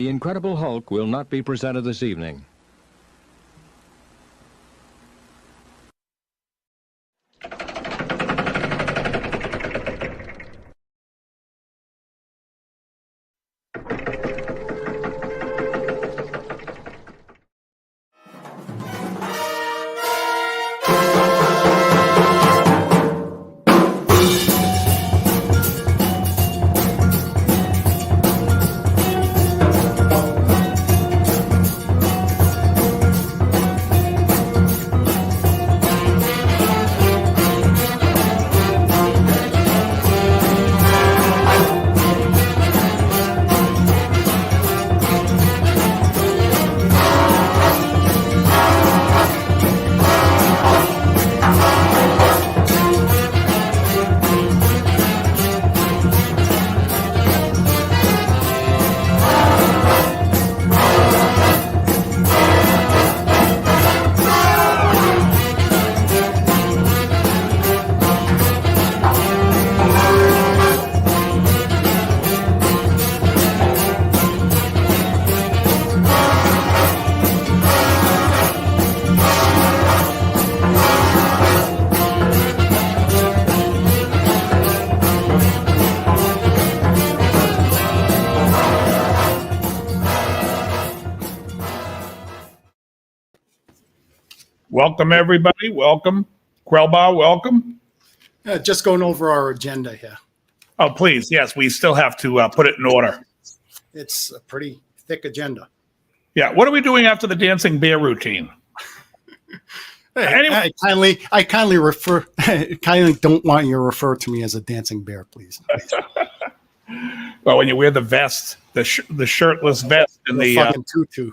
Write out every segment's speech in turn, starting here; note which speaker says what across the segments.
Speaker 1: The Incredible Hulk will not be presented this evening.
Speaker 2: Welcome, everybody. Welcome. Quelbar, welcome.
Speaker 3: Just going over our agenda here.
Speaker 2: Oh, please. Yes, we still have to put it in order.
Speaker 3: It's a pretty thick agenda.
Speaker 2: Yeah. What are we doing after the dancing bear routine?
Speaker 3: Anyway. I kindly don't want you to refer to me as a dancing bear, please.
Speaker 2: Well, when you wear the vest, the shirtless vest and the
Speaker 3: fucking tutu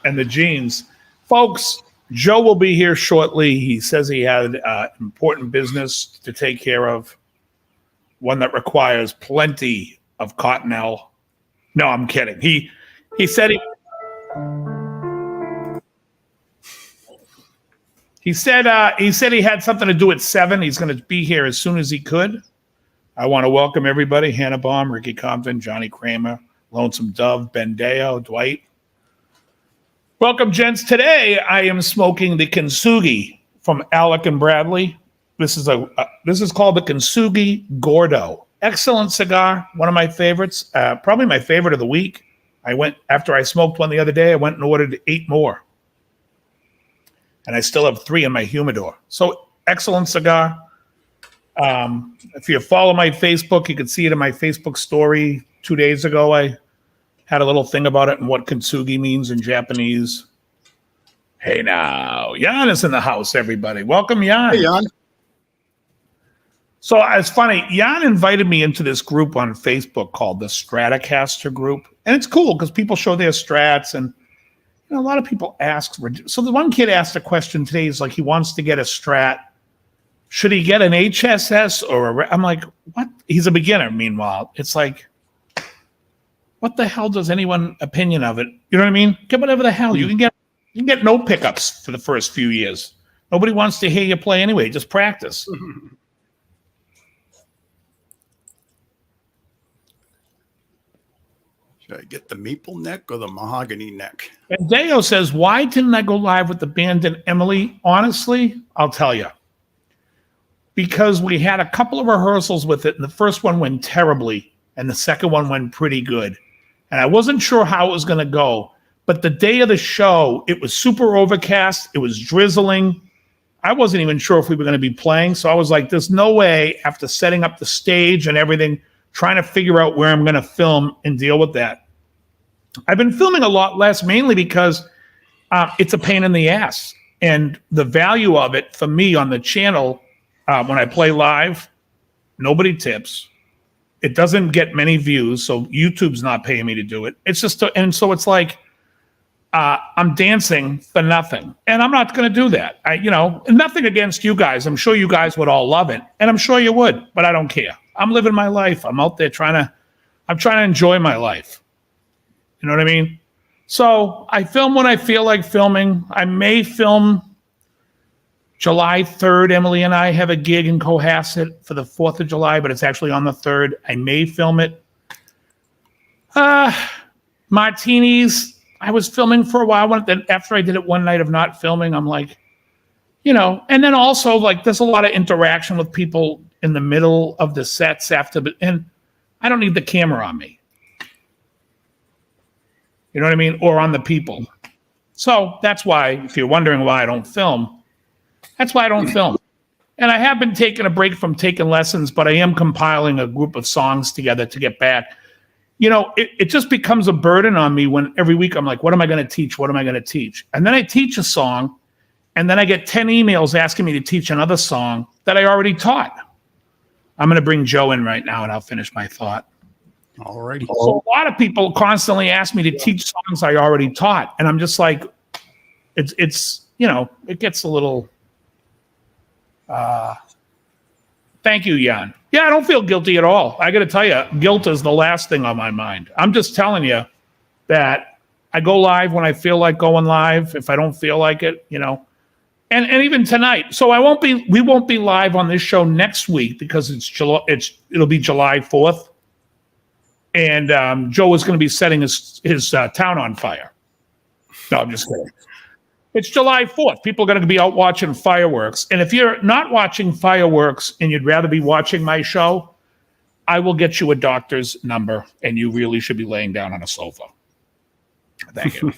Speaker 2: and the jeans, folks. Joe will be here shortly. He says he had important business to take care of, one that requires plenty of cottonelle. No, I'm kidding. He said he said he had something to do at 7. He's going to be here as soon as he could. I want to welcome everybody: Hannah Baum, Ricky Compton, Johnny Kramer, Lonesome Dove, Ben Deo, Dwight. Welcome, gents. Today I am smoking the Kintsugi from Alec and Bradley. This is called the Kintsugi Gordo. Excellent cigar, one of my favorites, probably my favorite of the week. After I smoked one the other day, I went and ordered 8 more. And I still have 3 in my humidor. So excellent cigar. If you follow my Facebook, you can see it in my Facebook story 2 days ago. I had a little thing about it and what kintsugi means in Japanese. Hey now, Jan is in the house, everybody. Welcome, Jan.
Speaker 3: Hey, Jan.
Speaker 2: So it's funny. Jan invited me into this group on Facebook called the Stratocaster group. And it's cool because people show their strats. And a lot of people ask. So the one kid asked a question today. He's like, he wants to get a strat. Should he get an HSS or I'm like, what? He's a beginner, meanwhile. It's like, what the hell does anyone opinion of it? You know what I mean? Get whatever the hell. You can get no pickups for the first few years. Nobody wants to hear you play anyway. Just practice.
Speaker 3: Should I get the maple neck or the mahogany neck?
Speaker 2: And Deo says, why didn't I go live with the band and Emily? Honestly, I'll tell you. Because we had a couple of rehearsals with it, and the first one went terribly, and the second one went pretty good. And I wasn't sure how it was going to go. But the day of the show, it was super overcast. It was drizzling. I wasn't even sure if we were going to be playing. So I was like, there's no way, after setting up the stage and everything, trying to figure out where I'm going to film and deal with that. I've been filming a lot less, mainly because it's a pain in the ass. And the value of it for me on the channel, when I play live, nobody tips. It doesn't get many views, so YouTube's not paying me to do it. It's just, and so it's like, I'm dancing for nothing, and I'm not going to do that. Nothing against you guys. I'm sure you guys would all love it, and I'm sure you would, but I don't care. I'm living my life. I'm out there trying to enjoy my life. You know what I mean? So I film when I feel like filming. I may film July 3rd, Emily and I have a gig in Cohasset for the 4th of July, but it's actually on the 3rd. I may film it. Martinis. I was filming for a while. Then after I did it one night of not filming, I'm like, and then also like there's a lot of interaction with people in the middle of the sets and I don't need the camera on me. You know what I mean? Or on the people. So that's why, if you're wondering why I don't film, that's why I don't film. And I have been taking a break from taking lessons, but I am compiling a group of songs together to get back. It just becomes a burden on me when every week I'm like, what am I going to teach? What am I going to teach? And then I teach a song, and then I get 10 emails asking me to teach another song that I already taught. I'm going to bring Joe in right now, and I'll finish my thought.
Speaker 3: All righty.
Speaker 2: So a lot of people constantly ask me to teach songs I already taught, and I'm just like, it gets a little. Thank you, Jan. Yeah, I don't feel guilty at all. I got to tell you, guilt is the last thing on my mind. I'm just telling you that I go live when I feel like going live. If I don't feel like it, and even tonight. So we won't be live on this show next week because it'll be July 4th. And Joe is going to be setting his town on fire. No, I'm just kidding. It's July 4th. People are going to be out watching fireworks. And if you're not watching fireworks and you'd rather be watching my show, I will get you a doctor's number, and you really should be laying down on a sofa. Thank you.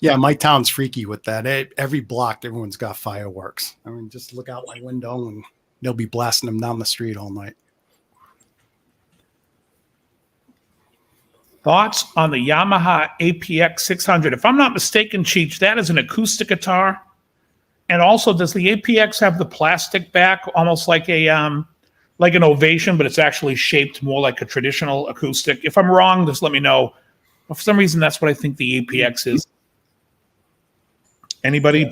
Speaker 3: Yeah, my town's freaky with that. Every block, everyone's got fireworks. I mean, just look out my window, and they'll be blasting them down the street all night.
Speaker 2: Thoughts on the Yamaha APX 600? If I'm not mistaken, Cheech, that is an acoustic guitar. And also, does the APX have the plastic back, almost like an Ovation, but it's actually shaped more like a traditional acoustic? If I'm wrong, just let me know. For some reason, that's what I think the APX is. Anybody?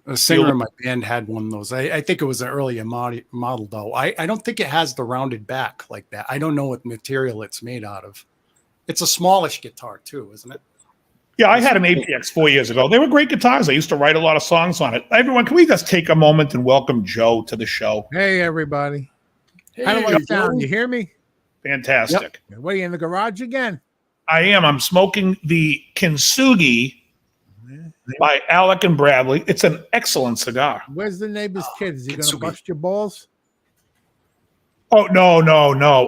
Speaker 3: A singer in my band had one of those. I think it was an earlier model, though. I don't think it has the rounded back like that. I don't know what material it's made out of. It's a smallish guitar too, isn't it?
Speaker 2: Yeah, I had an APX 4 years ago. They were great guitars. I used to write a lot of songs on it. Everyone, can we just take a moment and welcome Joe to the show?
Speaker 4: Hey, everybody.
Speaker 3: Hey,
Speaker 4: how do I sound? You hear me?
Speaker 2: Fantastic.
Speaker 4: Yep. What, are you in the garage again?
Speaker 2: I am. I'm smoking the Kintsugi by Alec and Bradley. It's an excellent cigar.
Speaker 4: Where's the neighbor's kid? Is he going to bust your balls?
Speaker 2: Oh, no.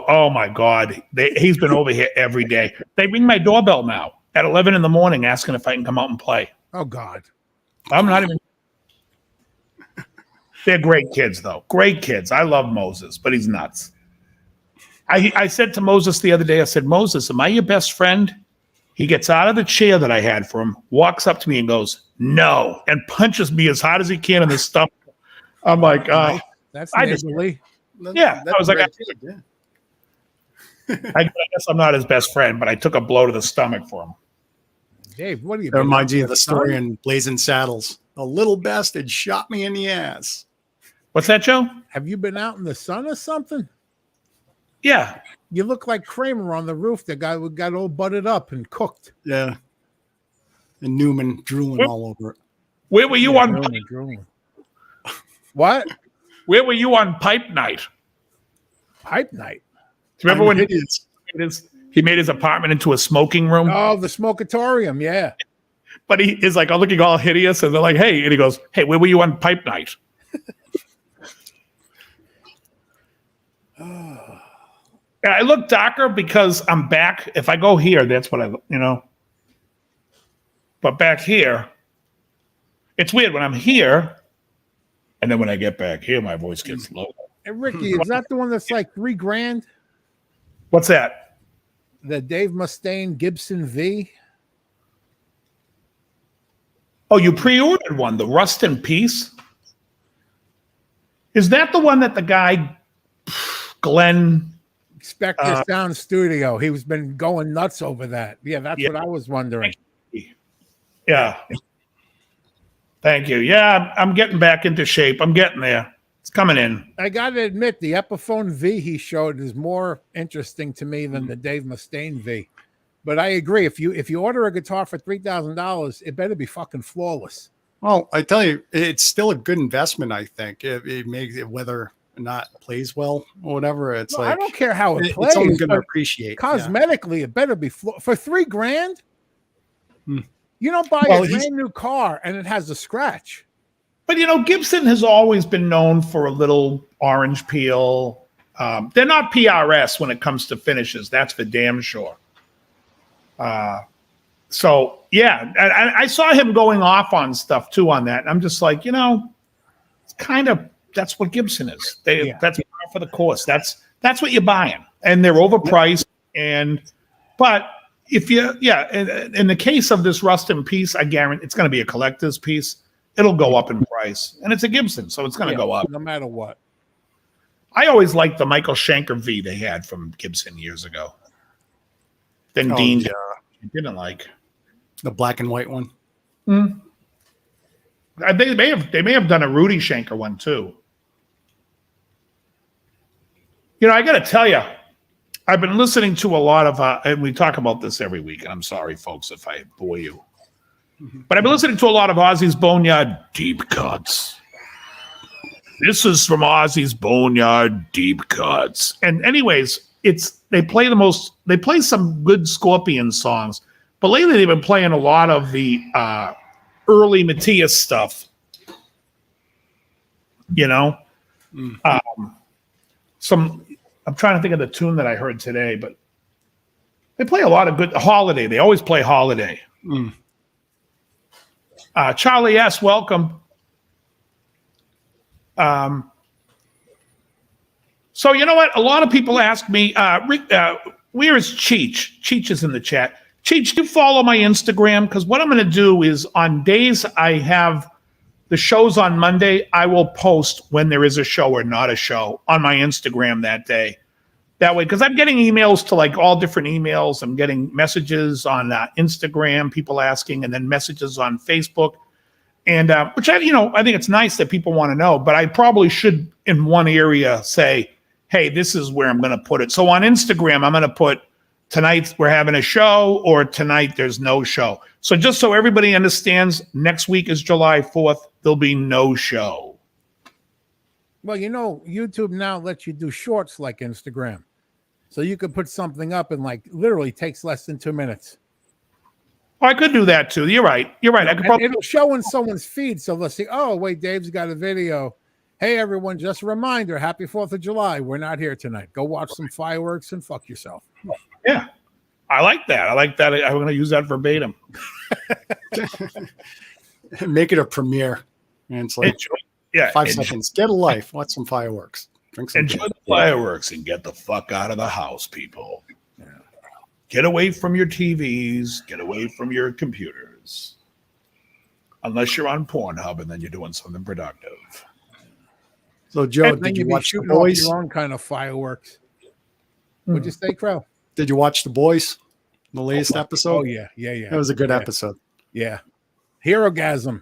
Speaker 2: Oh, my God. He's been over here every day. They ring my doorbell now at 11 in the morning asking if I can come out and play.
Speaker 4: Oh, God.
Speaker 2: I'm not even. They're great kids, though. Great kids. I love Moses, but he's nuts. I said to Moses the other day, I said, Moses, am I your best friend? He gets out of the chair that I had for him, walks up to me and goes, no, and punches me as hard as he can in the stomach. I'm like,
Speaker 4: that's neighborly.
Speaker 2: Yeah, I was like, I guess I'm not his best friend, but I took a blow to the stomach for him.
Speaker 4: Dave, what are you?
Speaker 3: That reminds me of the story in Blazing Saddles. A little bastard shot me in the ass.
Speaker 2: What's that, Joe?
Speaker 4: Have you been out in the sun or something?
Speaker 2: Yeah.
Speaker 4: You look like Kramer on the roof. The guy got all butted up and cooked.
Speaker 3: Yeah. And Newman drooling all over it.
Speaker 2: Where were you on?
Speaker 4: Drooling. What?
Speaker 2: Where were you on pipe night?
Speaker 4: Pipe night.
Speaker 2: Do you remember when he made his apartment into a smoking room?
Speaker 4: Oh, the smokatorium, yeah.
Speaker 2: But he is like looking all hideous, and they're like, "Hey," and he goes, "Hey, where were you on pipe night?" I look darker because I'm back. If I go here, that's what But back here, it's weird when I'm here. And then when I get back here, my voice gets low.
Speaker 4: Hey, Ricky, is that the one that's like $3,000?
Speaker 2: What's that?
Speaker 4: The Dave Mustaine Gibson V?
Speaker 2: Oh, you pre-ordered one, the Rust in Peace? Is that the one that the guy, Glenn...
Speaker 4: Spectre Sound Studio. He's been going nuts over that. Yeah, that's what I was wondering.
Speaker 2: Yeah. Thank you. Yeah, I'm getting back into shape. I'm getting there. It's coming in.
Speaker 4: I got to admit, the Epiphone V he showed is more interesting to me than the Dave Mustaine V. But I agree. If you order a guitar for $3,000, it better be fucking flawless.
Speaker 3: Well, I tell you, it's still a good investment. I think it makes it whether not plays well or whatever, it's
Speaker 4: No,
Speaker 3: like
Speaker 4: I don't care how it plays.
Speaker 3: it's only going to
Speaker 4: but
Speaker 3: appreciate.
Speaker 4: cosmetically, it better be for $3,000. You don't buy
Speaker 3: Well,
Speaker 4: a brand new car and it has a scratch.
Speaker 2: But Gibson has always been known for a little orange peel. They're not PRS when it comes to finishes. That's for damn sure. So yeah, I saw him going off on stuff too on that. And I'm just like, it's kind of, that's what Gibson is. That's par for the course. That's what you're buying, and they're overpriced. But if in the case of this Rustin piece, I guarantee it's going to be a collector's piece. It'll go up in price, and it's a Gibson, so it's going to go up
Speaker 4: no matter what.
Speaker 2: I always liked the Michael Schenker V they had from Gibson years ago. Then Dean didn't like
Speaker 3: the black and white one.
Speaker 2: They may have done a Rudy Schenker one too. I got to tell you, I've been listening to a lot of, and we talk about this every week, and I'm sorry, folks, if I bore you. But I've been listening to a lot of Ozzy's Boneyard Deep Cuts. This is from Ozzy's Boneyard Deep Cuts. And anyways, they play some good Scorpion songs, but lately they've been playing a lot of the early Matthias stuff. I'm trying to think of the tune that I heard today, but they play a lot of good Holiday. They always play Holiday. Charlie S., welcome. So you know what? A lot of people ask me, Rick, where is Cheech? Cheech is in the chat. Cheech, do you follow my Instagram? Because what I'm going to do is on days I have the shows on Monday, I will post when there is a show or not a show on my Instagram that day. That way, because I'm getting emails to like all different emails. I'm getting messages on Instagram, people asking, and then messages on Facebook. And which I think it's nice that people want to know, but I probably should in one area say, hey, this is where I'm going to put it. So on Instagram, I'm going to put tonight we're having a show or tonight there's no show. So just so everybody understands, next week is July 4th. There'll be no show.
Speaker 4: Well, YouTube now lets you do shorts like Instagram. So you could put something up and literally takes less than 2 minutes.
Speaker 2: Oh, I could do that too. You're right. I could
Speaker 4: it'll show in someone's feed. So they'll see, oh, wait, Dave's got a video. Hey, everyone, just a reminder, happy 4th of July. We're not here tonight. Go watch some fireworks and fuck yourself.
Speaker 2: Yeah. I like that. I'm going to use that verbatim.
Speaker 3: Make it a premiere. And it's like 5 seconds. Get a life. Watch some fireworks. Drink some
Speaker 2: Enjoy the fireworks and get the fuck out of the house, people. Yeah. Get away from your TVs. Get away from your computers. Unless you're on Pornhub and then you're doing something productive.
Speaker 3: So, Joe, did you watch The Boys?
Speaker 4: Your own kind of fireworks. What'd you say, Crow?
Speaker 3: Did you watch The Boys? The latest episode?
Speaker 4: Oh, yeah. It
Speaker 3: was a good episode.
Speaker 4: Yeah. Herogasm.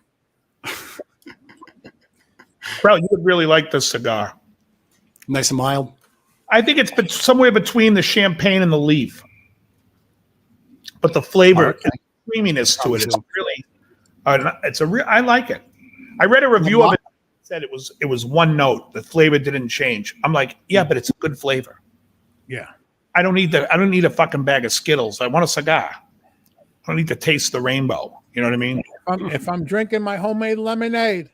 Speaker 2: Bro, you would really like this cigar.
Speaker 3: Nice and mild.
Speaker 2: I think it's somewhere between the champagne and the leaf. But the flavor, the creaminess to it, it's really, I like it. I read a review of it. Said it was one note. The flavor didn't change. I'm like, yeah, but it's a good flavor.
Speaker 4: Yeah.
Speaker 2: I don't need a fucking bag of Skittles. I want a cigar. I don't need to taste the rainbow. You know what I mean?
Speaker 4: If I'm drinking my homemade lemonade,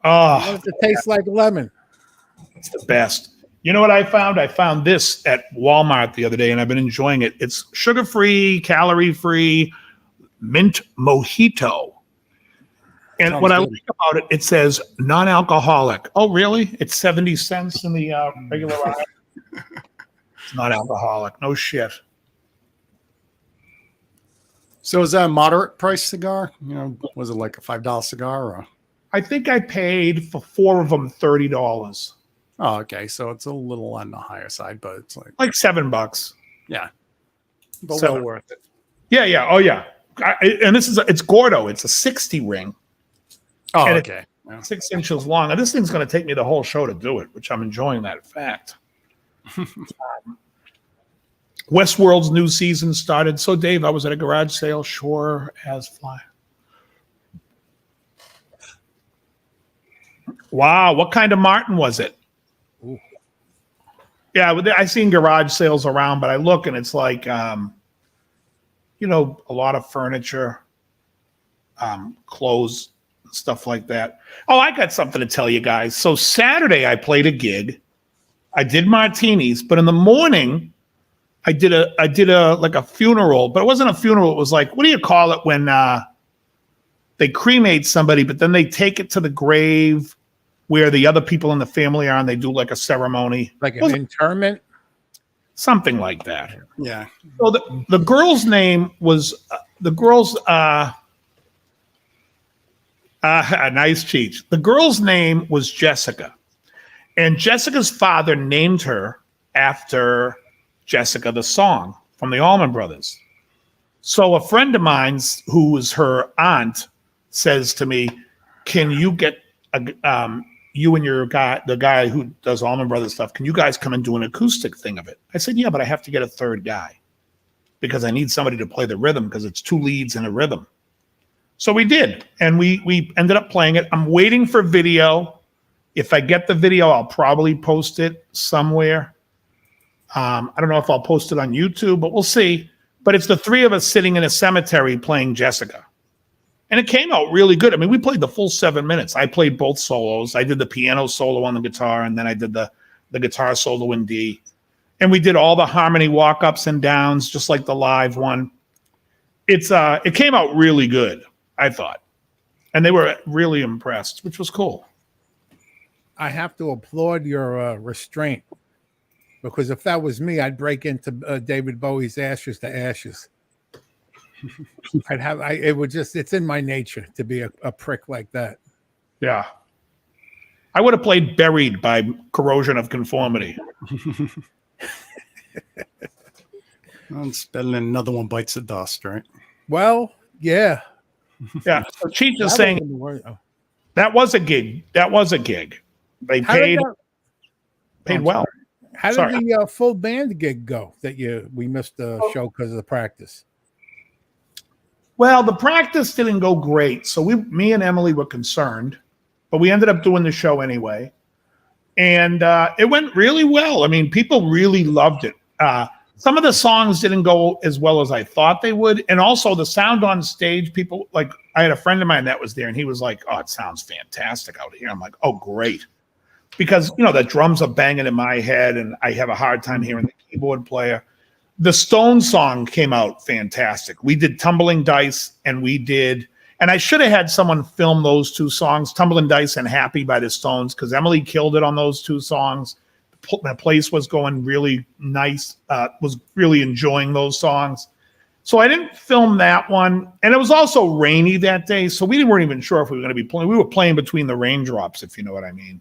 Speaker 2: I
Speaker 4: want it to taste like lemon.
Speaker 2: It's the best. You know what I found? I found this at Walmart the other day, and I've been enjoying it. It's sugar-free, calorie-free, mint mojito. And
Speaker 3: Sounds
Speaker 2: what I
Speaker 3: good.
Speaker 2: like about it, it says non-alcoholic. Oh, really? It's 70 cents in the regular aisle. It's not alcoholic. No shit.
Speaker 3: So is that a moderate price cigar? Was it like a $5 cigar? Or?
Speaker 2: I think I paid for 4 of them $30.
Speaker 3: Oh, okay. So it's a little on the higher side, but it's like
Speaker 2: $7.
Speaker 3: Yeah.
Speaker 4: But
Speaker 2: So-
Speaker 4: well worth it.
Speaker 2: Yeah. Oh, yeah. And it's Gordo. It's a 60 ring.
Speaker 3: Oh,
Speaker 2: And
Speaker 3: okay. Yeah.
Speaker 2: 6 inches long. And this thing's going to take me the whole show to do it, which I'm enjoying that fact. Westworld's new season started. So, Dave, I was at a garage sale. Sure as fly. Wow. What kind of Martin was it?
Speaker 4: Ooh.
Speaker 2: Yeah, I seen garage sales around, but I look and it's like, you know, a lot of furniture, clothes, stuff like that. Oh, I got something to tell you guys. So Saturday I played a gig. I did martinis, but in the morning I did a like a funeral, but it wasn't a funeral. It was like, what do you call it when they cremate somebody, but then they take it to the grave where the other people in the family are, and they do like a ceremony,
Speaker 4: Like an interment?
Speaker 2: something like that.
Speaker 3: Yeah.
Speaker 2: So the girl's name was nice cheat. The girl's name was Jessica, and Jessica's father named her after Jessica the song from the Allman Brothers. So a friend of mine's who was her aunt says to me, "Can you get you and your guy, the guy who does Allman Brothers stuff, can you guys come and do an acoustic thing of it?" I said, "Yeah, but I have to get a third guy because I need somebody to play the rhythm because it's 2 leads and a rhythm." So we did, and we ended up playing it. I'm waiting for video. If I get the video, I'll probably post it somewhere. I don't know if I'll post it on YouTube, but we'll see. But it's the 3 of us sitting in a cemetery playing Jessica. And it came out really good. I mean, we played the full 7 minutes. I played both solos. I did the piano solo on the guitar, and then I did the guitar solo in D. And we did all the harmony walk-ups and downs, just like the live one. It came out really good, I thought. And they were really impressed, which was cool.
Speaker 4: I have to applaud your restraint, because if that was me, I'd break into David Bowie's Ashes to Ashes. It's in my nature to be a prick like that.
Speaker 2: Yeah. I would have played Buried by Corrosion of Conformity.
Speaker 3: Well, it's better than another one bites the dust, right?
Speaker 4: Well, yeah.
Speaker 2: Yeah. So Cheech is saying that was a gig. That was a gig. They paid well.
Speaker 4: How did the full band gig go that we missed the show because of the practice?
Speaker 2: Well, the practice didn't go great. So me and Emily were concerned, but we ended up doing the show anyway. And it went really well. I mean, people really loved it. Some of the songs didn't go as well as I thought they would. And also the sound on stage, people, like, I had a friend of mine that was there and he was like, "Oh, it sounds fantastic out here." I'm like, "Oh, great." Because, you know, the drums are banging in my head and I have a hard time hearing the keyboard player. The Stones song came out fantastic. We did Tumbling Dice and and I should have had someone film those 2 songs, Tumbling Dice and Happy by the Stones, because Emily killed it on those 2 songs. The place was going really nice, was really enjoying those songs. So I didn't film that one. And it was also rainy that day, so we weren't even sure if we were going to be playing. We were playing between the raindrops, if you know what I mean.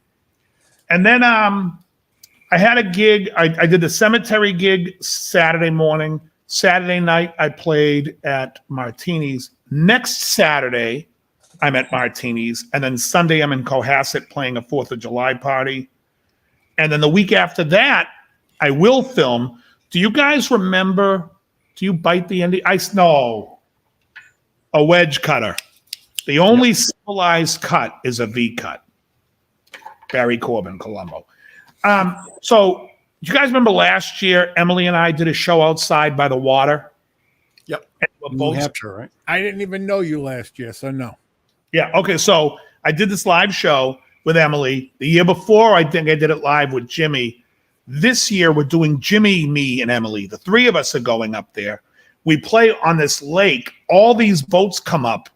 Speaker 2: And then I had a gig. I did the cemetery gig Saturday morning. Saturday night, I played at Martini's. Next Saturday, I'm at Martini's. And then Sunday, I'm in Cohasset playing a 4th of July party. And then the week after that, I will film. Do you guys remember? Do you bite the end? No. A wedge cutter. The only civilized cut is a V cut. Barry Corbin, Colombo. So do you guys remember last year, Emily and I did a show outside by the water?
Speaker 3: Yep.
Speaker 2: New
Speaker 3: Hampshire, right?
Speaker 4: I didn't even know you last year, so no.
Speaker 2: Yeah. Okay. So I did this live show with Emily. The year before, I think I did it live with Jimmy. This year, we're doing Jimmy, me, and Emily. The 3 of us are going up there. We play on this lake. All these boats come up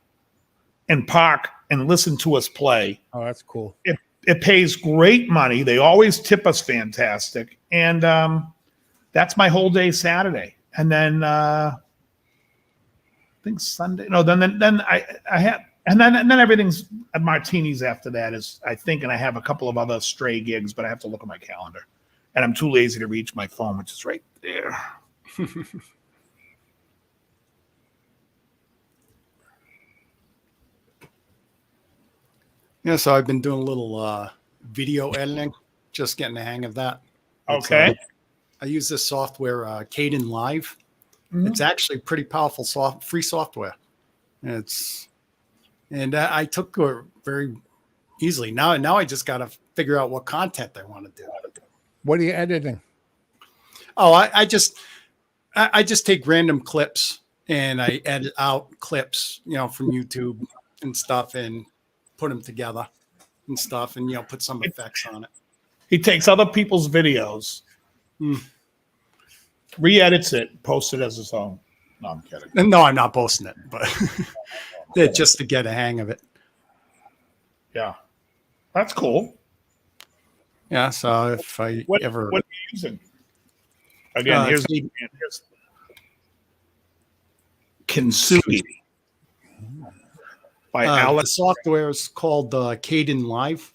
Speaker 2: and park and listen to us play.
Speaker 4: Oh, that's cool.
Speaker 2: It pays great money. They always tip us fantastic. And that's my whole day Saturday. And then I think Sunday. No, then I have, and then everything's at Martini's after that is, I think, and I have a couple of other stray gigs, but I have to look at my calendar. And I'm too lazy to reach my phone, which is right there.
Speaker 3: Yeah, so I've been doing a little video editing, just getting the hang of that.
Speaker 2: Okay.
Speaker 3: I use this software, Caden Live.
Speaker 2: Mm-hmm.
Speaker 3: It's actually pretty powerful free software. And I took it very easily. Now I just got to figure out what content I want to do.
Speaker 4: What are you editing?
Speaker 3: Oh, I just take random clips and I edit out clips, from YouTube and stuff and put them together and stuff and, put some effects on it.
Speaker 2: He takes other people's videos, re-edits it, posts it as his own. No, I'm kidding.
Speaker 3: No, I'm not posting it, but just to get a hang of it.
Speaker 2: Yeah. That's cool.
Speaker 3: Yeah. So if I
Speaker 2: What
Speaker 3: ever.
Speaker 2: are you using? Again, here's Kintsugi by
Speaker 3: The
Speaker 2: Alex.
Speaker 3: software is called Caden Live.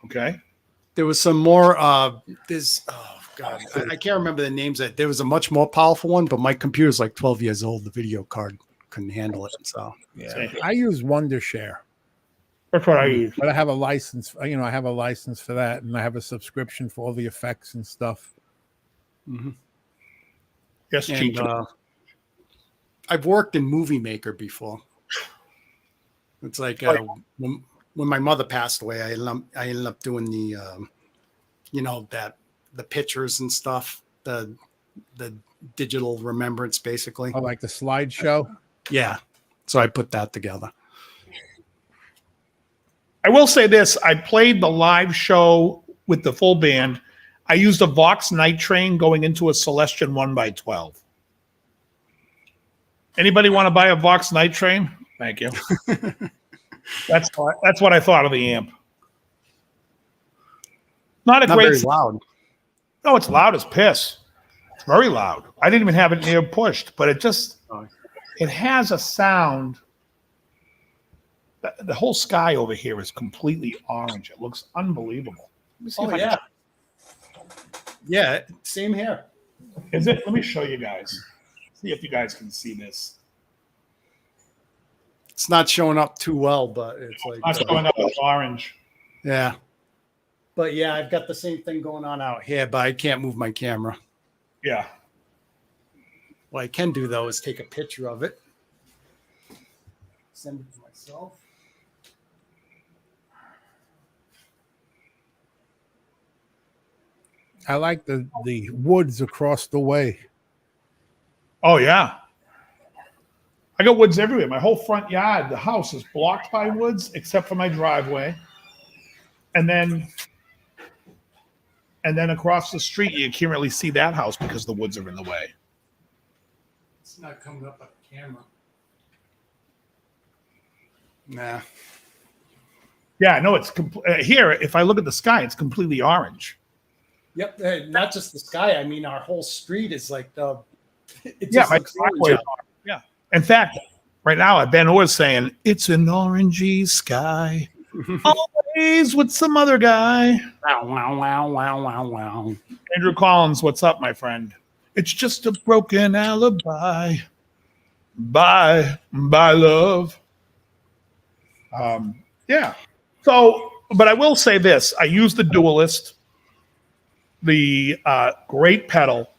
Speaker 2: Okay.
Speaker 3: There was some more. There's God, I can't remember the names. There was a much more powerful one, but my computer's like 12 years old. The video card couldn't handle it. So
Speaker 4: Yeah, I use Wondershare.
Speaker 2: That's what I use.
Speaker 4: But I have a license. I have a license for that, and I have a subscription for all the effects and stuff.
Speaker 3: Mm-hmm.
Speaker 2: Yes,
Speaker 3: and I've worked in Movie Maker before. It's like when my mother passed away, I ended up doing the, the pictures and stuff, the digital remembrance, basically.
Speaker 4: Oh, like the slideshow?
Speaker 3: Yeah. So I put that together.
Speaker 2: I will say this. I played the live show with the full band. I used a Vox Night Train going into a Celestion 1x12. Anybody want to buy a Vox Night Train? Thank you. That's what I thought of the amp. Not
Speaker 3: very loud.
Speaker 2: No, it's loud as piss. It's very loud. I didn't even have it near pushed, but it has a sound. The whole sky over here is completely orange. It looks unbelievable. Let me see if I can.
Speaker 3: Yeah, same here.
Speaker 2: Is it? Let me show you guys. See if you guys can see this.
Speaker 3: It's not showing up too well, but it's like
Speaker 2: Not showing up as orange.
Speaker 3: Yeah. But yeah, I've got the same thing going on out here, but I can't move my camera.
Speaker 2: Yeah.
Speaker 3: What I can do though is take a picture of it. Send it to myself.
Speaker 4: I like the woods across the way.
Speaker 2: Oh yeah. I got woods everywhere. My whole front yard, the house is blocked by woods except for my driveway. And then across the street, you can't really see that house because the woods are in the way.
Speaker 3: It's not coming up on the camera. Nah.
Speaker 2: Yeah, no, it's here. If I look at the sky, it's completely orange.
Speaker 3: Yep, not just the sky. I mean, our whole street is like the.
Speaker 2: My driveway. Yeah. In fact, right now, Ben Orr's saying it's an orangey sky, always with some other guy.
Speaker 3: Wow.
Speaker 2: Andrew Collins, what's up, my friend? It's just a broken alibi. Bye, love. Yeah. So, but I will say this: I use the Duelist, the great pedal.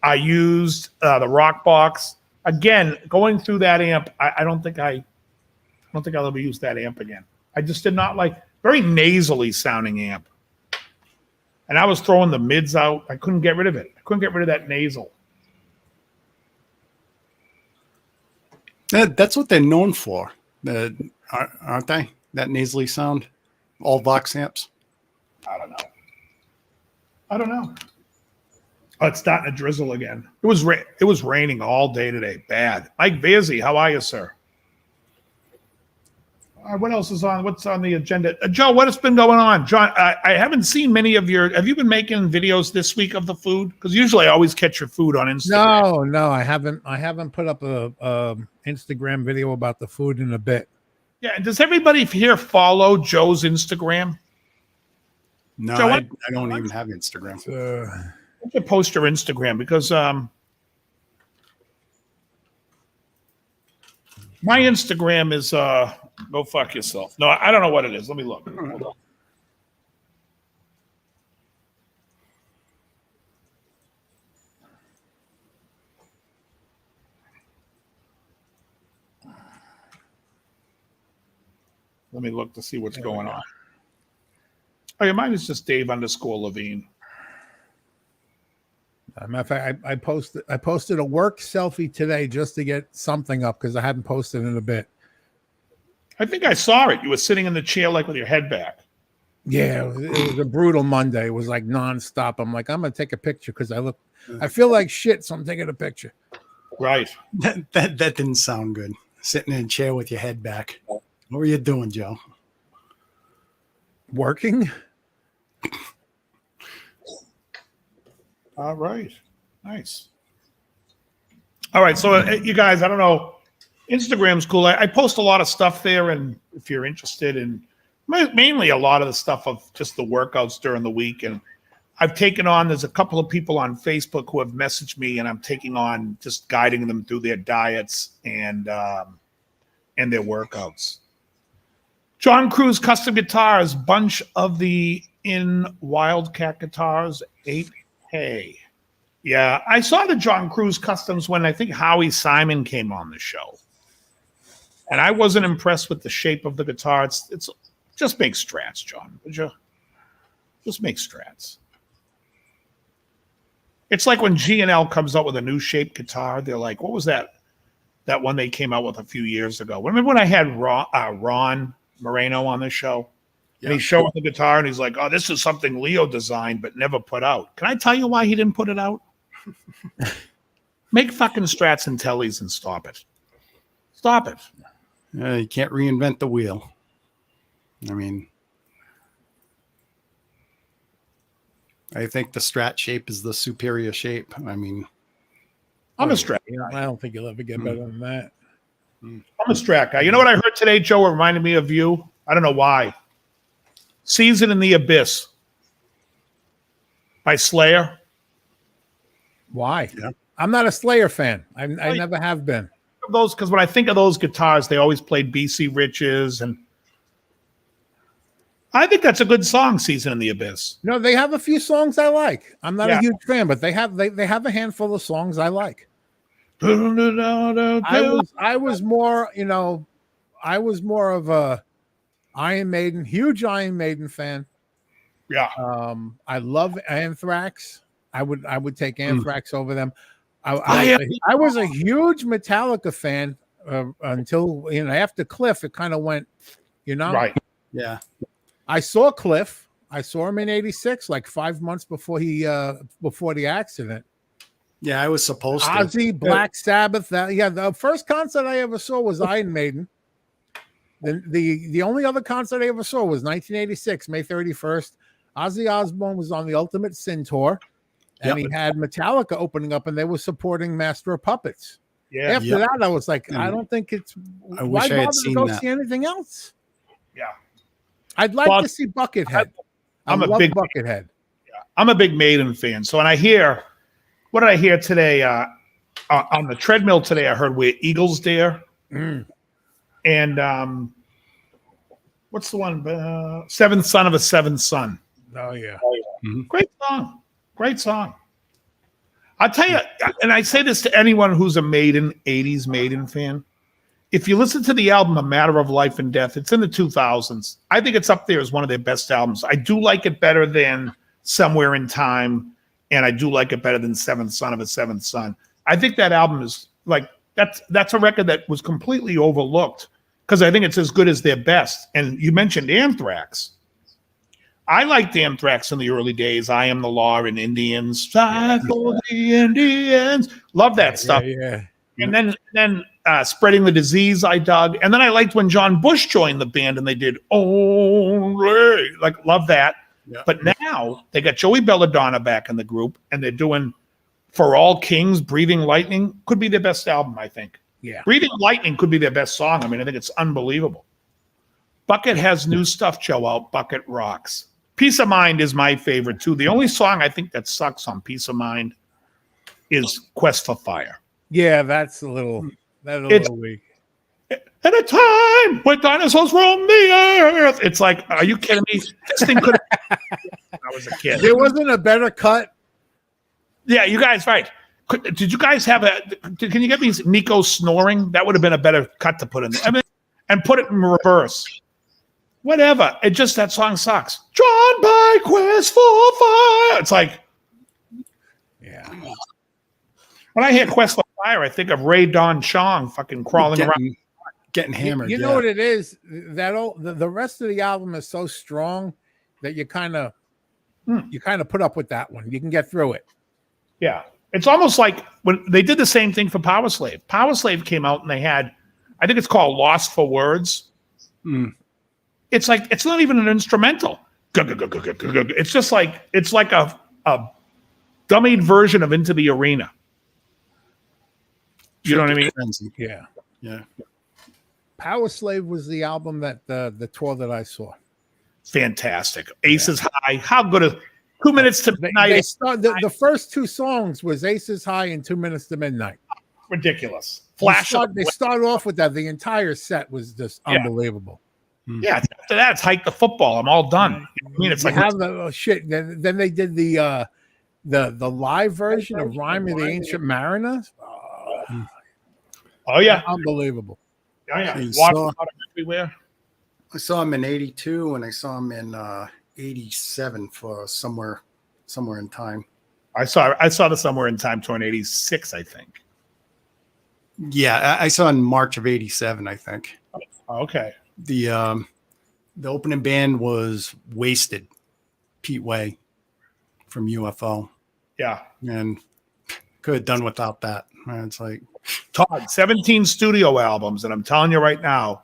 Speaker 2: I used the Rock Box. Again, going through that amp, I don't think I'll ever use that amp again. I just did not like very nasally sounding amp. And I was throwing the mids out. I couldn't get rid of it. I couldn't get rid of that nasal.
Speaker 3: That's what they're known for, aren't they? That nasally sound, all Vox amps.
Speaker 2: I don't know. Oh, it's starting to drizzle again. It was raining all day today. Bad. Mike Vazzi, how are you, sir? What else is on? What's on the agenda? Joe, what has been going on? John, I haven't seen many of your. Have you been making videos this week of the food? Because usually I always catch your food on Instagram.
Speaker 4: No, I haven't. I haven't put up a Instagram video about the food in a bit.
Speaker 2: Yeah, and does everybody here follow Joe's Instagram?
Speaker 3: No,
Speaker 2: Joe,
Speaker 3: I don't even have Instagram.
Speaker 2: Why don't you post your Instagram? Because my Instagram is go fuck yourself. No, I don't know what it is. Let me look. Hold on. Let me look to see what's going on. Oh, yeah, mine is just Dave _ Levine.
Speaker 4: Matter of fact, I posted a work selfie today just to get something up because I hadn't posted in a bit.
Speaker 2: I think I saw it. You were sitting in the chair like with your head back.
Speaker 4: Yeah, it was a brutal Monday. It was like nonstop. I'm like, I'm gonna take a picture because I feel like shit, so I'm taking a picture.
Speaker 2: Right.
Speaker 3: That didn't sound good. Sitting in a chair with your head back. What were you doing, Joe?
Speaker 4: Working.
Speaker 2: All right. Nice. All right. So you guys, I don't know. Instagram's cool. I post a lot of stuff there, and if you're interested in mainly a lot of the stuff of just the workouts during the week, and I've taken on, there's a couple of people on Facebook who have messaged me, and I'm taking on just guiding them through their diets and their workouts. John Cruz Custom Guitars, bunch of the in Wildcat guitars, 8K. Yeah, I saw the John Cruz Customs when I think Howie Simon came on the show. And I wasn't impressed with the shape of the guitar. It's just make strats, John. Would you just make strats? It's like when G&L comes out with a new shaped guitar. They're like, what was that that one they came out with a few years ago? Remember when I had Ron Moreno on the show? Yeah. And he showed the guitar and he's like, oh, this is something Leo designed but never put out. Can I tell you why he didn't put it out? Make fucking strats and tellies and stop it. Stop it.
Speaker 3: You can't reinvent the wheel. I mean, I think the Strat shape is the superior shape. I mean,
Speaker 2: I'm a Strat guy.
Speaker 4: I don't think you'll ever get better than that.
Speaker 2: I'm a Strat guy. You know what I heard today, Joe? It reminded me of you. I don't know why. Season in the Abyss by Slayer.
Speaker 4: Why? Yeah. I'm not a Slayer fan. I never have been.
Speaker 2: Those, because when I think of those guitars, they always played BC Riches, and I think that's a good song, Season in the Abyss.
Speaker 4: No, they have a few songs I like. I'm not a huge fan, but they have a handful of songs I like. I was more, I was more of a huge Iron Maiden fan.
Speaker 2: Yeah.
Speaker 4: I love Anthrax. I would take Anthrax over them. I was a huge Metallica fan until after Cliff, it kind of went,
Speaker 2: Right.
Speaker 3: Yeah.
Speaker 4: I saw Cliff. I saw him in '86, like 5 months before before the accident.
Speaker 3: Yeah, I was supposed to.
Speaker 4: Ozzy, Black Sabbath. The first concert I ever saw was Iron Maiden. Then the only other concert I ever saw was 1986, May 31st. Ozzy Osbourne was on the Ultimate Sin tour. And he had Metallica opening up, and they were supporting Master of Puppets. Yeah. After that, I was like, I don't think it's.
Speaker 3: I wish I had seen that.
Speaker 4: See anything else?
Speaker 2: Yeah.
Speaker 4: I'd like to see Buckethead.
Speaker 2: I'm a big
Speaker 4: Buckethead.
Speaker 2: Yeah. I'm a big Maiden fan. So when I hear, what did I hear today? On the treadmill today, I heard Where Eagles Dare. And what's the one? Seventh Son of a Seventh Son.
Speaker 4: Oh, yeah.
Speaker 2: Mm-hmm. Great song. Great song. I'll tell you, and I say this to anyone who's a Maiden, 80s Maiden fan. If you listen to the album A Matter of Life and Death, it's in the 2000s. I think it's up there as one of their best albums. I do like it better than Somewhere in Time, and I do like it better than Seventh Son of a Seventh Son. I think that album is like, that's a record that was completely overlooked because I think it's as good as their best. And you mentioned Anthrax. I liked Anthrax in the early days. I Am the Law and Indians. Fight for the Indians. Love that stuff.
Speaker 4: Yeah.
Speaker 2: And then Spreading the Disease I dug. And then I liked when John Bush joined the band and they did Only. Love that. Yeah. But now they got Joey Belladonna back in the group and they're doing For All Kings, Breathing Lightning. Could be their best album, I think.
Speaker 4: Yeah.
Speaker 2: Breathing Lightning could be their best song. I mean, I think it's unbelievable. Bucket has new stuff, Joe, out. Bucket rocks. Peace of Mind is my favorite, too. The only song I think that sucks on Peace of Mind is Quest for Fire.
Speaker 4: Yeah, that's a little weak.
Speaker 2: At a time when dinosaurs roam the earth. It's like, are you kidding me? This thing could have... I was a kid.
Speaker 4: There wasn't a better cut.
Speaker 2: Yeah, you guys, right. Did you guys have can you get me Nico snoring? That would have been a better cut to put in there. I mean, and put it in reverse. Whatever. That song sucks. Drawn by Quest for Fire. It's like,
Speaker 4: yeah.
Speaker 2: When I hear Quest of Fire, I think of Ray Don Chong fucking crawling around.
Speaker 3: Getting hammered.
Speaker 4: You know what it is? The rest of the album is so strong that you kind of put up with that one. You can get through it.
Speaker 2: Yeah. It's almost like when they did the same thing for Power Slave. Power Slave came out and they had, I think it's called Lost for Words. It's like, it's not even an instrumental. It's just like, it's like a dummied version of Into the Arena. You know what I mean?
Speaker 4: Yeah.
Speaker 3: Yeah.
Speaker 4: Power Slave was the album that the tour that I saw.
Speaker 2: Fantastic. Aces High. How good a 2 minutes to midnight.
Speaker 4: The first two songs was Aces High and 2 minutes to midnight.
Speaker 2: Ridiculous.
Speaker 4: They start off with that. The entire set was just unbelievable.
Speaker 2: Yeah. After that, it's Hike the Football. I'm all done. I mean, it's like
Speaker 4: shit. Then they did the live version of Rhyme of the Ancient Mariner.
Speaker 2: Oh yeah,
Speaker 4: unbelievable.
Speaker 2: Yeah. Everywhere.
Speaker 3: I saw him in 82 and I saw him in 87 for somewhere in time.
Speaker 2: I saw the Somewhere in Time tour in 86, I think.
Speaker 3: Yeah, I saw in March of 87, I think.
Speaker 2: Okay.
Speaker 3: The opening band was Wasted, Pete Way from UFO.
Speaker 2: Yeah.
Speaker 3: And could have done without that. It's like
Speaker 2: Todd, 17 studio albums, and I'm telling you right now,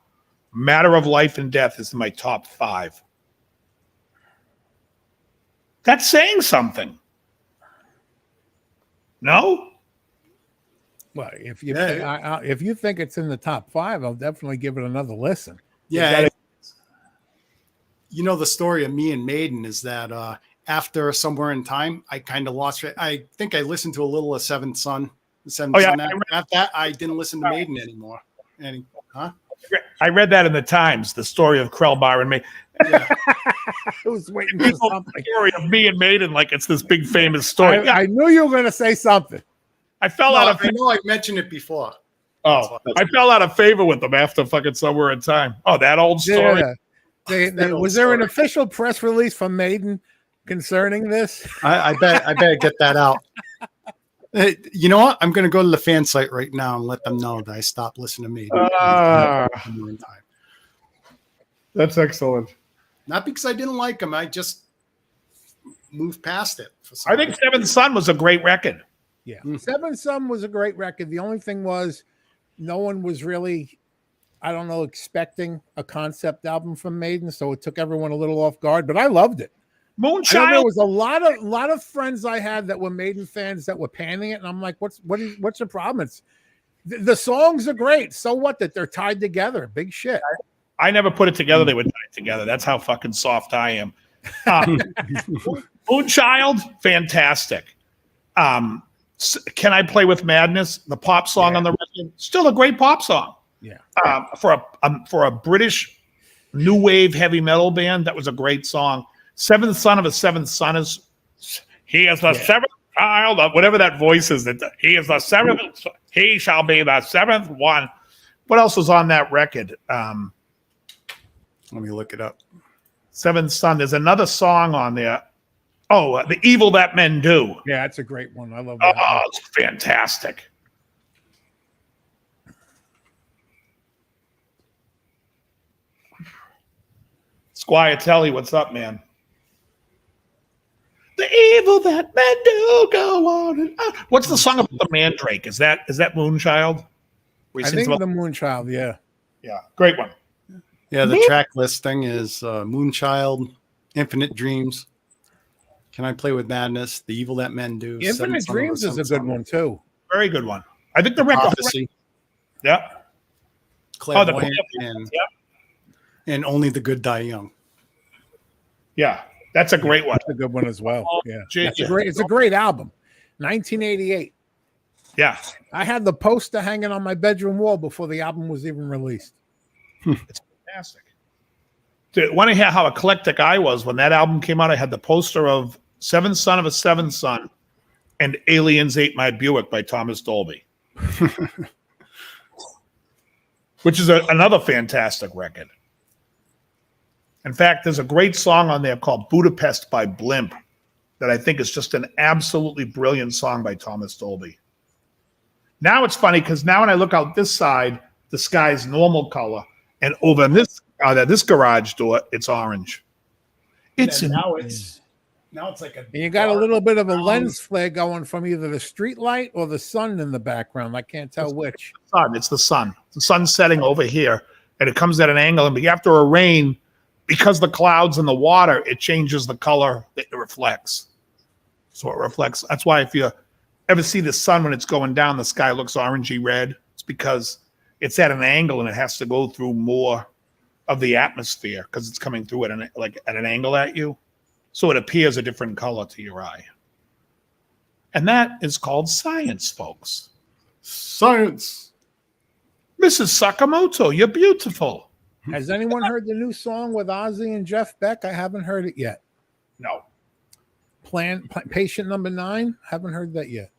Speaker 2: Matter of Life and Death is in my top 5. That's saying something. No?
Speaker 4: Well, if you think it's in the top 5, I'll definitely give it another listen.
Speaker 3: Yeah. You know, the story of me and Maiden is that after Somewhere in Time, I kind of lost it. I think I listened to a little of Seventh Son. After that, I didn't listen to Maiden anymore.
Speaker 2: I read that in the Times, the story of Krellbar and me.
Speaker 4: Yeah. I was waiting for something.
Speaker 2: The story of me and Maiden, like it's this big famous story.
Speaker 4: I knew you were going to say something.
Speaker 2: I know
Speaker 3: I mentioned it before.
Speaker 2: Oh, I fell out of favor with them after fucking Somewhere in Time. Oh, that old story.
Speaker 4: Yeah. Was there an official press release from Maiden concerning this?
Speaker 3: I better get that out. You know what? I'm going to go to the fan site right now and let them know that I stopped listening to Maiden.
Speaker 2: That's excellent.
Speaker 3: Not because I didn't like them. I just moved past it.
Speaker 2: I think Seventh Son was a great record.
Speaker 4: Yeah. Seventh Son was a great record. The only thing was no one was really, I don't know, expecting a concept album from Maiden, so it took everyone a little off guard, but I loved it.
Speaker 2: Moonchild.
Speaker 4: There was a lot of friends I had that were Maiden fans that were panning it, and I'm like, what's the problem? It's the songs are great. So what that they're tied together? Big shit.
Speaker 2: I never put it together. They were tied together. That's how fucking soft I am. Moonchild, fantastic. Can I Play with Madness? The pop song on the record, still a great pop song.
Speaker 4: Yeah.
Speaker 2: For a British new wave heavy metal band, that was a great song. Seventh Son of a Seventh Son is he is the seventh child of whatever that voice is. That he is the seventh. He shall be the seventh one. What else was on that record?
Speaker 3: Let me look it up.
Speaker 2: Seventh Son. There's another song on there. Oh, The Evil That Men Do.
Speaker 4: Yeah, that's a great one. I love that.
Speaker 2: Oh, it's fantastic. Squire Telly, what's up, man? The evil that men do go on and on. What's the song about the Mandrake? Is that Moonchild?
Speaker 4: I think the Moonchild, yeah.
Speaker 2: Yeah, great one.
Speaker 3: Yeah, the track listing is Moonchild, Infinite Dreams, Can I Play with Madness, The Evil That Men Do.
Speaker 4: Infinite Dreams is a good one, too.
Speaker 2: Very good one. I think the record. Yeah.
Speaker 3: Clairvoyant and Only the Good Die Young.
Speaker 2: Yeah, that's a great one.
Speaker 4: That's a good one as well. Yeah, it's a great album. 1988.
Speaker 2: Yeah,
Speaker 4: I had the poster hanging on my bedroom wall before the album was even released.
Speaker 2: It's fantastic. Dude, want to hear how eclectic I was when that album came out? I had the poster of Seventh Son of a Seventh Son and Aliens Ate My Buick by Thomas Dolby, which is another fantastic record. In fact, there's a great song on there called Budapest by Blimp that I think is just an absolutely brilliant song by Thomas Dolby. Now it's funny because now when I look out this side, the sky's normal color, and over this garage door, it's orange. It's
Speaker 3: now it's like a.
Speaker 4: And you got a little bit of a lens flare going from either the street light or the sun in the background. I can't tell which.
Speaker 2: sun. It's the sun. The sun's setting over here, and it comes at an angle. And after a rain, because the clouds and the water, it changes the color that it reflects. So it reflects. That's why if you ever see the sun when it's going down, the sky looks orangey red. It's because it's at an angle and it has to go through more of the atmosphere because it's coming through at an angle at you. So it appears a different color to your eye. And that is called science, folks.
Speaker 3: Science.
Speaker 2: Mrs. Sakamoto, you're beautiful.
Speaker 4: Has anyone heard the new song with Ozzy and Jeff Beck? I haven't heard it yet.
Speaker 2: No.
Speaker 4: Patient number 9. Haven't heard that yet.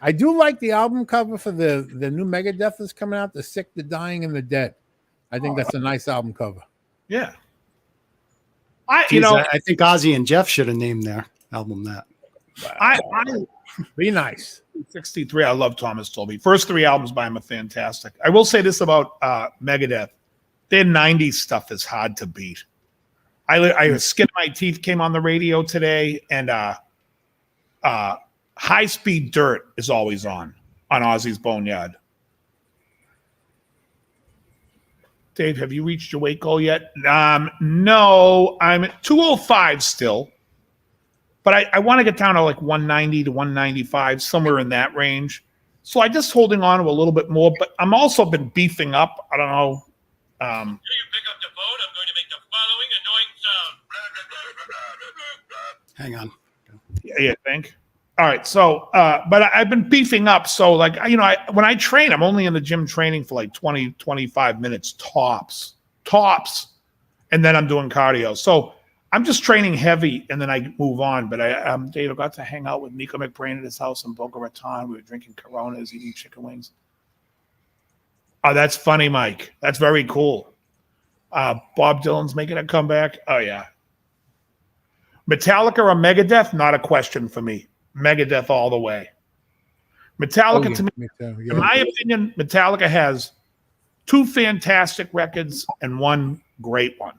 Speaker 4: I do like the album cover for the new Megadeth that's coming out, The Sick, the Dying, and the Dead. I think that's a nice album cover.
Speaker 2: Yeah.
Speaker 3: I think Ozzy and Jeff should have named their album that.
Speaker 4: Be nice.
Speaker 2: 63. I love Thomas Dolby. First 3 albums by him are fantastic. I will say this about Megadeth. Their 90s stuff is hard to beat. I Skin My Teeth came on the radio today, and High Speed Dirt is always on Ozzy's Boneyard. Dave, have you reached your weight goal yet? No, I'm at 205 still. But I want to get down to like 190 to 195, somewhere in that range. So I'm just holding on to a little bit more, but I'm also been beefing up. I don't know.
Speaker 5: You pick up the phone. I'm going to make the following annoying sound.
Speaker 3: Hang on.
Speaker 2: Yeah, think. All right. So, but I've been beefing up. So like, when I train, I'm only in the gym training for like 20, 25 minutes tops. And then I'm doing cardio. So I'm just training heavy and then I move on. But Dave, I got to hang out with Nico McBrain at his house in Boca Raton. We were drinking Coronas, eating chicken wings. Oh, that's funny, Mike. That's very cool. Bob Dylan's making a comeback. Oh, yeah. Metallica or Megadeth? Not a question for me. Megadeth all the way. Metallica, to me too, yeah. In my opinion, Metallica has 2 fantastic records and 1 great one.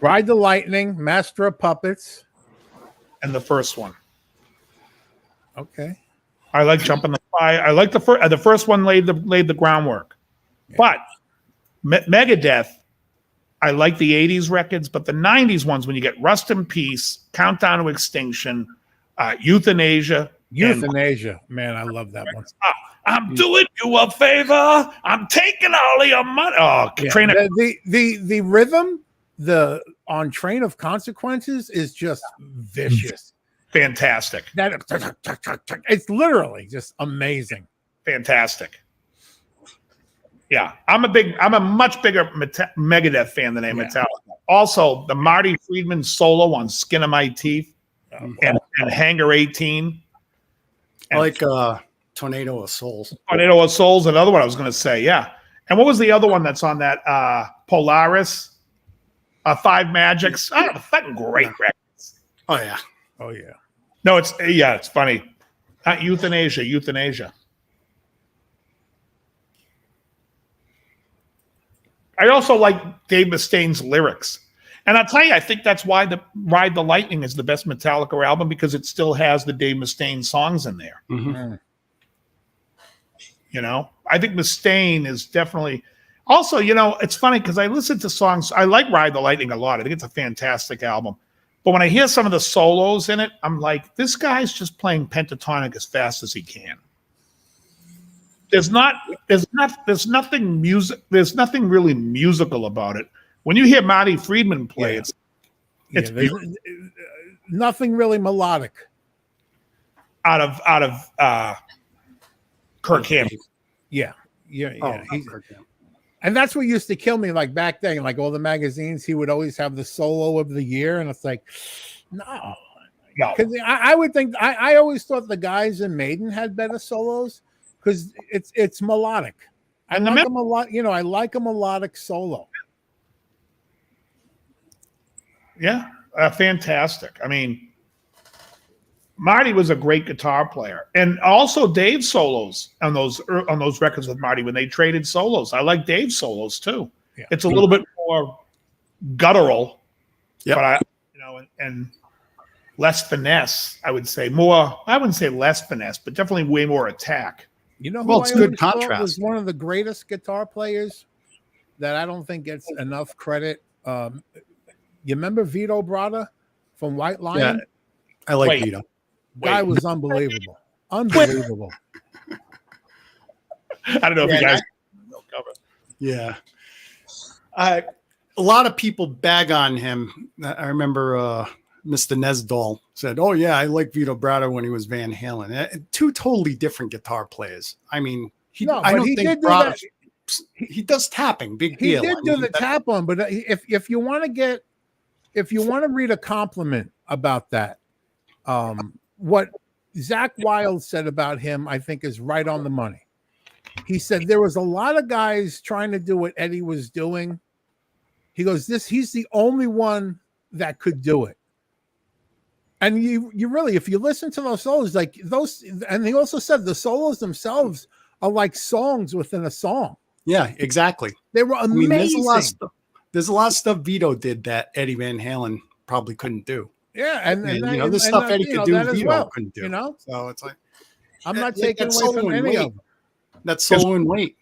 Speaker 4: Ride the Lightning, Master of Puppets.
Speaker 2: And the first one.
Speaker 4: Okay.
Speaker 2: I like Jumping the Fire. I like the first one laid the groundwork. Yeah. But Megadeth, I like the 80s records, but the 90s ones, when you get Rust in Peace, Countdown to Extinction, Euthanasia.
Speaker 4: Man, I love that one.
Speaker 2: I'm doing you a favor. I'm taking all of your money. Oh,
Speaker 4: yeah.
Speaker 2: Train of
Speaker 4: the rhythm, on Train of Consequences is just vicious.
Speaker 2: Fantastic.
Speaker 4: It's literally just amazing.
Speaker 2: Fantastic. Yeah, I'm a much bigger Megadeth fan than Metallica. Also, the Marty Friedman solo on Skin of My Teeth and Hangar 18.
Speaker 3: I like Tornado of Souls.
Speaker 2: Tornado of Souls, another one I was going to say, yeah. And what was the other one that's on that? Polaris, 5 Magics. Oh, fucking great records.
Speaker 3: Oh, yeah.
Speaker 2: No, it's funny. Euthanasia. I also like Dave Mustaine's lyrics. And I'll tell you, I think that's why the Ride the Lightning is the best Metallica album, because it still has the Dave Mustaine songs in there.
Speaker 3: Mm-hmm.
Speaker 2: I think Mustaine is definitely also, it's funny because I listen to songs. I like Ride the Lightning a lot. I think it's a fantastic album. But when I hear some of the solos in it, I'm like, this guy's just playing pentatonic as fast as he can. There's nothing really musical about it. When you hear Marty Friedman play, it's
Speaker 4: nothing really melodic
Speaker 2: out of Kirk Hammett.
Speaker 4: Yeah. And that's what used to kill me. Like back then, like all the magazines, he would always have the solo of the year, and it's like, no. Because I would think I always thought the guys in Maiden had better solos because it's melodic. I like them a lot. I like a melodic solo.
Speaker 2: Yeah, fantastic. I mean, Marty was a great guitar player, and also Dave's solos on those records with Marty when they traded solos. I like Dave's solos too.
Speaker 4: Yeah.
Speaker 2: It's a little bit more guttural,
Speaker 3: Yep.
Speaker 2: but and less finesse. I would say more. I wouldn't say less finesse, but definitely way more attack.
Speaker 4: You know, who
Speaker 3: Well, it's
Speaker 4: I
Speaker 3: good
Speaker 4: always thought
Speaker 3: contrast.
Speaker 4: was one of the greatest guitar players that I don't think gets enough credit. You remember Vito Bratta from White Lion?
Speaker 3: Yeah, I like
Speaker 2: Wait.
Speaker 3: Vito.
Speaker 4: Guy was unbelievable. Unbelievable.
Speaker 2: I don't know if you guys know cover.
Speaker 3: Yeah. A lot of people bag on him. I remember Mr. Nesdall said, "Oh yeah, I like Vito Bratta when he was Van Halen." Two totally different guitar players. I mean,
Speaker 4: He
Speaker 3: does tapping. Big
Speaker 4: He
Speaker 3: deal.
Speaker 4: did
Speaker 3: I
Speaker 4: do
Speaker 3: mean,
Speaker 4: the tap on, but if you want to read a compliment about that, what Zach Wilde said about him, I think, is right on the money. He said there was a lot of guys trying to do what Eddie was doing. He goes, he's the only one that could do it. And you really, if you listen to those solos, like those, and he also said the solos themselves are like songs within a song.
Speaker 3: Yeah, exactly.
Speaker 4: They were amazing.
Speaker 3: I mean, there's a lot of stuff Vito did that Eddie Van Halen probably couldn't do.
Speaker 4: Yeah, and
Speaker 3: the stuff Eddie could do, Vito couldn't do.
Speaker 4: You know,
Speaker 3: so it's like
Speaker 4: I'm not
Speaker 3: like
Speaker 4: taking
Speaker 3: that
Speaker 4: away
Speaker 3: solo
Speaker 4: from
Speaker 3: and
Speaker 4: any
Speaker 3: weight.
Speaker 4: of them.
Speaker 3: That's solo and weight.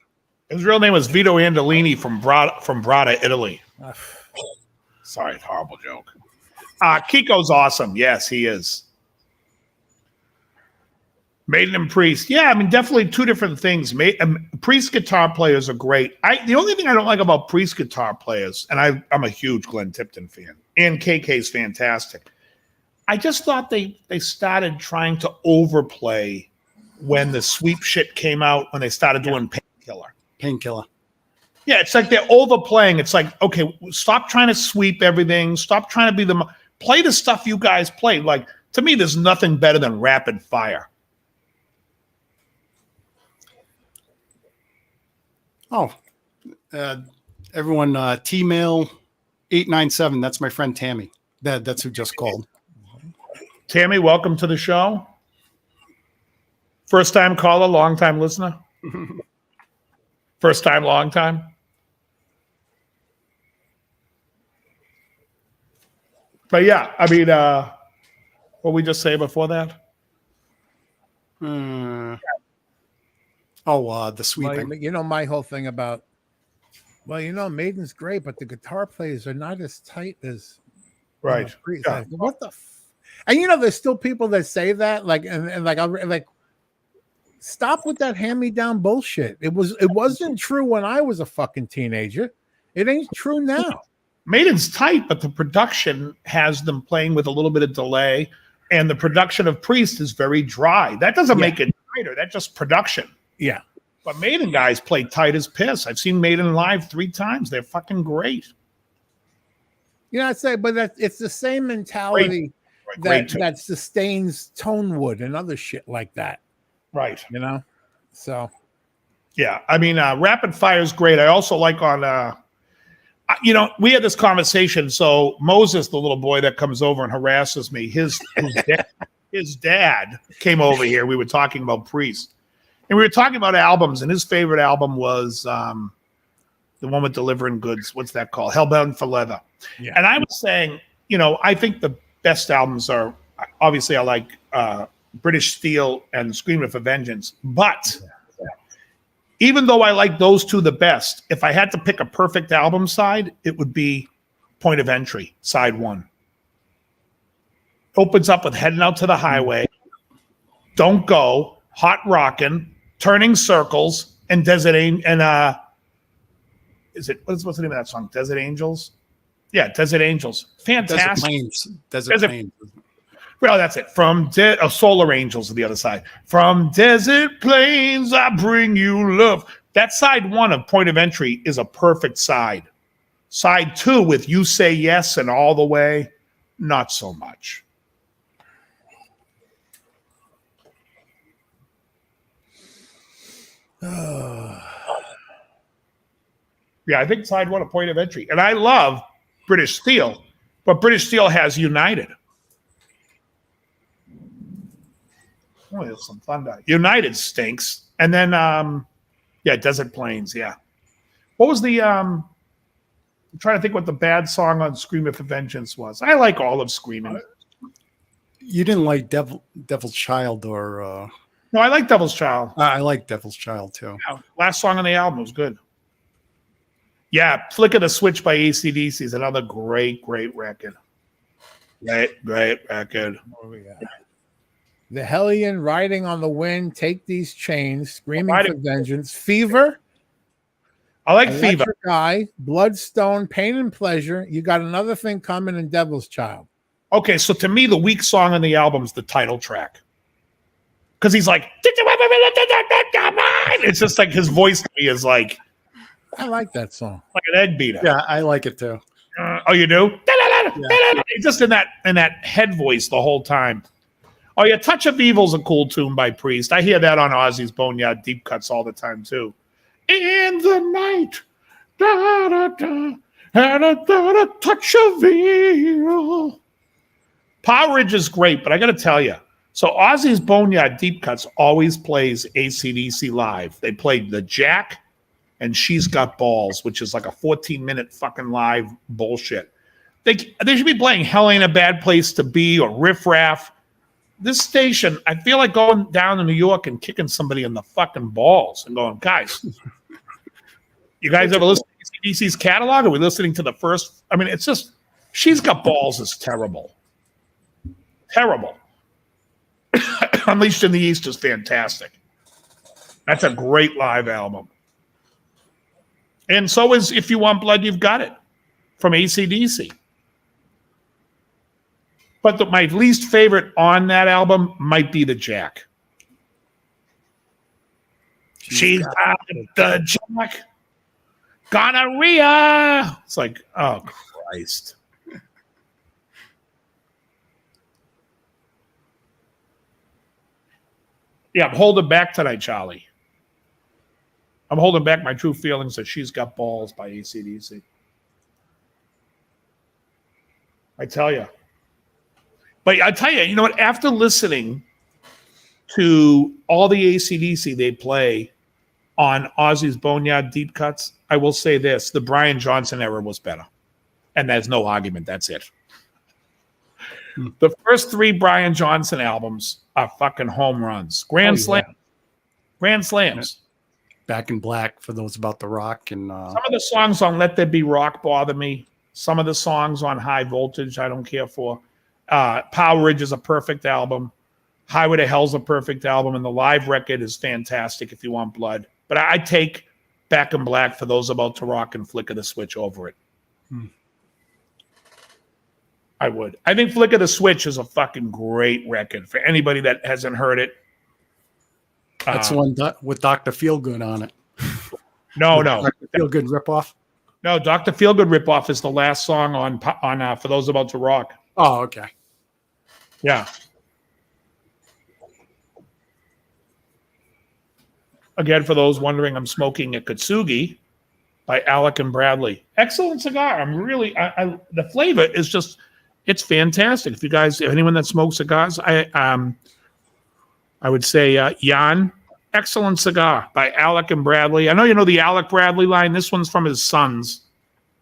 Speaker 2: His real name was Vito Andolini from Bratta, Italy. Sorry, horrible joke. Kiko's awesome. Yes, he is. Maiden and Priest. Yeah, I mean, definitely two different things. Priest guitar players are great. The only thing I don't like about Priest guitar players, and I'm a huge Glenn Tipton fan, and KK's fantastic. I just thought they started trying to overplay when the sweep shit came out, when they started doing
Speaker 3: Painkiller.
Speaker 2: Yeah, it's like they're overplaying. It's like, okay, stop trying to sweep everything. Stop trying to be play the stuff you guys played. Like, to me, there's nothing better than Rapid Fire.
Speaker 3: Oh, everyone, T-mail 897. That's my friend Tammy. That's who just called.
Speaker 2: Tammy, welcome to the show. First time caller, long time listener. First time, long time. But yeah, I mean, what we just say before that?
Speaker 3: The sweeping.
Speaker 4: You know, my whole thing about, Maiden's great, but the guitar players are not as tight as
Speaker 2: Right.
Speaker 4: Yeah. What the? And there's still people that say that, stop with that hand-me-down bullshit. It wasn't true when I was a fucking teenager. It ain't true now.
Speaker 2: Maiden's tight, but the production has them playing with a little bit of delay, and the production of Priest is very dry. That doesn't make it tighter. That's just production.
Speaker 4: Yeah.
Speaker 2: But Maiden guys play tight as piss. I've seen Maiden live 3 times. They're fucking great.
Speaker 4: I'd say, but it's the same mentality that sustains Tonewood and other shit like that.
Speaker 2: Right.
Speaker 4: So.
Speaker 2: Yeah. I mean, Rapid Fire is great. I also like on, we had this conversation. So Moses, the little boy that comes over and harasses me, his dad came over here. We were talking about Priest. And we were talking about albums, and his favorite album was the one with Delivering Goods. What's that called? Hellbound for Leather. Yeah. And I was saying, I think the best albums are, obviously I like British Steel and Screaming for Vengeance. But even though I like those two the best, if I had to pick a perfect album side, it would be Point of Entry, side 1. Opens up with Heading Out to the Highway, Don't Go, Hot Rockin', Turning Circles, and Desert what's the name of that song? Desert Angels? Yeah, Desert Angels. Fantastic.
Speaker 3: Desert Plains.
Speaker 2: Well, that's it. From Solar Angels on the other side. From Desert Plains, I bring you love. That side 1 of Point of Entry is a perfect side. Side 2 with You Say Yes and All the Way, not so much. Yeah, I think side 1 a Point of Entry. And I love British Steel, but British Steel has United. Oh, there's some thunder. United stinks. And then, Desert Plains. Yeah. What was the, I'm trying to think what the bad song on Screaming for Vengeance was. I like all of Screaming.
Speaker 3: You didn't like Devil's Child or...
Speaker 2: No, I like Devil's Child.
Speaker 3: I like Devil's Child, too.
Speaker 2: Yeah, last song on the album was good. Yeah, Flick of the Switch by AC/DC is another great record. Great record.
Speaker 4: Oh, yeah. The Hellion, Riding on the Wind, Take These Chains, Screaming for Vengeance, Fever.
Speaker 2: I like
Speaker 4: Electric
Speaker 2: Fever.
Speaker 4: Eye, Bloodstone, Pain and Pleasure. You got another thing coming in Devil's Child.
Speaker 2: Okay, so to me, the weak song on the album is the title track. Because he's like, it's just like his voice to me is like,
Speaker 4: I like that song.
Speaker 2: like an egg beater.
Speaker 3: Yeah, I like it too.
Speaker 2: Oh, you do? It's just in that head voice the whole time. Oh yeah, Touch of Evil's a cool tune by Priest. I hear that on Ozzy's Boneyard Deep Cuts all the time too. In the night, da da da, da da da, Touch of Evil. Power Ridge is great, but I got to tell you, so Ozzy's Boneyard Deep Cuts always plays AC/DC live. They played the Jack and She's Got Balls, which is like a 14-minute fucking live bullshit. They should be playing Hell Ain't a Bad Place to Be or Riff Raff. This station, I feel like going down to New York and kicking somebody in the fucking balls and going, guys, you guys ever listen to ACDC's catalog? Are we listening to the first? I mean, it's just, She's Got Balls is terrible. Terrible. Unleashed in the East is fantastic. That's a great live album. And so is If You Want Blood, You've Got It from AC/DC. But my least favorite on that album might be the Jack. She's got the Jack. Gonorrhea. It's like, oh, Christ. Yeah, I'm holding back tonight, Charlie. I'm holding back my true feelings that She's Got Balls by AC/DC. I tell you. But I tell you, you know what? After listening to all the AC/DC they play on Ozzy's Boneyard Deep Cuts, I will say this. The Brian Johnson era was better. And there's no argument. That's it. The first 3 Brian Johnson albums are fucking home runs. Grand Slams. Grand Slams.
Speaker 3: Back in Black for those about the rock. And
Speaker 2: some of the songs on Let There Be Rock bother me. Some of the songs on High Voltage I don't care for. Power Ridge is a perfect album. Highway to Hell's a perfect album. And the live record is fantastic if you want blood. But I take Back in Black for those about to rock and Flick of the Switch over it. I would. I think Flick of the Switch is a fucking great record for anybody that hasn't heard it.
Speaker 3: That's one with Dr. Feelgood on it.
Speaker 2: No.
Speaker 3: Dr. Feelgood ripoff?
Speaker 2: No, Dr. Feelgood ripoff is the last song on For Those About to Rock.
Speaker 3: Oh, okay.
Speaker 2: Yeah. Again, for those wondering, I'm smoking a Kintsugi by Alec and Bradley. Excellent cigar. I'm really, the flavor is just, it's fantastic. If you guys, if anyone that smokes cigars, I would say Jan, excellent cigar by Alec and Bradley. I know you know the Alec Bradley line. This one's from his sons.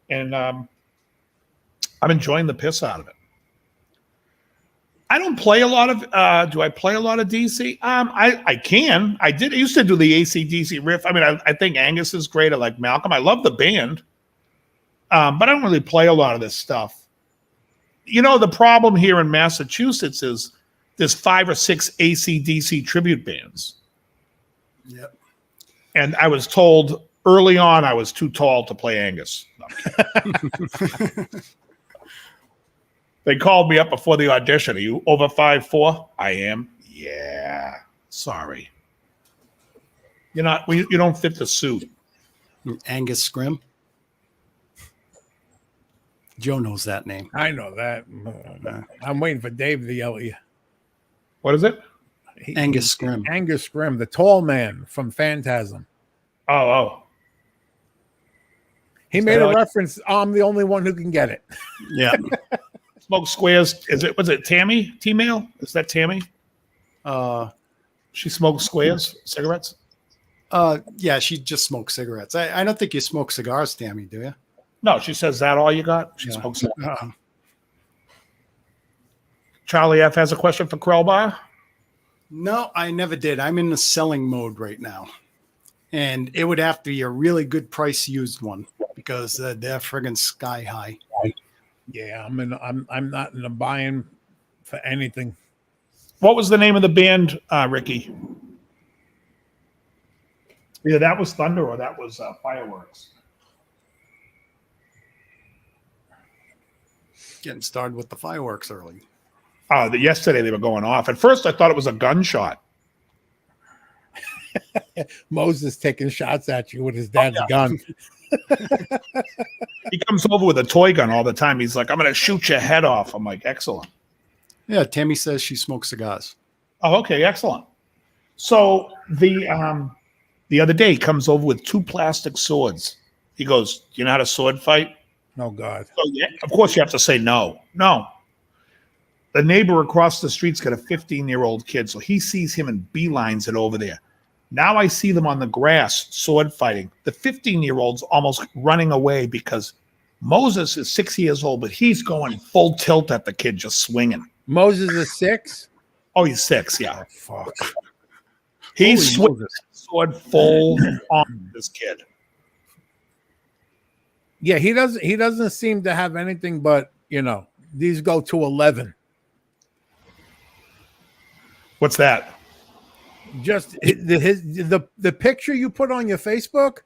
Speaker 2: And I'm enjoying the piss out of it. I don't play a lot of, do I play a lot of DC? I can. I used to do the AC/DC riff. I mean, I think Angus is great. I like Malcolm. I love the band. But I don't really play a lot of this stuff. You know, the problem here in Massachusetts is there's 5 or 6 AC/DC tribute bands.
Speaker 3: Yep.
Speaker 2: And I was told early on I was too tall to play Angus. No. They called me up before the audition. Are you over 5'4"? I am. Yeah. Sorry. You're not. You don't fit the suit.
Speaker 3: Angus Scrim. Joe knows that name.
Speaker 4: I know that. I'm waiting for Dave to yell at you.
Speaker 2: What is it?
Speaker 3: Angus Scrim.
Speaker 4: Angus Scrim, the tall man from Phantasm.
Speaker 2: Oh.
Speaker 4: He made a reference. I'm the only one who can get it.
Speaker 3: Yeah.
Speaker 2: Smoke Squares. Was it Tammy? T-Mail? Is that Tammy? She smokes squares, cigarettes?
Speaker 3: Yeah, she just smokes cigarettes. I don't think you smoke cigars, Tammy, do you?
Speaker 2: No, she says that all you got? She
Speaker 3: Yeah.
Speaker 2: smokes cigars. Charlie F has a question for Krellbar.
Speaker 3: No, I never did. I'm in the selling mode right now. And it would have to be a really good price used one because they're friggin' sky high.
Speaker 4: Yeah, I'm not in the buying for anything.
Speaker 2: What was the name of the band, Ricky? Yeah, that was Thunder or that was Fireworks.
Speaker 3: Getting started with the fireworks early.
Speaker 2: Yesterday they were going off. At first I thought it was a gunshot.
Speaker 4: Moses taking shots at you with his dad's gun.
Speaker 2: He comes over with a toy gun all the time. He's like, I'm going to shoot your head off. I'm like, excellent.
Speaker 3: Yeah, Tammy says she smokes cigars.
Speaker 2: Oh, okay, excellent. So the other day he comes over with 2 plastic swords. He goes, do you know how to sword fight?
Speaker 4: Oh, God.
Speaker 2: So, yeah, of course you have to say no. No. The neighbor across the street's got a 15-year-old kid, so he sees him and beelines it over there. Now I see them on the grass sword fighting. The 15-year-old's almost running away because Moses is 6 years old, but he's going full tilt at the kid, just swinging.
Speaker 4: Moses is 6?
Speaker 2: Oh, he's 6, yeah.
Speaker 4: Oh, fuck.
Speaker 2: He's
Speaker 4: Holy
Speaker 2: swinging the sword full on this kid.
Speaker 4: Yeah, he doesn't seem to have anything but, these go to 11.
Speaker 2: What's that?
Speaker 4: Just the picture you put on your Facebook.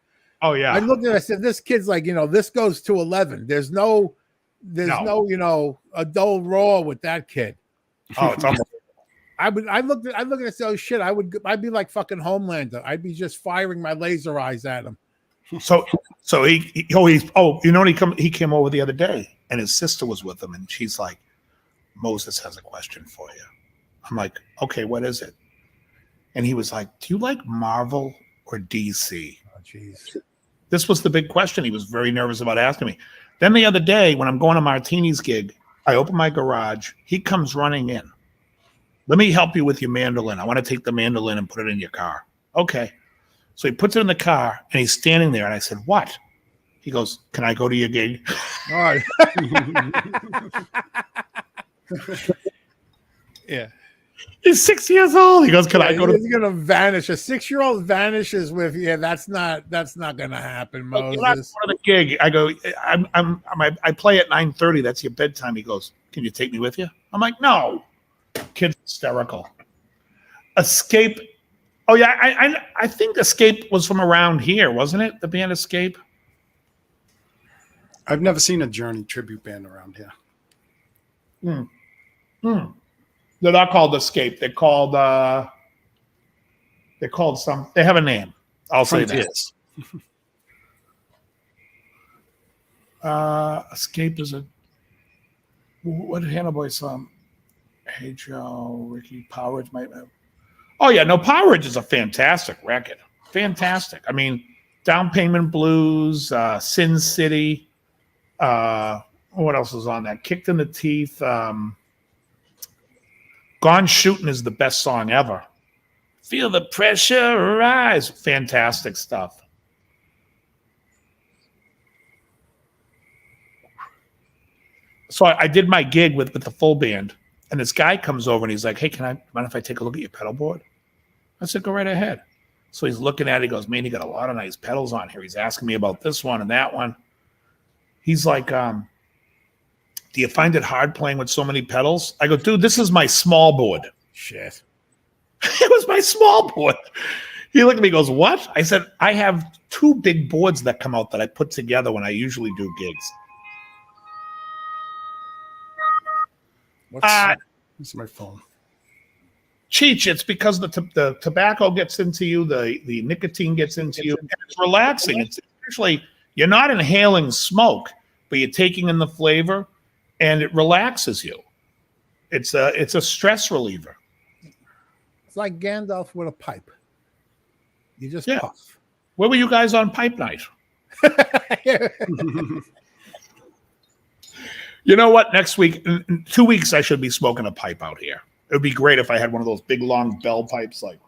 Speaker 2: Oh yeah.
Speaker 4: I looked at it, I said, this kid's like, this goes to 11. There's no adult raw with that kid.
Speaker 2: Oh, it's almost.
Speaker 4: I looked at it and said, oh shit, I'd be like fucking Homelander. I'd be just firing my laser eyes at him.
Speaker 2: So he came over the other day and his sister was with him and she's like, Moses has a question for you. I'm like, okay, what is it? And he was like, do you like Marvel or DC?
Speaker 4: Oh, jeez.
Speaker 2: This was the big question. He was very nervous about asking me. Then the other day, when I'm going to Martini's gig, I open my garage. He comes running in. Let me help you with your mandolin. I want to take the mandolin and put it in your car. Okay. So he puts it in the car and he's standing there. And I said, what? He goes, can I go to your gig?
Speaker 4: All right. Yeah.
Speaker 2: He's 6 years old. He goes, can I go to?
Speaker 4: He's gonna vanish. A 6-year-old vanishes with that's not gonna happen, Moses.
Speaker 2: You're not going to the gig. I go, I play at 9:30. That's your bedtime. He goes, can you take me with you? I'm like, no. Kid's hysterical. Escape. Oh yeah, I think Escape was from around here, wasn't it? The band Escape.
Speaker 3: I've never seen a Journey tribute band around here.
Speaker 2: They're not called Escape. They're called they have a name. I'll say that. Escape is what did Hannah Boy song? Hey Joe, Ricky, Power Ridge might have. Oh yeah, no, Power Ridge is a fantastic record. Fantastic. I mean, Down Payment Blues, Sin City, what else is on that? Kicked in the Teeth, Gone Shooting is the best song ever. Feel the pressure rise. Fantastic stuff. So I did my gig with the full band, and this guy comes over and he's like, hey, mind if I take a look at your pedal board? I said, go right ahead. So he's looking at it. He goes, man, you got a lot of nice pedals on here. He's asking me about this one and that one. He's like, do you find it hard playing with so many pedals? I go, dude, this is my small board.
Speaker 4: Shit.
Speaker 2: It was my small board. He looked at me and goes, what? I said, I have 2 big boards that come out that I put together when I usually do gigs.
Speaker 3: What's that? It's my phone.
Speaker 2: Cheech, it's because the tobacco gets into you, the nicotine gets into you, and it's relaxing. It's actually, you're not inhaling smoke, but you're taking in the flavor, and it relaxes you. It's a stress reliever.
Speaker 4: It's like Gandalf with a pipe. You just puff.
Speaker 2: Where were you guys on pipe night? You know what? Next week, in 2 weeks, I should be smoking a pipe out here. It would be great if I had one of those big, long bell pipes. Like,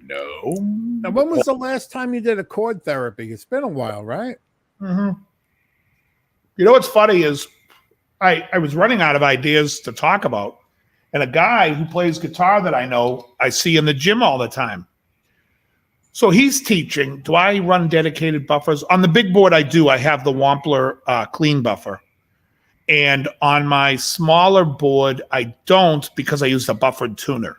Speaker 2: No.
Speaker 4: Now, when was the last time you did a chord therapy? It's been a while, right?
Speaker 2: Mm-hmm. You know what's funny is I was running out of ideas to talk about, and a guy who plays guitar that I know, I see in the gym all the time. So he's teaching. Do I run dedicated buffers? On the big board, I do. I have the Wampler clean buffer. And on my smaller board, I don't because I use a buffered tuner.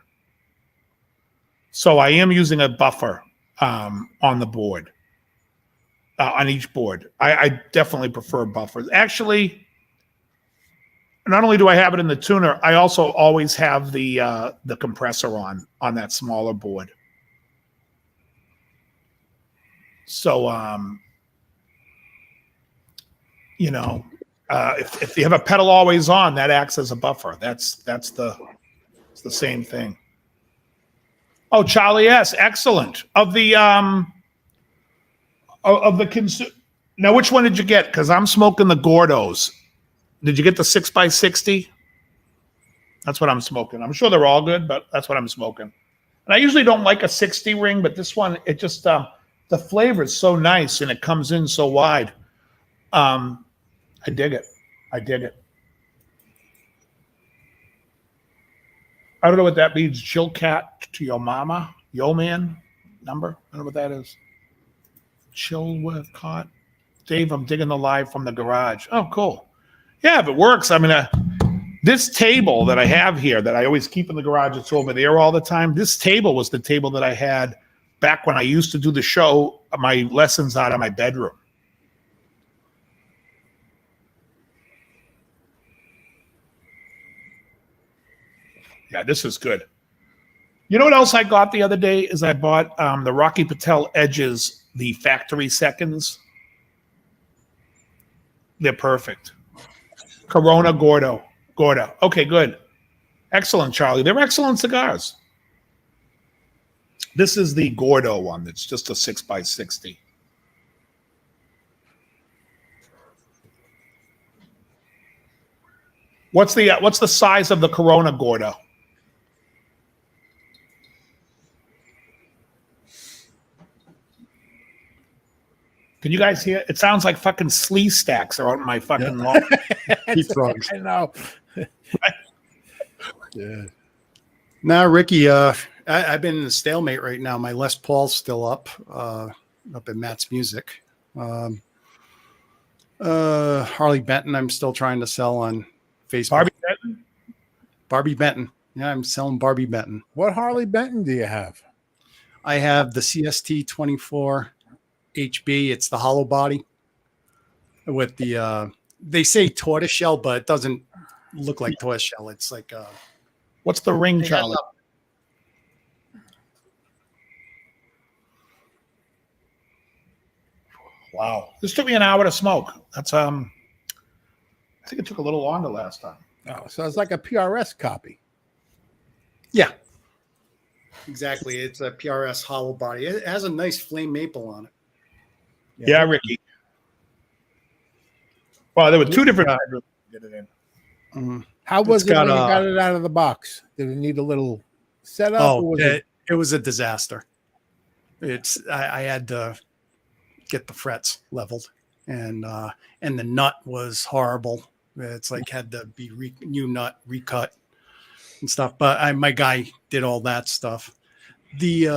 Speaker 2: So I am using a buffer on the board, on each board. I definitely prefer buffers. Actually, not only do I have it in the tuner, I also always have the compressor on that smaller board. So, if you have a pedal always on, that acts as a buffer. It's the same thing. Oh, Charlie S. Excellent. Of the now, which one did you get? Because I'm smoking the Gordos. Did you get the 6x60? That's what I'm smoking. I'm sure they're all good, but that's what I'm smoking. And I usually don't like a 60 ring, but this one, it just the flavor is so nice and it comes in so wide. I dig it. I dig it. I don't know what that means. Chill cat to your mama. Yo man number. I don't know what that is. Chill with caught. Dave, I'm digging the live from the garage. Oh, cool. Yeah, if it works. I mean, this table that I have here that I always keep in the garage, it's over there all the time. This table was the table that I had back when I used to do the show, my lessons out of my bedroom. Yeah, this is good. You know what else I got the other day is I bought the Rocky Patel Edges, the factory seconds. They're perfect. Corona Gordo. Okay, good. Excellent, Charlie. They're excellent cigars. This is the Gordo one. That's just a 6x60. What's the size of the Corona Gordo? Can you guys hear? It sounds like fucking slee stacks are out in my fucking lawn.
Speaker 3: Keep frogs.
Speaker 4: I know. Yeah.
Speaker 3: Now, Ricky, I've been in a stalemate right now. My Les Paul's still up at Matt's Music. Harley Benton, I'm still trying to sell on Facebook. Barbie Benton. Yeah, I'm selling Barbie Benton.
Speaker 4: What Harley Benton do you have?
Speaker 3: I have the CST 24 HB. It's the hollow body with the they say tortoise shell, but it doesn't look like tortoise shell. It's like
Speaker 2: what's the ring, Charlie? Wow, this took me an hour to smoke. That's I think it took a little longer last time.
Speaker 4: Oh, so it's like a PRS copy.
Speaker 3: Yeah, exactly. It's a PRS hollow body. It has a nice flame maple on it.
Speaker 2: Yeah, Ricky. Well, there were two different bedrooms to get it in.
Speaker 3: Mm-hmm.
Speaker 4: How was it when you got it out of the box? Did it need a little setup?
Speaker 3: Oh, it was a disaster. I had to get the frets leveled, and the nut was horrible. It's like had to be new nut recut and stuff. But my guy did all that stuff. The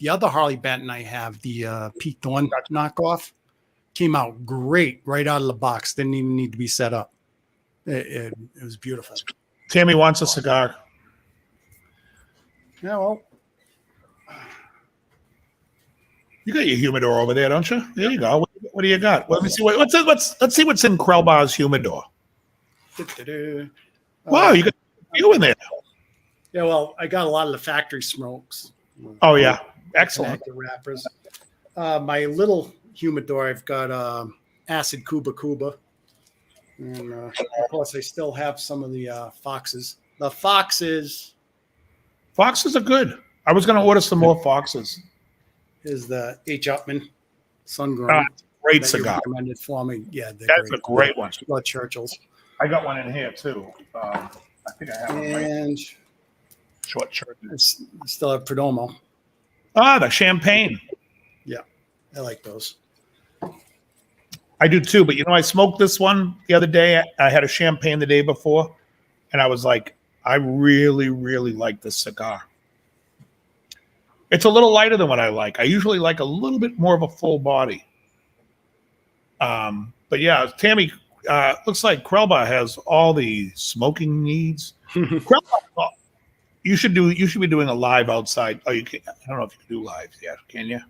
Speaker 3: other Harley Benton I have, the Pete Dawn knockoff, came out great right out of the box. Didn't even need to be set up. It was beautiful.
Speaker 2: Tammy wants a cigar.
Speaker 3: Yeah, well,
Speaker 2: you got your humidor over there, don't you? There you go. What do you got? Let me see. Let's see what's in Krellbar's humidor. Wow, you got you in there.
Speaker 3: Yeah, well, I got a lot of the factory smokes.
Speaker 2: Oh yeah, excellent.
Speaker 3: The wrappers. My little humidor, I've got acid Cuba, and of course, I still have some of the Foxes. The Foxes
Speaker 2: are good. I was going to order some more Foxes.
Speaker 3: Is the H. Upman Sun Grown.
Speaker 2: Great cigar.
Speaker 3: Recommended for me. Yeah,
Speaker 2: that's a great one.
Speaker 3: Blood Churchill's.
Speaker 2: I got one in here too. I think I have one.
Speaker 3: And
Speaker 2: Short shirt.
Speaker 3: I still have Perdomo.
Speaker 2: The champagne.
Speaker 3: Yeah, I like those.
Speaker 2: I do too, but I smoked this one the other day. I had a champagne the day before, and I was like, I really, really like this cigar. It's a little lighter than what I like. I usually like a little bit more of a full body. But yeah, Tammy, looks like Krelba has all the smoking needs. Krelba, you should be doing a live outside. Oh, you can. I don't know if you can do live yet. Can you?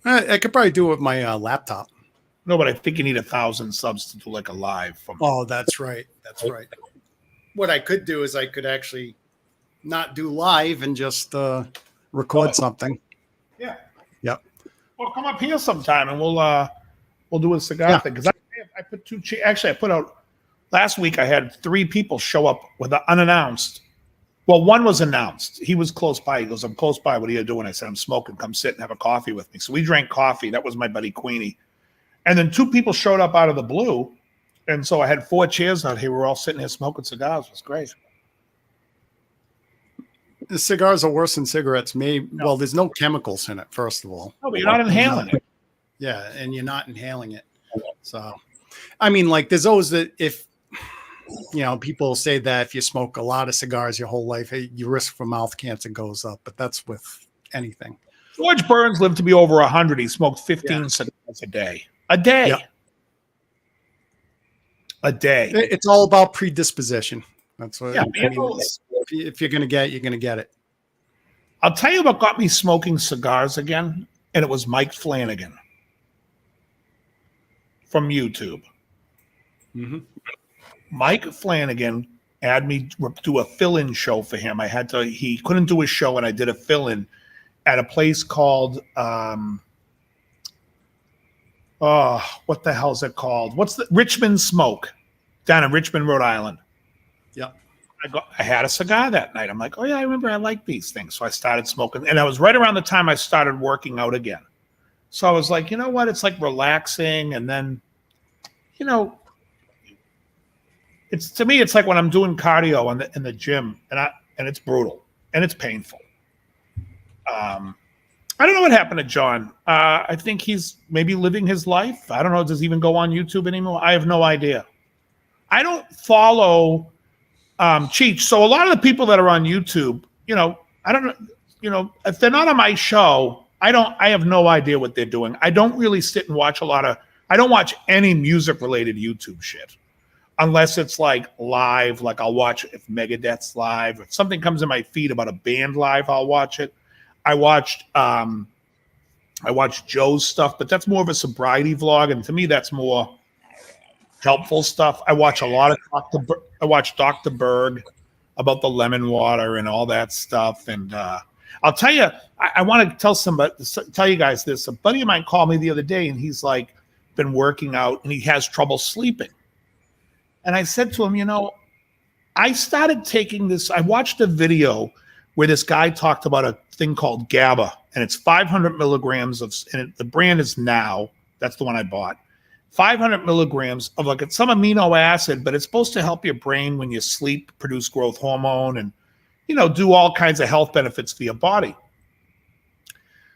Speaker 3: I could probably do it with my laptop.
Speaker 2: No, but I think you need 1,000 subs to do like a live.
Speaker 3: Oh, that's right. That's right. What I could do is I could actually not do live and just record something.
Speaker 2: Yeah.
Speaker 3: Yep.
Speaker 2: Well, come up here sometime and we'll do a cigar thing, because I put I put out last week. I had 3 people show up with unannounced. Well, one was announced. He was close by. He goes, "I'm close by. What are you doing?" I said, "I'm smoking. Come sit and have a coffee with me." So we drank coffee. That was my buddy Queenie. And then 2 people showed up out of the blue. And so I had 4 chairs out here. We were all sitting here smoking cigars. It was great.
Speaker 3: The cigars are worse than cigarettes. Well, there's no chemicals in it, first of all.
Speaker 2: No, but you're not inhaling it.
Speaker 3: Yeah, and you're not inhaling it. So, I mean, like, there's always that if, people say that if you smoke a lot of cigars your whole life, your risk for mouth cancer goes up. But that's with anything.
Speaker 2: George Burns lived to be over 100. He smoked 15 cigars a day. A day.
Speaker 3: Yep.
Speaker 2: A day.
Speaker 3: It's all about predisposition. That's what.
Speaker 2: Yeah,
Speaker 3: if you're going to get it, you're going to get it.
Speaker 2: I'll tell you what got me smoking cigars again, and it was Mike Flanagan from YouTube.
Speaker 3: Mm-hmm.
Speaker 2: Mike Flanagan had me do a fill-in show for him. He couldn't do a show, and I did a fill-in at a place called what the hell is it called? What's the Richmond Smoke down in Richmond, Rhode Island.
Speaker 3: Yeah.
Speaker 2: I had a cigar that night. I'm like, oh yeah, I remember I like these things. So I started smoking, and I was right around the time I started working out again. So I was like, you know what? It's like relaxing, and then, it's to me, it's like when I'm doing cardio in the gym, and it's brutal and it's painful. I don't know what happened to John. I think he's maybe living his life. I don't know. Does he even go on YouTube anymore? I have no idea. I don't follow Cheech. So a lot of the people that are on YouTube, I don't know, if they're not on my show, I have no idea what they're doing. I don't really sit and watch I don't watch any music related YouTube shit unless it's like live. Like I'll watch if Megadeth's live. If something comes in my feed about a band live, I'll watch it. I watched Joe's stuff, but that's more of a sobriety vlog, and to me, that's more helpful stuff. I watch a lot of Dr. Berg about the lemon water and all that stuff. And I'll tell you, I want to tell you guys this. A buddy of mine called me the other day, and he's like been working out, and he has trouble sleeping. And I said to him, I started taking this. I watched a video where this guy talked about a thing called GABA, and it's 500 milligrams the brand is Now. That's the one I bought. 500 milligrams of like some amino acid, but it's supposed to help your brain when you sleep, produce growth hormone, and, do all kinds of health benefits for your body.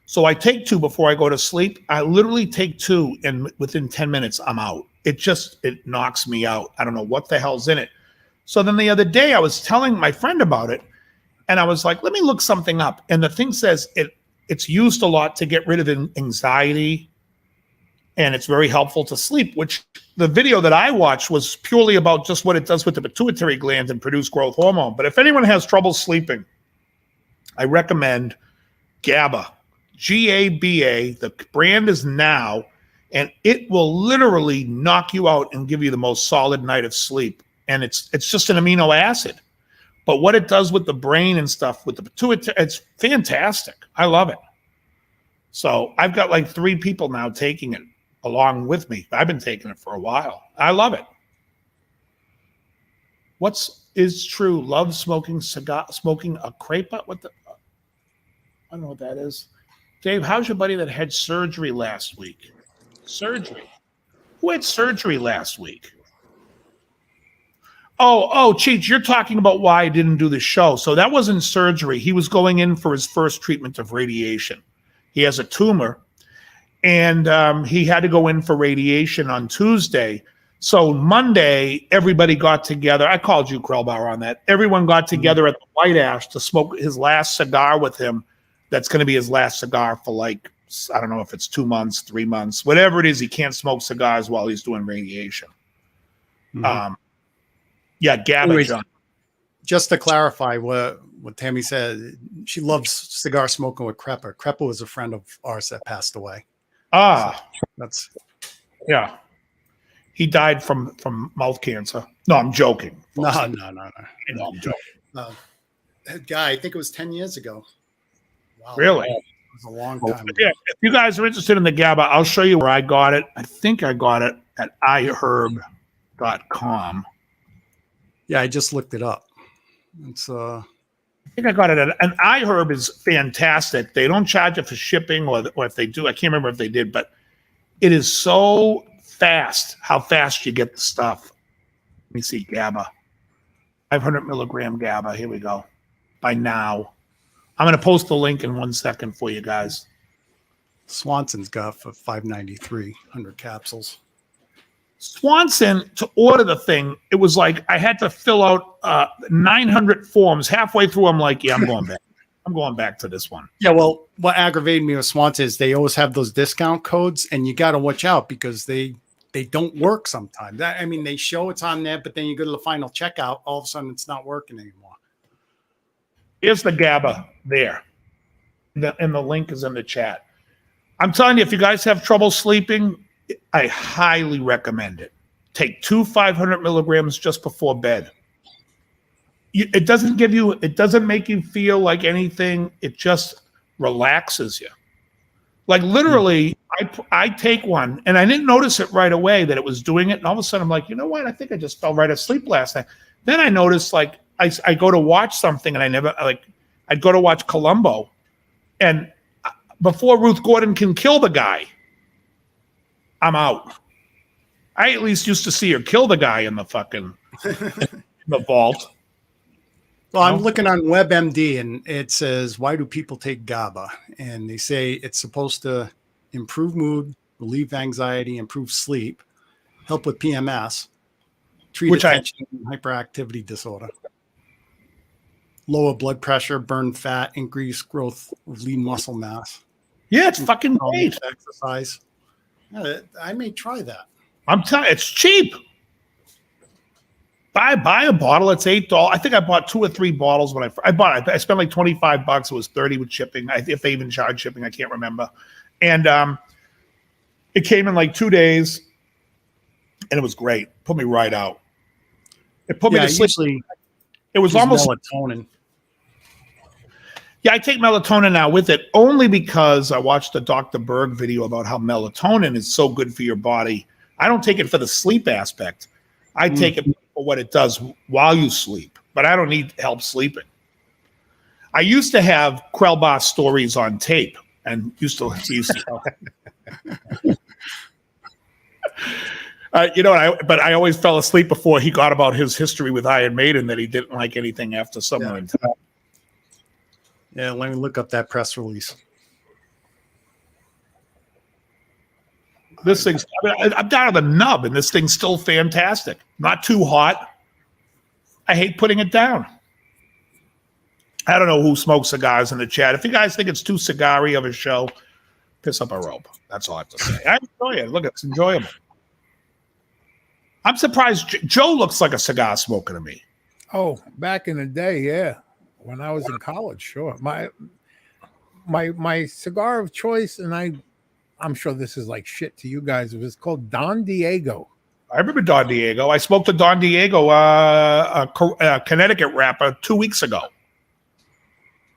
Speaker 2: So I take 2 before I go to sleep. I literally take 2, and within 10 minutes, I'm out. It knocks me out. I don't know what the hell's in it. So then the other day I was telling my friend about it, and I was like, let me look something up. And the thing says it's used a lot to get rid of anxiety, and it's very helpful to sleep, which the video that I watched was purely about just what it does with the pituitary gland and produce growth hormone. But if anyone has trouble sleeping, I recommend GABA, GABA. The brand is Now, and it will literally knock you out and give you the most solid night of sleep. And it's just an amino acid. But what it does with the brain and stuff, with the pituitary, it's fantastic. I love it. So I've got like 3 people now taking it along with me. I've been taking it for a while. I love it. Is true? Love smoking a crepa? I don't know what that is. Dave, how's your buddy that had surgery last week? Surgery? Who had surgery last week? Oh, Cheech, you're talking about why I didn't do the show. So that wasn't surgery. He was going in for his first treatment of radiation. He has a tumor, and he had to go in for radiation on Tuesday. So Monday, everybody got together. I called you, Krellbauer, on that. Everyone got together at the White Ash to smoke his last cigar with him. That's going to be his last cigar for like, I don't know if it's 2 months, 3 months, whatever it is. He can't smoke cigars while he's doing radiation. Yeah, GABA,
Speaker 3: Anyways,
Speaker 2: John.
Speaker 3: Just to clarify what Tammy said, she loves cigar smoking with Creppa. Creppa was a friend of ours that passed away. So that's
Speaker 2: Yeah. He died from mouth cancer. No, I'm joking.
Speaker 3: no.
Speaker 2: I'm joking.
Speaker 3: That guy, I think it was 10 years ago. Wow.
Speaker 2: Really?
Speaker 3: It was a long time ago.
Speaker 2: Yeah, if you guys are interested in the GABA, I'll show you where I got it. I think I got it at iherb.com.
Speaker 3: Yeah, I just looked it up. It's
Speaker 2: I think I got it at, and iHerb is fantastic. They don't charge it for shipping, or if they do, I can't remember if they did, but it is so fast how fast you get the stuff. Let me see, GABA. 500 milligram GABA. Here we go. By now. I'm going to post the link in 1 second for you guys.
Speaker 3: Swanson's got for $5.93, 100 capsules.
Speaker 2: Swanson, to order the thing, it was like I had to fill out 900 forms. Halfway through, I'm like, yeah, I'm going back. I'm going back to this one.
Speaker 3: Yeah, well, what aggravated me with Swanson is they always have those discount codes, and you got to watch out because they don't work sometimes. I mean, they show it's on there, but then you go to the final checkout, all of a sudden it's not working anymore.
Speaker 2: Here's the GABA there. And the link is in the chat. I'm telling you, if you guys have trouble sleeping, I highly recommend it. Take 2 500 milligrams just before bed. It doesn't make you feel like anything. It just relaxes you. Like literally, I take one and I didn't notice it right away that it was doing it. And all of a sudden I'm like, you know what? I think I just fell right asleep last night. Then I noticed like I go to watch something and I'd go to watch Columbo. And before Ruth Gordon can kill the guy, I'm out. I at least used to see her kill the guy in the fucking the vault.
Speaker 3: Well, I'm looking on WebMD and it says, why do people take GABA? And they say it's supposed to improve mood, relieve anxiety, improve sleep, help with PMS, treat attention and hyperactivity disorder, lower blood pressure, burn fat, increase growth of lean muscle mass.
Speaker 2: Yeah, it's fucking great.
Speaker 3: Exercise. Yeah, I may try that.
Speaker 2: I'm telling you, it's cheap. Buy a bottle. It's $8. I think I bought 2 or 3 bottles when I bought it. I spent like $25. It was $30 with shipping. If they even charge shipping, I can't remember. And it came in like 2 days, and it was great. Put me right out. It put me to sleep. It was almost
Speaker 3: melatonin.
Speaker 2: Yeah, I take melatonin now with it only because I watched a Dr. Berg video about how melatonin is so good for your body. I don't take it for the sleep aspect. I take it for what it does while you sleep, but I don't need help sleeping. I used to have Krellbauer stories on tape and used to but I always fell asleep before he got about his history with Iron Maiden, that he didn't like anything after Summer in Time.
Speaker 3: Yeah, let me look up that press release.
Speaker 2: This thing's, I'm down to the nub, and this thing's still fantastic. Not too hot. I hate putting it down. I don't know who smokes cigars in the chat. If you guys think it's too cigar-y of a show, piss up a rope. That's all I have to say. I enjoy it. Look, it's enjoyable. I'm surprised Joe looks like a cigar smoker to me.
Speaker 4: Oh, back in the day, yeah. When I was in college, sure. My cigar of choice, and I'm sure this is like shit to you guys. It was called Don Diego.
Speaker 2: I remember Don Diego. I smoked a Don Diego, a Connecticut wrapper 2 weeks ago.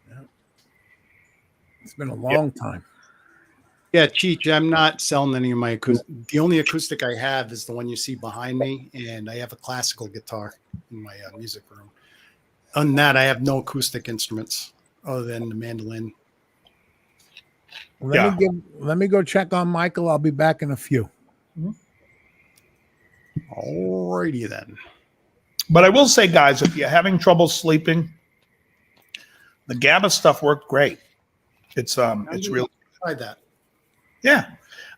Speaker 4: Yeah. It's been a long time.
Speaker 3: Yeah, Cheech, I'm not selling any of my acoustic. The only acoustic I have is the one you see behind me, and I have a classical guitar in my music room. Other than that, I have no acoustic instruments other than the mandolin.
Speaker 4: Let me go check on Michael. I'll be back in a few.
Speaker 3: Alrighty then.
Speaker 2: But I will say, guys, if you're having trouble sleeping, the GABA stuff worked great. It's real.
Speaker 3: Try that.
Speaker 2: Yeah.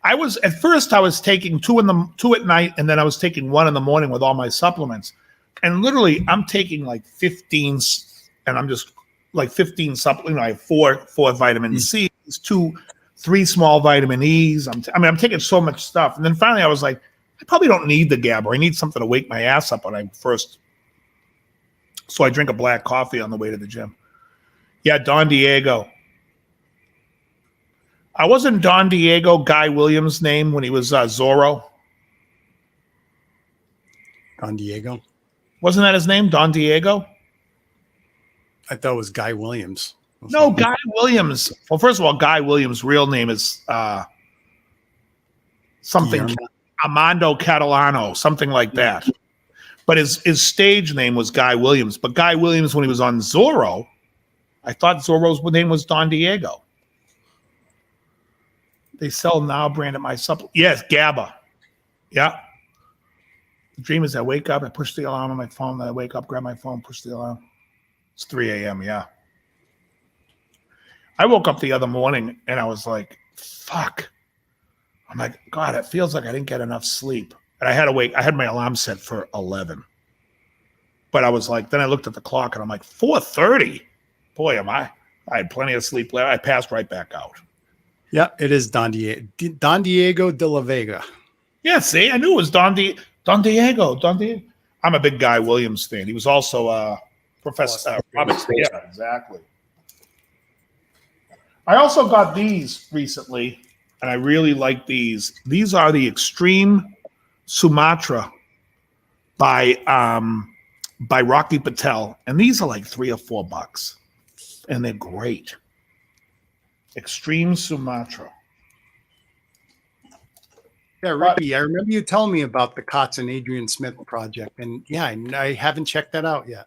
Speaker 2: At first I was taking two at night, and then I was taking 1 in the morning with all my supplements. And literally I'm taking like 15, and I'm just like 15 supplements. I have four vitamin C's, 3 small vitamin E's. I'm taking so much stuff. And then finally I was like, I probably don't need the GABA. I need something to wake my ass up when I first. So I drink a black coffee on the way to the gym. Yeah, Don Diego. Wasn't Don Diego Guy Williams' name when he was Zorro?
Speaker 3: Don Diego?
Speaker 2: Wasn't that his name, Don Diego?
Speaker 3: I thought it was Guy Williams.
Speaker 2: No, Guy Williams. Well, first of all, Guy Williams' real name is something
Speaker 3: Guillermo.
Speaker 2: Armando Catalano, something like that. But his stage name was Guy Williams. But Guy Williams, when he was on Zorro, I thought Zorro's name was Don Diego. They sell now brand at my supplement. Yes, GABA. Yeah. The dream is I wake up, I push the alarm on my phone, then I wake up, grab my phone, push the alarm. It's 3 a.m., yeah. I woke up the other morning and I was like, fuck. I'm like, God, it feels like I didn't get enough sleep. And I had my alarm set for 11. But I was like, then I looked at the clock and I'm like, 4:30. Boy, I had plenty of sleep left. I passed right back out.
Speaker 3: Yeah, it is Don Diego de la Vega.
Speaker 2: Yeah, see, I knew it was Don Diego. I'm a big Guy Williams fan. He was also Professor Roberts. Yeah, exactly. I also got these recently, and I really like these. These are the Extreme Sumatra by Rocky Patel, and these are like $3 or $4, and they're great. Extreme Sumatra.
Speaker 3: Yeah, Ricky, I remember you telling me about the Kotz and Adrian Smith project, and yeah, I haven't checked that out yet.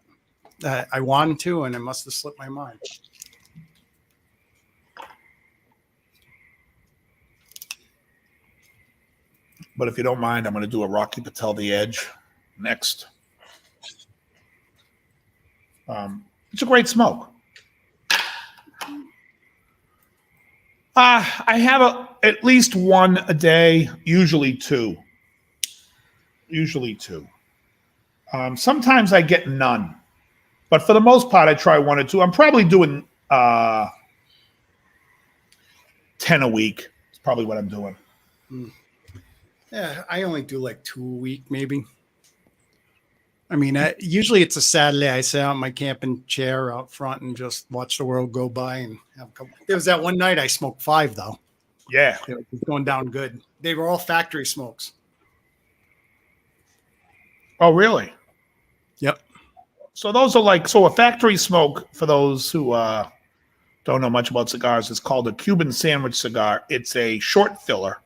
Speaker 3: I wanted to, and it must have slipped my mind.
Speaker 2: But if you don't mind, I'm going to do a Rocky Patel The Edge next. It's a great smoke. I have at least one a day, usually two. Sometimes I get none. But for the most part, I try 1 or 2. I'm probably doing 10 a week. It's probably what I'm doing.
Speaker 3: Yeah, I only do like 2 a week, maybe. I mean, usually it's a Saturday. I sit out in my camping chair out front and just watch the world go by and have a couple. There was that one night I smoked 5, though.
Speaker 2: Yeah.
Speaker 3: It was going down good. They were all factory smokes.
Speaker 2: Oh, really?
Speaker 3: Yep.
Speaker 2: So those are a factory smoke, for those who don't know much about cigars, is called a Cuban sandwich cigar. It's a short filler,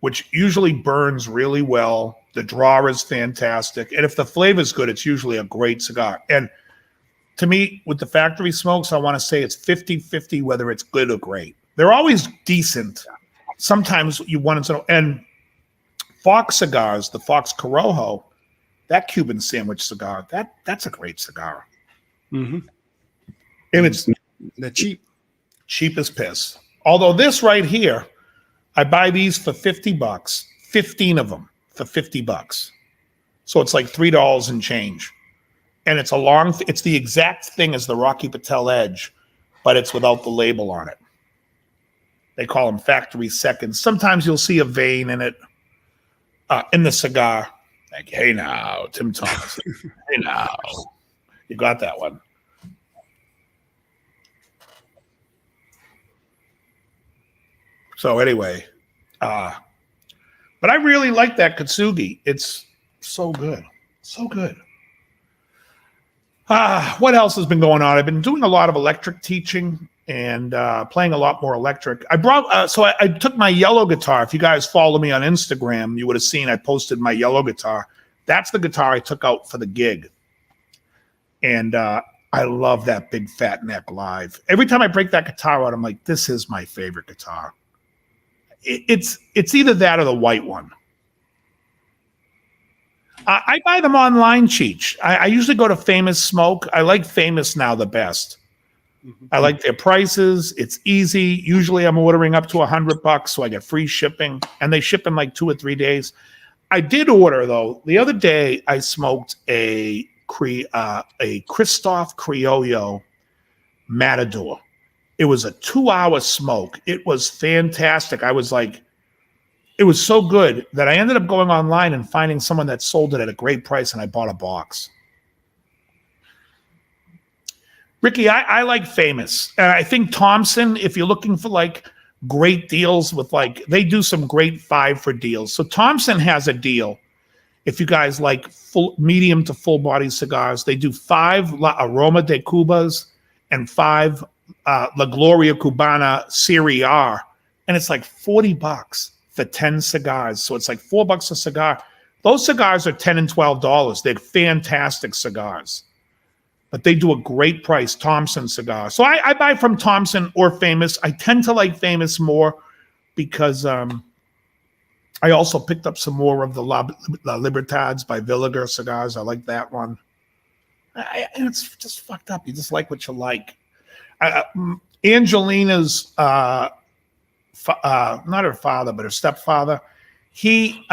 Speaker 2: which usually burns really well. The draw is fantastic. And if the flavor is good, it's usually a great cigar. And to me, with the factory smokes, I want to say it's 50-50 whether it's good or great. They're always decent. Sometimes you want to know. And Fox cigars, the Fox Corojo, that Cuban sandwich cigar, that's a great cigar.
Speaker 3: Mm-hmm.
Speaker 2: And it's
Speaker 3: the cheap
Speaker 2: as piss. Although this right here, I buy these for $50, 15 of them for $50. So it's like $3 and change. And it's it's the exact thing as the Rocky Patel Edge, but it's without the label on it. They call them factory seconds. Sometimes you'll see a vein in it, in the cigar. Like, hey now, Tim Thomas. Hey now. You got that one. So anyway, but I really like that Kitsugi. It's so good. So good. What else has been going on? I've been doing a lot of electric teaching and playing a lot more electric. I took my yellow guitar. If you guys follow me on Instagram, you would have seen I posted my yellow guitar. That's the guitar I took out for the gig. And I love that big fat neck live. Every time I break that guitar out, I'm like, this is my favorite guitar. It's either that or the white one. I buy them online, Cheech. I usually go to Famous Smoke. I like Famous now the best. I like their prices. It's easy. Usually I'm ordering up to $100, so I get free shipping, and they ship in like 2 or 3 days. I did order, though. The other day I smoked a Christoph Criollo Matador. It was a 2-hour smoke. It was fantastic. I was like, it was so good that I ended up going online and finding someone that sold it at a great price, and I bought a box. Ricky, I like Famous. And I think Thompson, if you're looking for like great deals with like, they do some great 5 for deals. So Thompson has a deal. If you guys like full, medium to full body cigars, they do 5 La Aroma de Cubas and 5 La Gloria Cubana Serie R. And it's like $40 for 10 cigars. So it's like $4 a cigar. Those cigars are $10 and $12. They're fantastic cigars. But they do a great price, Thompson cigar. So I buy from Thompson or Famous. I tend to like Famous more because I also picked up some more of the La Libertads by Villiger cigars. I like that one. And it's just fucked up. You just like what you like. Angelina's, not her father, but her stepfather, he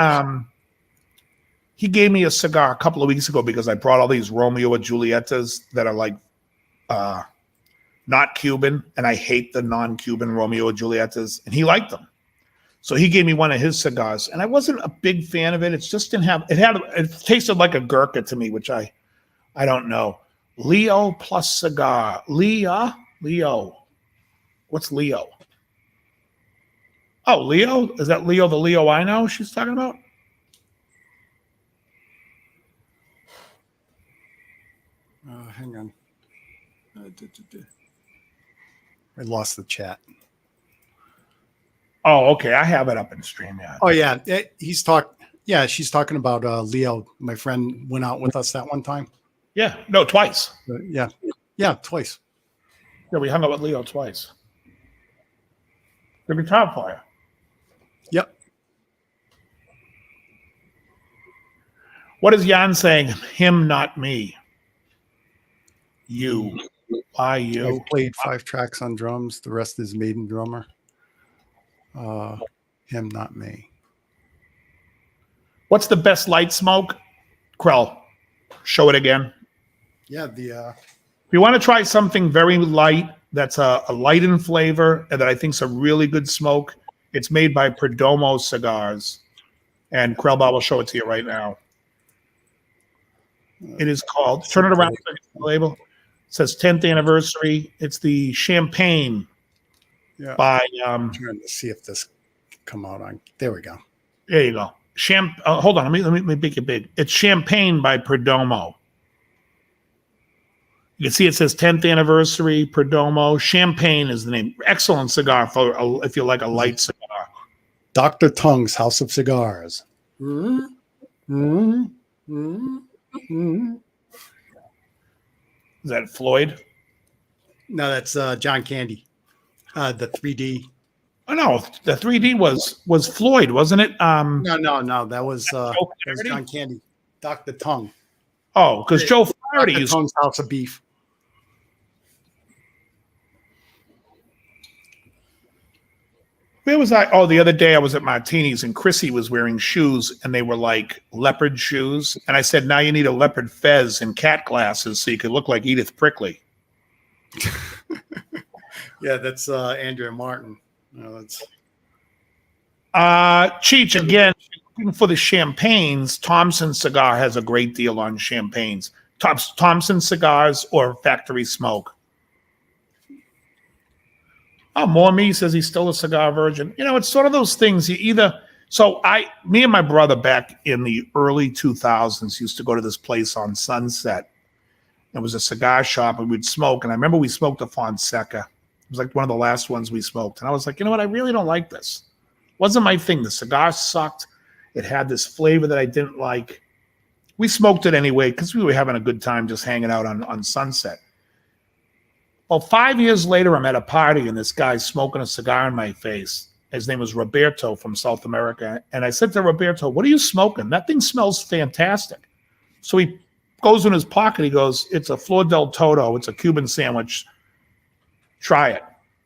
Speaker 2: gave me a cigar a couple of weeks ago because I brought all these Romeo and Julietas that are like not Cuban, and I hate the non-Cuban Romeo and Julietas, and he liked them. So he gave me one of his cigars, and I wasn't a big fan of it. It just didn't have it tasted like a Gurkha to me, which I don't know. Leo plus cigar. Leo. What's Leo? Oh, Leo? Is that Leo the Leo I know she's talking about?
Speaker 3: Hang on. I lost the chat.
Speaker 2: Oh, okay. I have it up in stream. Yeah.
Speaker 3: Oh yeah, she's talking about Leo. My friend went out with us that one time.
Speaker 2: Yeah. No, twice.
Speaker 3: Yeah, twice.
Speaker 2: Yeah, we hung out with Leo twice. The guitar player.
Speaker 3: Yep.
Speaker 2: What is Jan saying? Him, not me. You. Why you?
Speaker 3: I played 5 tracks on drums. The rest is Maiden drummer. Him, not me.
Speaker 2: What's the best light smoke? Krell, show it again.
Speaker 3: Yeah,
Speaker 2: If you want to try something very light, that's a light in flavor, and that I think is a really good smoke, it's made by Perdomo Cigars. And Krellbot will show it to you right now. It is called, turn it around, the label. It says 10th anniversary. It's the Champagne by...
Speaker 3: I'm trying to see if this come out on... There we go.
Speaker 2: There you go. Hold on, let me make it big. It's Champagne by Perdomo. You can see it says 10th anniversary, Perdomo. Champagne is the name. Excellent cigar for if you like a light cigar.
Speaker 3: Dr. Tongue's House of Cigars.
Speaker 2: Is that Floyd?
Speaker 3: No, that's John Candy. The 3D.
Speaker 2: Oh no, the 3D was Floyd, wasn't it?
Speaker 3: No. That was John Candy. Dr. Tongue.
Speaker 2: Oh, because Joe Flaherty
Speaker 3: Dr.
Speaker 2: used
Speaker 3: Tongue's House of Beef.
Speaker 2: Where was I? Oh, the other day I was at Martini's and Chrissy was wearing shoes and they were like leopard shoes. And I said, now you need a leopard fez and cat glasses so you could look like Edith Prickly.
Speaker 3: Yeah, that's Andrea Martin.
Speaker 2: Cheech, again, looking for the champagnes, Thompson Cigar has a great deal on champagnes. Thompson Cigars or Factory Smoke. Oh, more me says he's still a cigar virgin. You know, it's sort of those things. Me and my brother back in the early 2000s used to go to this place on Sunset. It was a cigar shop and we'd smoke. And I remember we smoked a Fonseca. It was like one of the last ones we smoked. And I was like, you know what? I really don't like this. It wasn't my thing. The cigar sucked. It had this flavor that I didn't like. We smoked it anyway because we were having a good time just hanging out on Sunset. Well, 5 years later, I'm at a party and this guy's smoking a cigar in my face. His name was Roberto from South America. And I said to Roberto, what are you smoking? That thing smells fantastic. So he goes in his pocket. He goes, it's a Flor del Todo. It's a Cuban sandwich. Try it.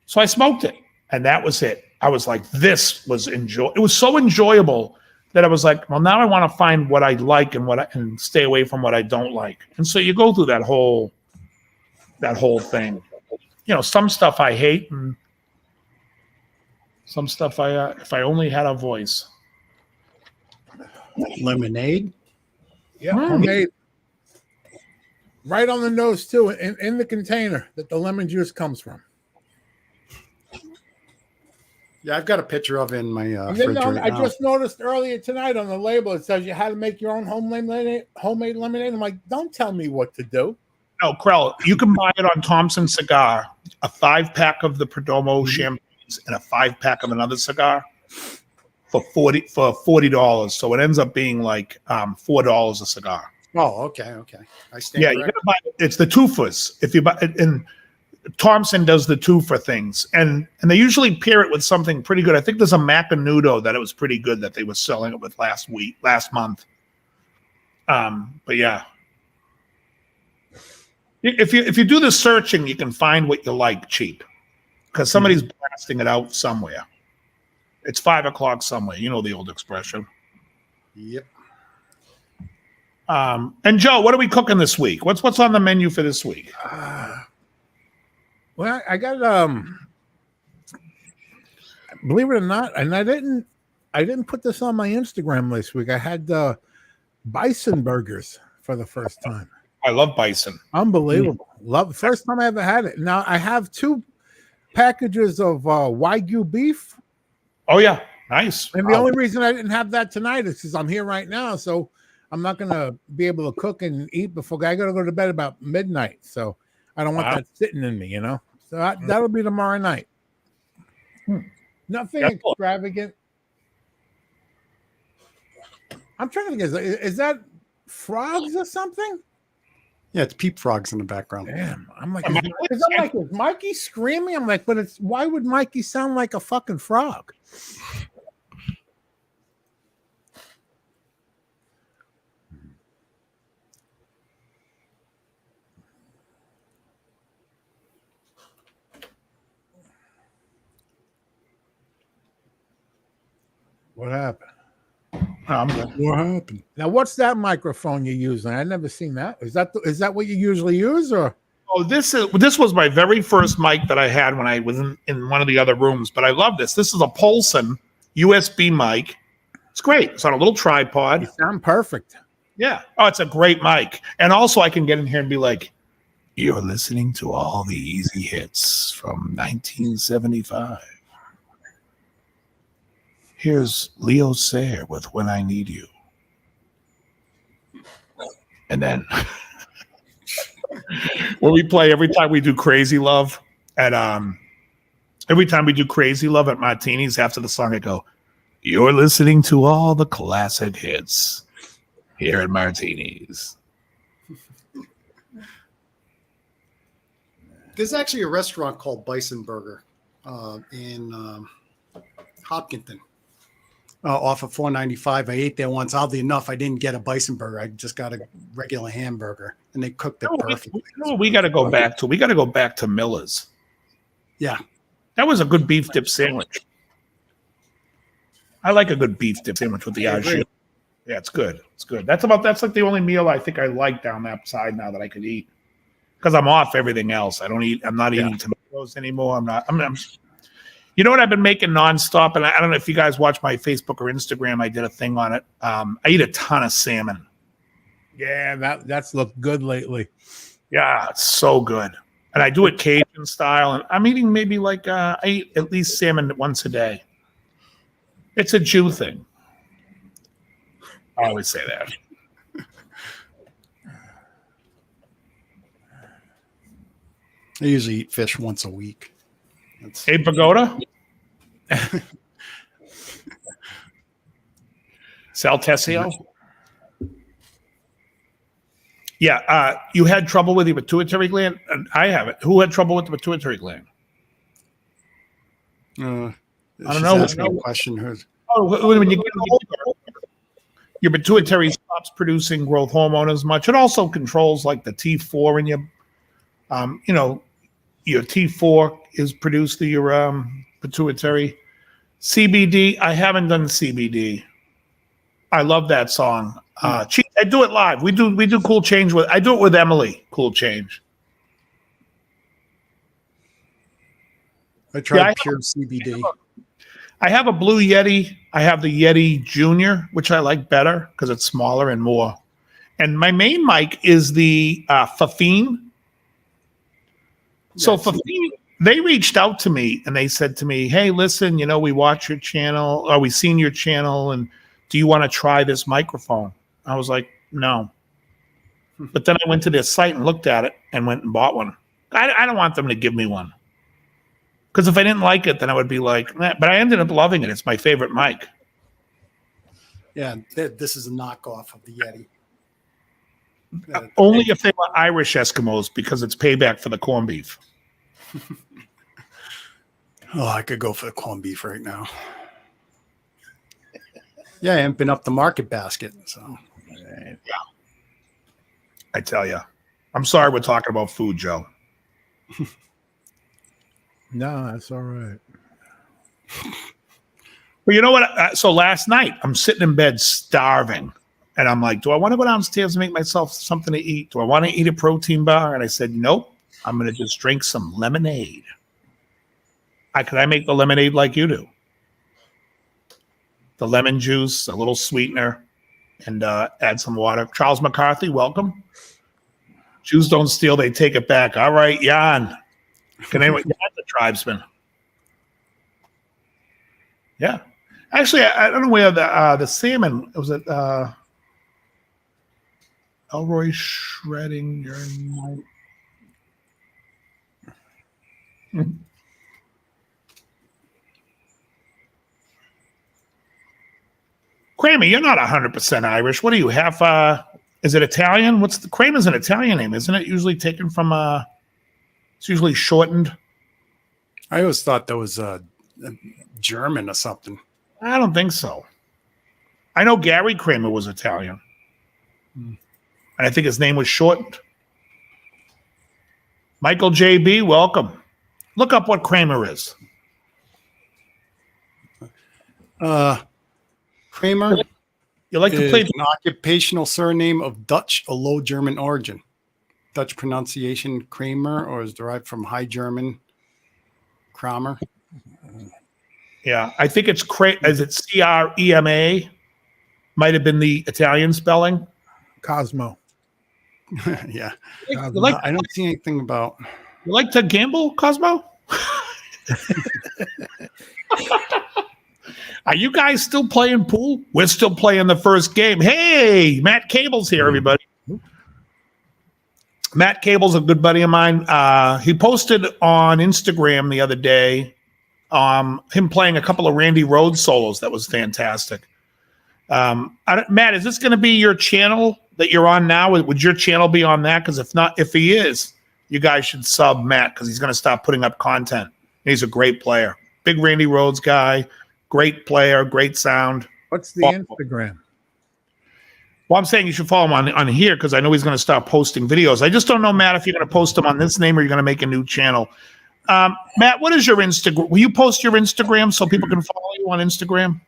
Speaker 2: So I smoked it. And that was it. I was like, this was it was so enjoyable that I was like, well, now I want to find what I like and stay away from what I don't like. And so you go through that whole thing. You know, some stuff I hate, and some stuff if I only had a voice.
Speaker 3: Lemonade.
Speaker 4: Yeah, homemade. Right on the nose too, in the container that the lemon juice comes from.
Speaker 3: Yeah, I've got a picture of it in my
Speaker 4: And
Speaker 3: fridge
Speaker 4: then
Speaker 3: right
Speaker 4: I
Speaker 3: now.
Speaker 4: just noticed earlier tonight on the label it says you had to make your own homemade lemonade. I'm like, don't tell me what to do.
Speaker 2: No, Krell, you can buy it on Thompson Cigar, a 5-pack of the Perdomo champagnes and a 5-pack of another cigar for $40. So it ends up being like $4 a cigar.
Speaker 3: Oh, okay. I stand
Speaker 2: Yeah, you
Speaker 3: corrected.
Speaker 2: gotta buy it. It's the twofers. If you buy it, and Thompson does the twofer things, and they usually pair it with something pretty good. I think there's a Macanudo that it was pretty good that they were selling it with last month. But yeah, if you do the searching, you can find what you like cheap, because somebody's blasting it out somewhere. It's 5 o'clock somewhere. You know the old expression.
Speaker 3: Yep.
Speaker 2: And Joe, what are we cooking this week? What's on the menu for this week?
Speaker 4: Well, I got believe it or not, and I didn't put this on my Instagram this week. I had bison burgers for the first time.
Speaker 2: I love bison.
Speaker 4: Unbelievable. Love first time I ever had it. Now I have 2 packages of Wagyu beef.
Speaker 2: Oh yeah, nice.
Speaker 4: And the only reason I didn't have that tonight is because I'm here right now, so I'm not gonna be able to cook and eat before I gotta go to bed about midnight. So I don't want that sitting in me, you know. So that'll be tomorrow night. Nothing extravagant. I'm trying to think. Is that frogs or something?
Speaker 3: Yeah, it's peep frogs in the background.
Speaker 4: Damn, I'm like, is Mikey screaming? I'm like, but why would Mikey sound like a fucking frog? What happened?
Speaker 3: What happened?
Speaker 4: Now, what's that microphone you're using? I never seen that. Is that what you usually use, or?
Speaker 2: Oh, this was my very first mic that I had when I was in one of the other rooms. But I love this. This is a Polson USB mic. It's great. It's on a little tripod.
Speaker 4: You sound perfect.
Speaker 2: Yeah. Oh, it's a great mic. And also, I can get in here and be like, "You're listening to all the easy hits from 1975. Here's Leo Sayer with When I Need You." And then when we play, every time we do Crazy Love at Martini's after the song, I go, "You're listening to all the classic hits here at Martini's."
Speaker 3: There's actually a restaurant called Bison Burger in Hopkinton. Off of 495. I ate there once. Oddly enough, I didn't get a bison burger. I just got a regular hamburger, and they cooked it perfectly.
Speaker 2: We got to go back to. We got to go back to Miller's.
Speaker 3: Yeah,
Speaker 2: that was a good beef dip sandwich. I like a good beef dip sandwich with the au jus. Yeah, it's good. It's good. That's like the only meal I think I like down that side now that I could eat, because I'm off everything else. I'm not eating tomatoes anymore. I'm You know what I've been making nonstop, and I don't know if you guys watch my Facebook or Instagram. I did a thing on it. I eat a ton of salmon.
Speaker 4: Yeah, that's looked good lately.
Speaker 2: Yeah, it's so good. And I do it Cajun style, and I'm eating maybe like I eat at least salmon once a day. It's a Jew thing. I always say that.
Speaker 3: I usually eat fish once a week.
Speaker 2: Hey, Pagoda? Sal Tessio? Yeah, you had trouble with your pituitary gland? I have it. Who had trouble with the pituitary gland? I don't know.
Speaker 3: Asking a question.
Speaker 2: When you get older, your pituitary stops producing growth hormone as much. It also controls like the T4 in your, your T4 is produced through your pituitary. CBD, I haven't done CBD. I love that song. I do it live. We do Cool Change I do it with Emily. Cool Change.
Speaker 3: I tried pure CBD.
Speaker 2: I have a Blue Yeti. I have the Yeti Junior, which I like better because it's smaller and more. And my main mic is the Fafine. So Fafine, they reached out to me and they said to me, "Hey, listen, we watch your channel, or we seen your channel, and do you want to try this microphone?" I was like, "No." But then I went to their site and looked at it and went and bought one. I don't want them to give me one. Because if I didn't like it, then I would be like, "Meh." But I ended up loving it. It's my favorite mic.
Speaker 3: Yeah, this is a knockoff of the Yeti.
Speaker 2: Only if they were Irish Eskimos, because it's payback for the corned beef.
Speaker 3: Oh, I could go for the corned beef right now. Yeah, I haven't been up the market basket. So,
Speaker 2: yeah. I tell you. I'm sorry we're talking about food, Joe.
Speaker 4: No, that's all right.
Speaker 2: But you know what? So last night, I'm sitting in bed starving. And I'm like, do I want to go downstairs and make myself something to eat? Do I want to eat a protein bar? And I said, nope. I'm going to just drink some lemonade. Could I make the lemonade like you do? The lemon juice, a little sweetener, and add some water. Charles McCarthy, welcome. Jews don't steal, they take it back. All right, Jan. Can anyone? Jan's a tribesman. Yeah. Actually, I don't know where the salmon was. It Elroy shredding your night. Kramer, you're not 100% Irish. What do you have? Is it Italian? Kramer's an Italian name, isn't it? Usually taken from it's usually shortened.
Speaker 3: I always thought that was German or something.
Speaker 2: I don't think so. I know Gary Kramer was Italian. And I think his name was shortened. Michael JB, welcome. Look up what Kramer is.
Speaker 3: Kramer.
Speaker 2: You like to play
Speaker 3: an occupational surname of Dutch or Low German origin. Dutch pronunciation Kramer, or is derived from High German Kramer.
Speaker 2: Yeah, I think it's is it CREMA? Might have been the Italian spelling.
Speaker 4: Cosmo.
Speaker 3: Yeah.
Speaker 4: Cosmo.
Speaker 3: I don't see anything about.
Speaker 2: You like to gamble, Cosmo? Are you guys still playing pool? We're still playing the first game. Hey, Matt Cable's here, everybody. Matt Cable's a good buddy of mine. He posted on Instagram the other day him playing a couple of Randy Rhoads solos. That was fantastic. Matt, is this going to be your channel that you're on now? Would your channel be on that? Because if not, if he is, you guys should sub Matt, because he's going to start putting up content. And he's a great player. Big Randy Rhoads guy. Great player, great sound.
Speaker 4: What's the Instagram?
Speaker 2: Well, I'm saying you should follow him on here, because I know he's going to start posting videos. I just don't know, Matt, if you're going to post them on this name or you're going to make a new channel. Matt, what is your Instagram? Will you post your Instagram so people can follow you on Instagram?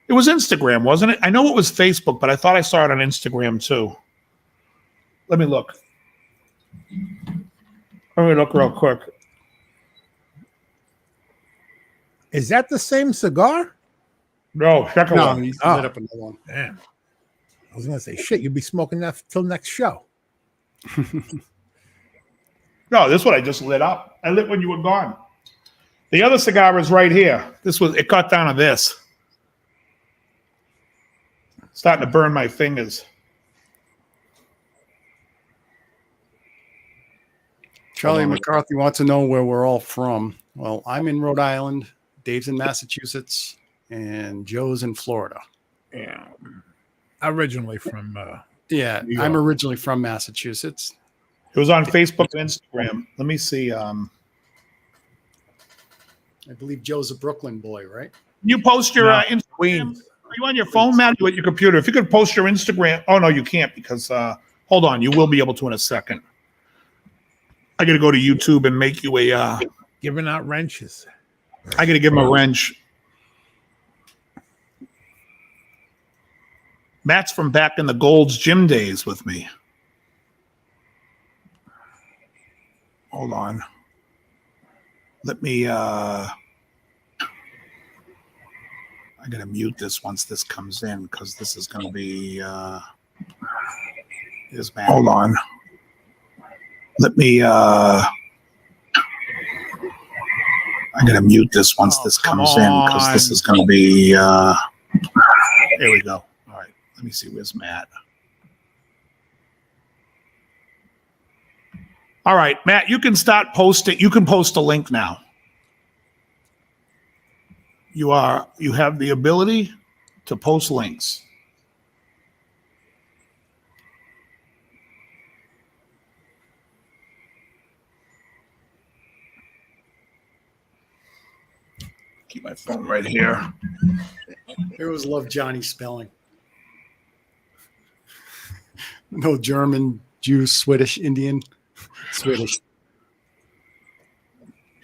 Speaker 2: It was Instagram, wasn't it? I know it was Facebook, but I thought I saw it on Instagram too. Let me look. Let me look real quick.
Speaker 4: Is that the same cigar?
Speaker 2: No, second
Speaker 3: No,
Speaker 2: one.
Speaker 3: he's lit up another one.
Speaker 4: Damn. I was going to say, shit, you'll be smoking that till next show.
Speaker 2: No, this one I just lit up. I lit when you were gone. The other cigar is right here. It got down to this. Starting to burn my fingers.
Speaker 3: Charlie McCarthy wants to know where we're all from. Well, I'm in Rhode Island, Dave's in Massachusetts, and Joe's in Florida.
Speaker 4: Yeah. Originally from
Speaker 3: I'm originally from Massachusetts.
Speaker 2: It was on Facebook and Instagram. Let me see.
Speaker 3: I believe Joe's a Brooklyn boy, right?
Speaker 2: You post your Instagram.
Speaker 4: Queens.
Speaker 2: Are you on your phone, Matt? Or at your computer? If you could post your Instagram. Oh no, you can't because hold on, you will be able to in a second. I got to go to YouTube and make you a.
Speaker 4: Giving out wrenches.
Speaker 2: I got to give him a wrench. Matt's from back in the Gold's Gym days with me. Hold on. Let me I gotta mute this once this comes in because this is gonna be is Matt. Hold on. Let me I gotta mute this once this comes in because this is gonna be there we go. All right, let me see, where's Matt? All right, Matt, you can start posting. You can post a link now. You have the ability to post links. Keep my phone right here.
Speaker 3: I always love Johnny spelling. No German, Jew, Swedish, Indian. Swedish.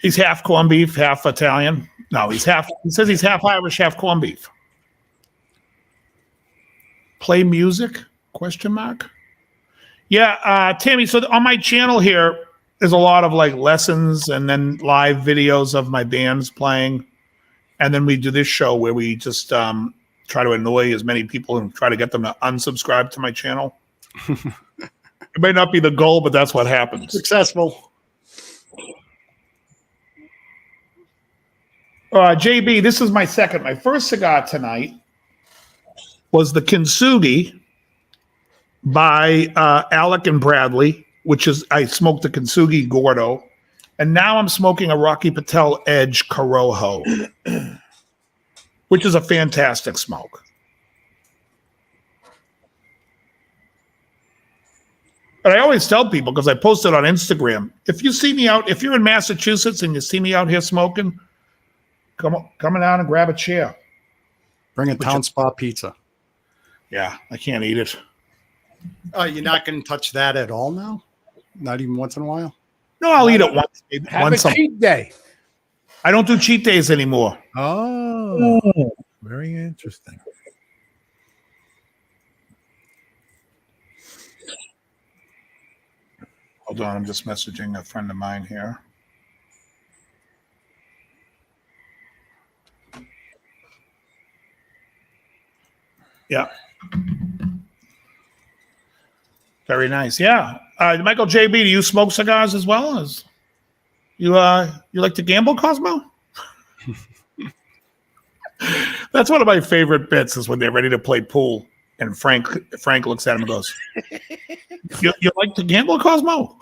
Speaker 2: He's half corned beef, half Italian. No, he says he's half Irish, half corned beef. Play music? Question mark. Yeah, Tammy, so on my channel here, there's a lot of like lessons and then live videos of my bands playing. And then we do this show where we just try to annoy as many people and try to get them to unsubscribe to my channel. It may not be the goal, but that's what happens.
Speaker 3: Successful.
Speaker 2: JB, this is my second. My first cigar tonight was the Kintsugi by Alec and Bradley, which is, I smoked the Kintsugi Gordo, and now I'm smoking a Rocky Patel Edge Corojo, which is a fantastic smoke. But I always tell people, because I post it on Instagram, if you see me out, if you're in Massachusetts and you see me out here smoking, come down and grab a chair.
Speaker 3: Bring a Town Spa pizza.
Speaker 2: Yeah, I can't eat it.
Speaker 3: Oh, you're not going to touch that at all now? Not even once in a while?
Speaker 2: No, I'll eat it once.
Speaker 4: Have a cheat day.
Speaker 2: I don't do cheat days anymore.
Speaker 4: Oh, very interesting.
Speaker 2: Hold on, I'm just messaging a friend of mine here. Yeah. Very nice. Yeah. Michael JB, do you smoke cigars as well? As you like to gamble, Cosmo? That's one of my favorite bits is when they're ready to play pool and Frank looks at him and goes, you like to gamble, Cosmo?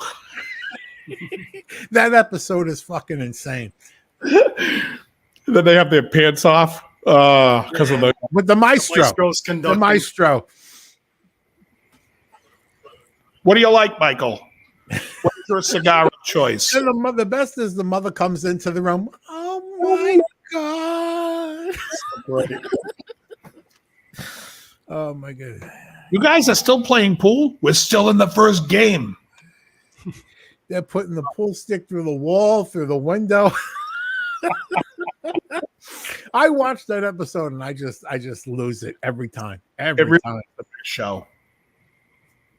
Speaker 4: That episode is fucking insane.
Speaker 2: Then they have their pants off because of
Speaker 4: with the maestro.
Speaker 3: The
Speaker 4: maestro.
Speaker 2: What do you like, Michael? What's your cigar of choice?
Speaker 4: And the best is the mother comes into the room. Oh my god! Oh my god!
Speaker 2: You guys are still playing pool? We're still in the first game.
Speaker 4: They're putting the pool stick through the wall, through the window. I watched that episode and I just lose it every time. Every time.
Speaker 2: Show.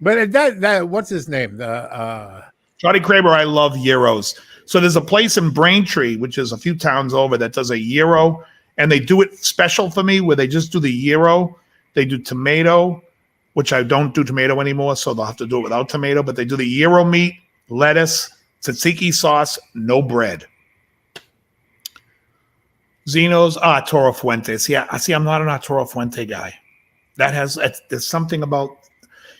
Speaker 4: But that what's his name? The
Speaker 2: Johnny Kramer, I love gyros. So there's a place in Braintree, which is a few towns over, that does a gyro, and they do it special for me where they just do the gyro. They do tomato, which I don't do tomato anymore, so they'll have to do it without tomato, but they do the gyro meat, lettuce, tzatziki sauce, no bread. Zeno's, Toro Fuentes. Yeah, see, I'm not an Toro Fuente guy. There's something about,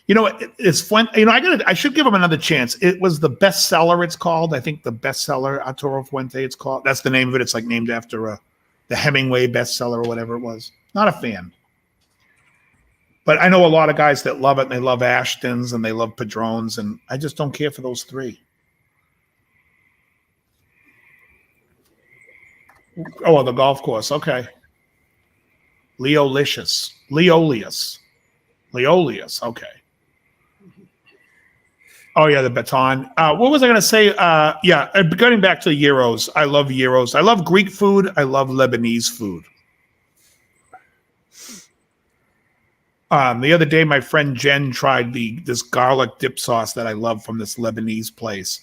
Speaker 2: it's Fuente. I should give him another chance. It was the bestseller. It's called, I think, the bestseller Toro Fuente. It's called. That's the name of it. It's like named after the Hemingway bestseller or whatever it was. Not a fan, but I know a lot of guys that love it. And they love Ashtons and they love Padrones, and I just don't care for those three. Oh, the golf course. Okay. Leolius. Okay. Oh yeah, the baton. What was I going to say? Getting back to the gyros. I love gyros. I love Greek food. I love Lebanese food. The other day, my friend Jen tried this garlic dip sauce that I love from this Lebanese place.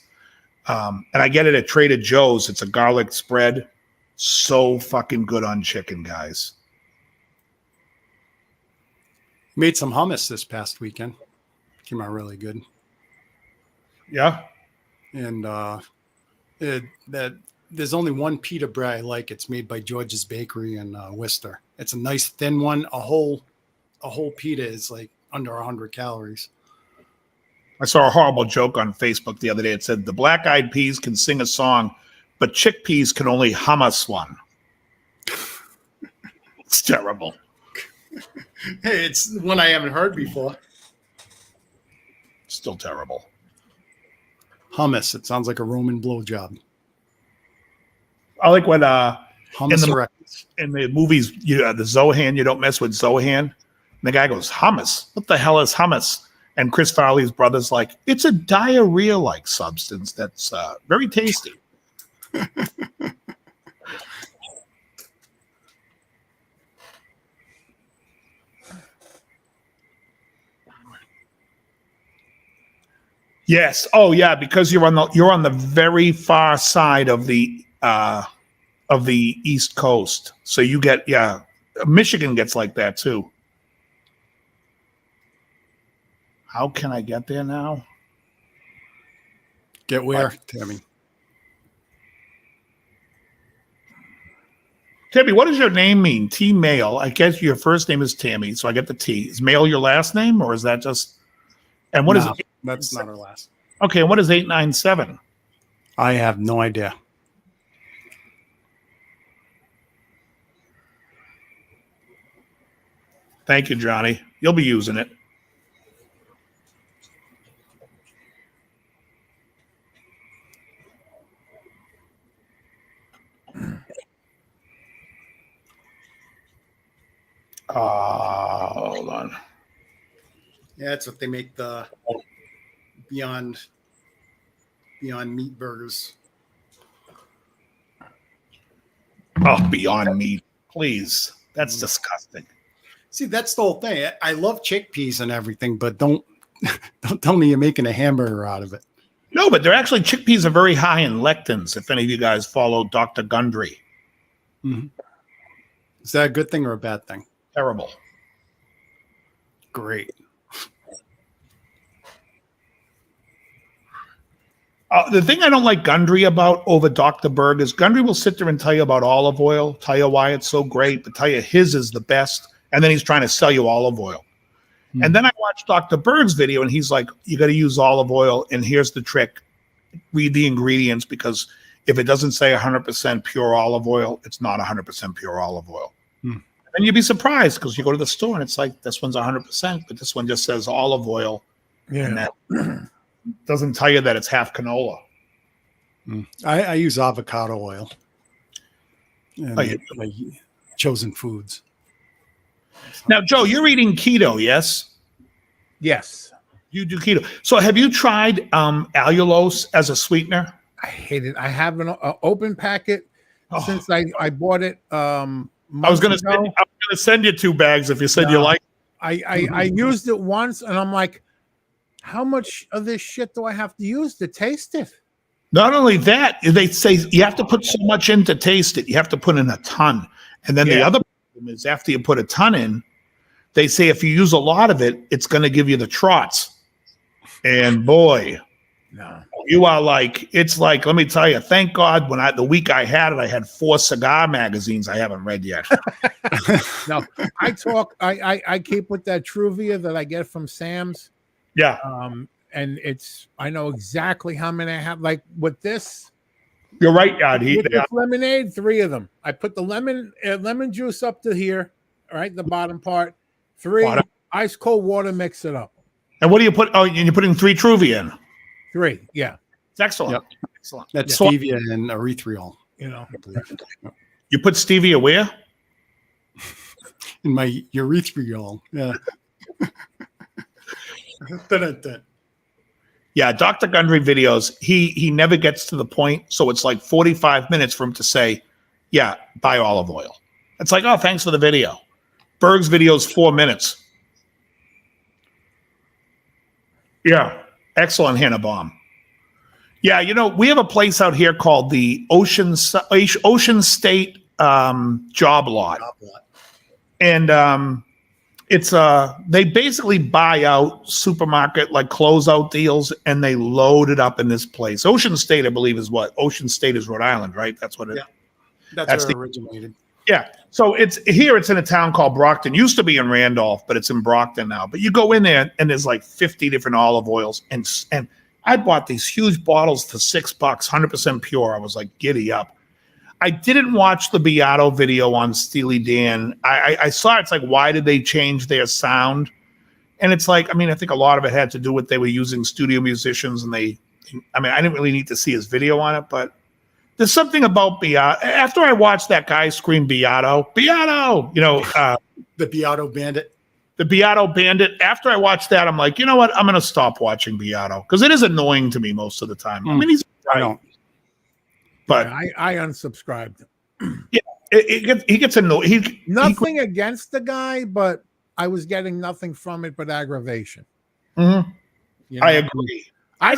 Speaker 2: And I get it at Trader Joe's. It's a garlic spread. So fucking good on chicken, guys.
Speaker 3: Made some hummus this past weekend. Came out really good.
Speaker 2: Yeah.
Speaker 3: And there's only one pita bread I like. It's made by George's Bakery in Worcester. It's a nice thin one. A whole pita is like under 100 calories.
Speaker 2: I saw a horrible joke on Facebook the other day. It said the Black Eyed Peas can sing a song, but chickpeas can only hummus one. It's terrible.
Speaker 3: Hey, it's one I haven't heard before.
Speaker 2: Still terrible.
Speaker 3: Hummus. It sounds like a Roman blowjob.
Speaker 2: I like when
Speaker 3: Hummus
Speaker 2: in the movies, the Zohan, you don't mess with Zohan. And the guy goes, hummus? What the hell is hummus? And Chris Farley's brother's like, it's a diarrhea-like substance that's very tasty. Yes. Oh, yeah. Because you're on the very far side of the East Coast, so you get Michigan gets like that too. How can I get there now?
Speaker 3: Get where, Tammy?
Speaker 2: Tammy, what does your name mean? T male. I guess your first name is Tammy, so I get the T. Is male your last name, or is that just? And what is it?
Speaker 3: That's not her last.
Speaker 2: Okay, and what is 897?
Speaker 3: I have no idea.
Speaker 2: Thank you, Johnny. You'll be using it. Hold on.
Speaker 3: Yeah, that's what they make the Beyond Meat burgers.
Speaker 2: Oh, Beyond Meat, please. That's disgusting.
Speaker 3: See, that's the whole thing. I love chickpeas and everything, but don't tell me you're making a hamburger out of it.
Speaker 2: No, but chickpeas are very high in lectins. If any of you guys follow Dr. Gundry.
Speaker 3: Mm-hmm. Is that a good thing or a bad thing?
Speaker 2: Terrible.
Speaker 3: Great.
Speaker 2: The thing I don't like Gundry about over Dr. Berg is Gundry will sit there and tell you about olive oil, tell you why it's so great, but tell you his is the best. And then he's trying to sell you olive oil. And then I watched Dr. Berg's video and he's like, you got to use olive oil. And here's the trick. Read the ingredients, because if it doesn't say 100% pure olive oil, it's not 100% pure olive oil. And you'd be surprised because you go to the store and it's like, this one's 100%, but this one just says olive oil. Yeah. And that doesn't tell you that it's half canola.
Speaker 3: I use avocado oil.
Speaker 2: And
Speaker 3: chosen foods.
Speaker 2: Now, Joe, you're eating keto, yes?
Speaker 4: Yes.
Speaker 2: You do keto. So have you tried allulose as a sweetener?
Speaker 4: I hate it. I have an open packet since I bought it.
Speaker 2: I was going to send you 2 bags if you said you like it.
Speaker 4: I used it once and I'm like, how much of this shit do I have to use to taste it?
Speaker 2: Not only that, they say you have to put so much in to taste it. You have to put in a ton. And then the other problem is after you put a ton in, they say if you use a lot of it, it's going to give you the trots. And boy,
Speaker 4: no.
Speaker 2: You are like, it's like, let me tell you, thank God the week I had it, I had 4 cigar magazines I haven't read yet.
Speaker 4: No, I keep with that Truvia that I get from Sam's.
Speaker 2: Yeah.
Speaker 4: And I know exactly how many I have. Like with this.
Speaker 2: You're right, Yad.
Speaker 4: With this lemonade, 3 of them. I put the lemon juice up to here, right? The bottom part. 3 ice cold water, mix it up.
Speaker 2: And what do you put? Oh, you're putting 3 Truvia in.
Speaker 4: 3, yeah.
Speaker 2: It's excellent.
Speaker 3: Yep.
Speaker 2: Excellent.
Speaker 3: That's stevia and erythritol.
Speaker 4: You know.
Speaker 2: You put stevia where?
Speaker 3: In my urethral. Yeah. Dun-dun-dun.
Speaker 2: Yeah, Dr. Gundry videos, he never gets to the point, so it's like 45 minutes for him to say, yeah, buy olive oil. It's like, oh, thanks for the video. Berg's video is 4 minutes. Yeah, excellent, Hannah Baum. Yeah, you know, we have a place out here called the Ocean State Job Lot. And it's they basically buy out supermarket like closeout deals and they load it up in this place. Ocean State, I believe, is what? Ocean State is Rhode Island, right? That's what it.
Speaker 3: Yeah, that's where it originated.
Speaker 2: Yeah. So it's in a town called Brockton. Used to be in Randolph, but it's in Brockton now. But you go in there and there's like 50 different olive oils, and I bought these huge bottles for $6, 100% pure. I was like giddy up. I didn't watch the Beato video on Steely Dan. I saw it's like, why did they change their sound? And it's like, I mean, I think a lot of it had to do with they were using studio musicians, and I didn't really need to see his video on it, but there's something about Beato. After I watched that guy scream Beato, you know,
Speaker 3: the Beato Bandit.
Speaker 2: The Beato Bandit. After I watched that, I'm like, you know what? I'm going to stop watching Beato because it is annoying to me most of the time. I mean, he's right. But
Speaker 4: yeah, I unsubscribed.
Speaker 2: Yeah, he gets annoyed.
Speaker 4: Nothing against the guy, but I was getting nothing from it but aggravation.
Speaker 2: Mm-hmm.
Speaker 4: You know?
Speaker 2: I agree.
Speaker 4: I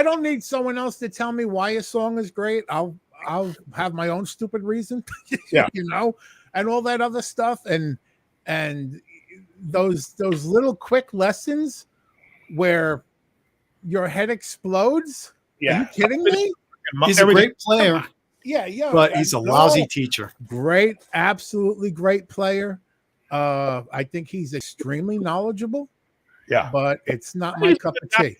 Speaker 4: don't need someone else to tell me why a song is great. I'll have my own stupid reason.
Speaker 2: Yeah.
Speaker 4: You know, and all that other stuff, and those little quick lessons where your head explodes.
Speaker 2: Yeah.
Speaker 4: Are you kidding me?
Speaker 3: He's a great player.
Speaker 4: Yeah.
Speaker 3: But he's a lousy teacher.
Speaker 4: Great, absolutely great player. I think he's extremely knowledgeable.
Speaker 2: Yeah.
Speaker 4: But it's not my cup of tea.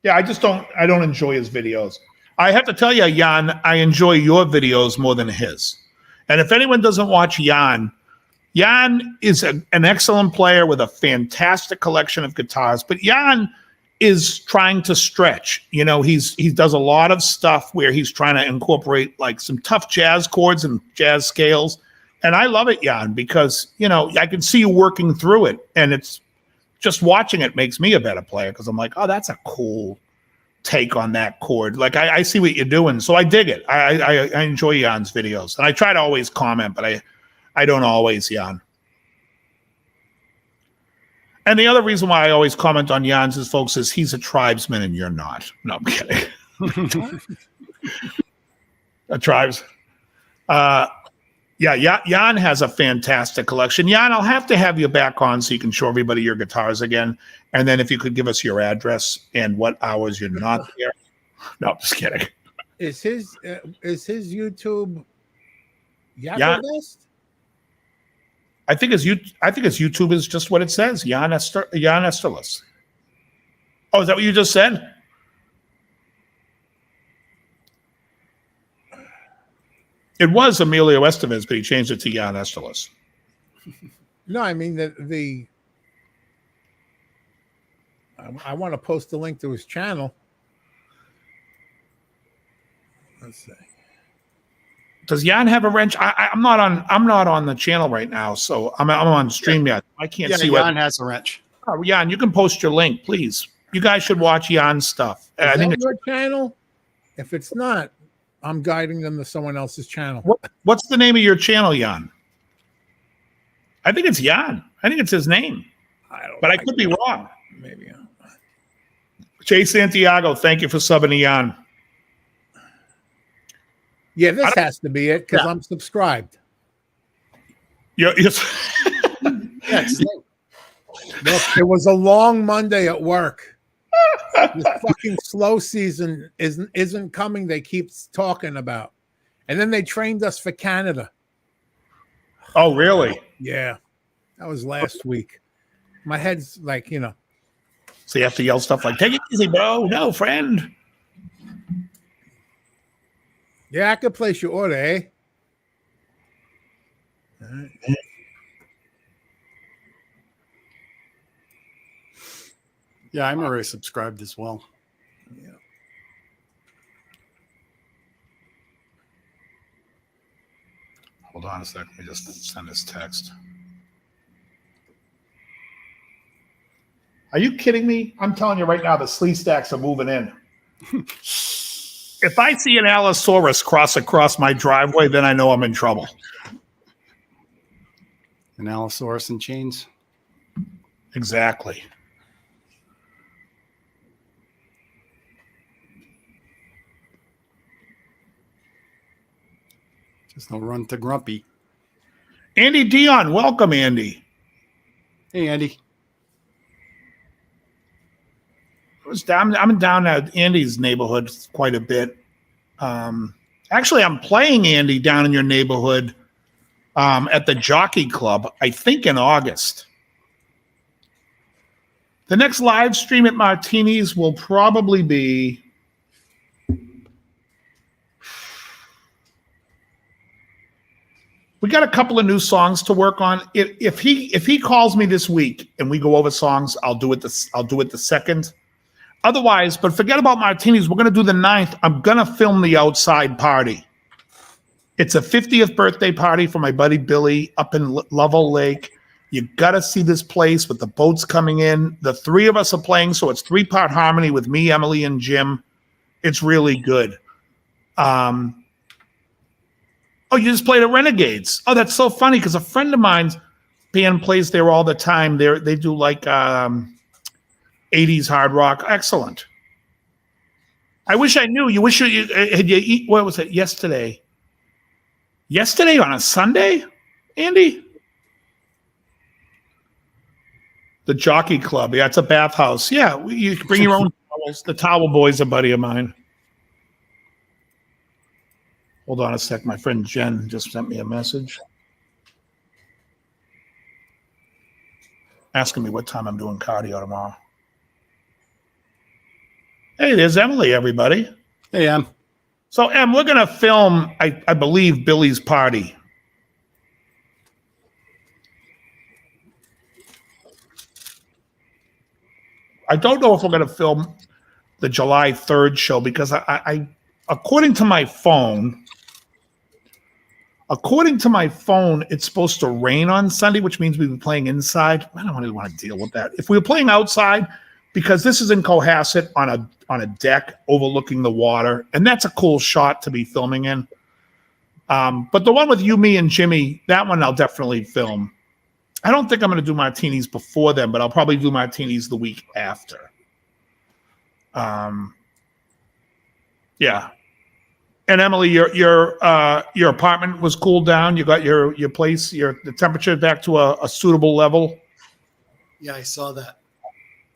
Speaker 2: Yeah, I don't enjoy his videos. I have to tell you, Jan, I enjoy your videos more than his. And if anyone doesn't watch Jan is an excellent player with a fantastic collection of guitars, but Jan is trying to stretch. You know, he does a lot of stuff where he's trying to incorporate like some tough jazz chords and jazz scales. And I love it, Jan, because, you know, I can see you working through it, and it's just watching it makes me a better player because I'm like, oh, that's a cool take on that chord. Like I see what you're doing, so I dig it. I enjoy Jan's videos, and I try to always comment, but I don't always, Jan. And the other reason why I always comment on Jan's is, folks, is he's a tribesman and you're not. No, I'm kidding. A tribes. Yeah, Jan has a fantastic collection. Jan, I'll have to have you back on so you can show everybody your guitars again. And then if you could give us your address and what hours you're not there. No, I'm just kidding.
Speaker 4: Is his YouTube
Speaker 2: Jackasses? I think his YouTube is just what it says. Jan Esterlis. Oh, is that what you just said? It was Emilio Estevez, but he changed it to Jan Esterlis.
Speaker 4: No, I mean I want to post a link to his channel. Let's see.
Speaker 2: Does Jan have a wrench? I'm not on the channel right now, so I'm on StreamYard. I can't see
Speaker 3: Jan has a wrench.
Speaker 2: Oh, Jan, you can post your link, please. You guys should watch Jan's stuff.
Speaker 4: Is
Speaker 2: I think
Speaker 4: that your channel? If it's not, I'm guiding them to someone else's channel.
Speaker 2: What's the name of your channel, Jan? I think it's Jan. I think it's his name. I could be wrong.
Speaker 4: Maybe.
Speaker 2: Jay Santiago, thank you for subbing to Jan.
Speaker 4: Yeah, this has to be it because I'm subscribed.
Speaker 2: Yes.
Speaker 4: Look, it was a long Monday at work. This fucking slow season isn't coming. They keep talking about, and then they trained us for Canada.
Speaker 2: Oh, really?
Speaker 4: Yeah, that was last week. My head's like, you know.
Speaker 2: So you have to yell stuff like, "Take it easy, bro. No, friend."
Speaker 4: Yeah, I could place your order, eh? All right.
Speaker 3: Yeah, I'm already subscribed as well.
Speaker 4: Yeah.
Speaker 2: Hold on a second. Let me just send this text. Are you kidding me? I'm telling you right now, the slee stacks are moving in. If I see an Allosaurus cross across my driveway, then I know I'm in trouble.
Speaker 3: An Allosaurus in chains.
Speaker 2: Exactly.
Speaker 3: Just don't run to Grumpy.
Speaker 2: Andy Dion, welcome, Andy.
Speaker 3: Hey, Andy.
Speaker 2: I'm down at Andy's neighborhood quite a bit. Actually, I'm playing Andy down in your neighborhood at the Jockey Club, I think in August. The next live stream at Martini's will probably be we got a couple of new songs to work on. If he calls me this week and we go over songs, I'll do it the second. Otherwise, but forget about Martini's. We're going to do the 9th. I'm going to film the outside party. It's a 50th birthday party for my buddy Billy up in Lovell Lake. You got to see this place with the boats coming in. The 3 of us are playing, so it's 3-part harmony with me, Emily, and Jim. It's really good. Oh, you just played at Renegades. Oh, that's so funny because a friend of mine's band plays there all the time. They do like 80s hard rock. Excellent. I wish I knew. You wish you had you eat. What was it yesterday? Yesterday on a Sunday, Andy? The Jockey Club. Yeah, it's a bathhouse. Yeah, you can bring your own towels. The Towel Boy's a buddy of mine. Hold on a sec. My friend Jen just sent me a message asking me what time I'm doing cardio tomorrow. Hey, there's Emily, everybody.
Speaker 3: Hey, Em.
Speaker 2: So, Em, we're going to film, I believe, Billy's party. I don't know if we're going to film the July 3rd show because I according to my phone, it's supposed to rain on Sunday, which means we'll be playing inside. I don't really want to deal with that. If we were playing outside, because this is in Cohasset on a deck overlooking the water, and that's a cool shot to be filming in. But the one with you, me, and Jimmy, that one I'll definitely film. I don't think I'm going to do Martini's before then, but I'll probably do Martini's the week after. Yeah. And Emily, your apartment was cooled down. You got your place, the temperature back to a suitable level.
Speaker 3: Yeah, I saw that.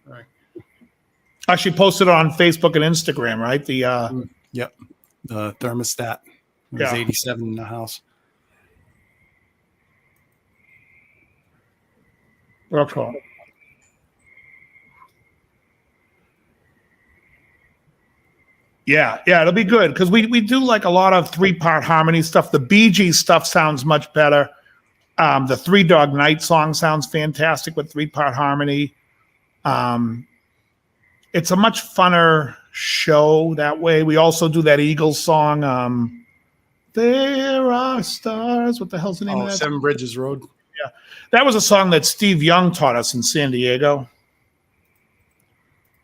Speaker 3: All right.
Speaker 2: Actually posted it on Facebook and Instagram, right?
Speaker 3: Yep. The thermostat was 87 in the house.
Speaker 2: Okay. Yeah, it'll be good because we do like a lot of 3-part harmony stuff. The Bee Gees stuff sounds much better. The 3 Dog Night song sounds fantastic with 3-part harmony. It's a much funner show that way. We also do that Eagles song. There are stars. What the hell's the name of that?
Speaker 3: 7 Bridges Road.
Speaker 2: Yeah, that was a song that Steve Young taught us in San Diego.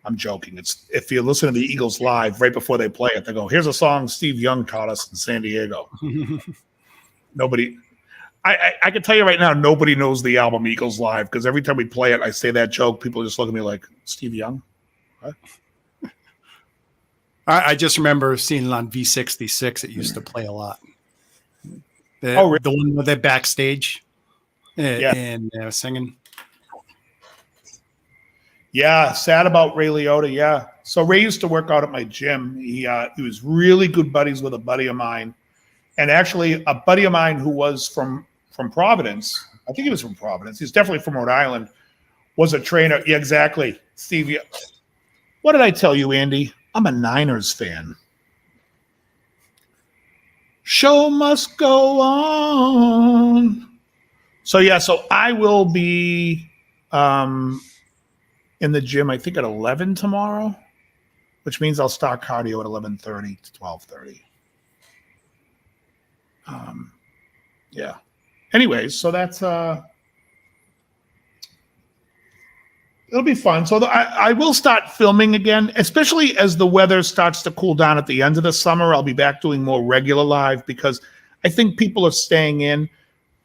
Speaker 2: I'm joking. It's if you listen to the Eagles live right before they play it, they go, "Here's a song Steve Young taught us in San Diego." Nobody, I can tell you right now, nobody knows the album Eagles Live because every time we play it, I say that joke. People just look at me like, "Steve Young." What?
Speaker 3: I just remember seeing it on V66. It used to play a lot. The one with the backstage and singing.
Speaker 2: Yeah, sad about Ray Liotta. Yeah, so Ray used to work out at my gym. He was really good buddies with a buddy of mine, and actually a buddy of mine who was from Providence. I think he was from Providence. He's definitely from Rhode Island. Was a trainer. Yeah, exactly. Steve. What did I tell you, Andy? I'm a Niners fan. Show must go on. So I will be in the gym, I think at 11 tomorrow, which means I'll start cardio at 11:30 to 12:30. Yeah. Anyways, so that's it'll be fun. So I will start filming again, especially as the weather starts to cool down at the end of the summer. I'll be back doing more regular live because I think people are staying in.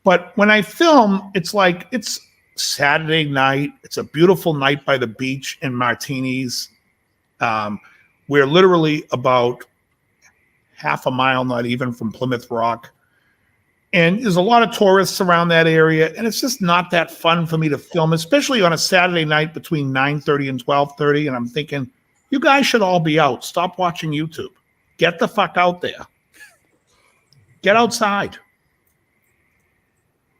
Speaker 2: But when I film, it's like it's Saturday night. It's a beautiful night by the beach in Martinis. We're literally about half a mile, not even, from Plymouth Rock. And there's a lot of tourists around that area, and it's just not that fun for me to film, especially on a Saturday night between 9:30 and 12:30. And I'm thinking, you guys should all be out. Stop watching YouTube. Get the fuck out there. Get outside.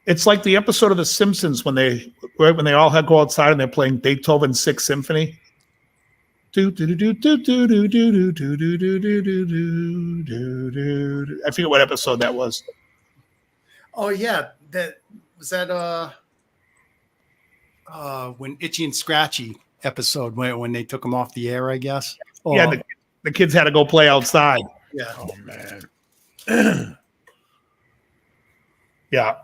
Speaker 2: It's like the episode of The Simpsons when they all go outside and they're playing Beethoven's Sixth Symphony. I forget what episode that was.
Speaker 3: Oh yeah, that was when Itchy and Scratchy episode when they took him off the air, I guess. Oh,
Speaker 2: yeah, the kids had to go play outside.
Speaker 3: Yeah.
Speaker 2: Oh man. Yeah.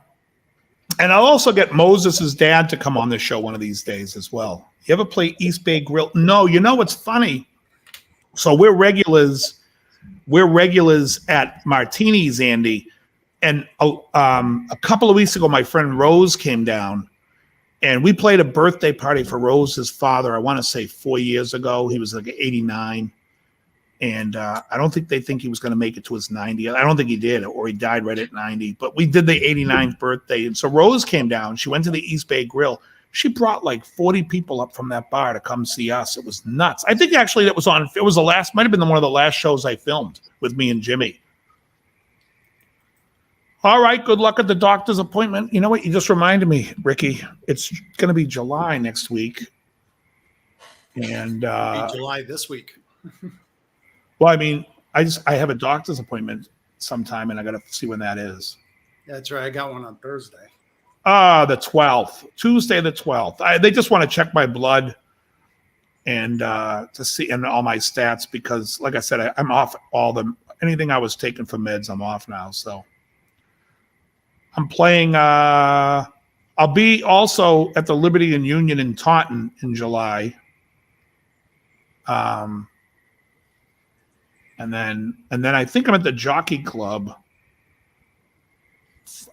Speaker 2: And I'll also get Moses' dad to come on the show one of these days as well. You ever play East Bay Grill? No, you know what's funny? So we're regulars at Martini's, Andy. And a couple of weeks ago, my friend Rose came down, and we played a birthday party for Rose's father. I want to say 4 years ago. He was like 89, and I don't think they think he was going to make it to his 90th. I don't think he did, or he died right at 90. But we did the 89th birthday, and so Rose came down. She went to the East Bay Grill. She brought like 40 people up from that bar to come see us. It was nuts. I think actually might have been one of the last shows I filmed with me and Jimmy. All right, good luck at the doctor's appointment. You know what? You just reminded me, Ricky. It's going to be July next week. And
Speaker 3: July this week.
Speaker 2: Well, I mean, I have a doctor's appointment sometime, and I got to see when that is.
Speaker 3: Yeah, that's right. I got one on Thursday.
Speaker 2: The 12th, Tuesday the 12th. They just want to check my blood and to see and all my stats because, like I said, I'm off anything I was taking for meds. I'm off now, so I'm playing. I'll be also at the Liberty and Union in Taunton in July. And then I think I'm at the Jockey Club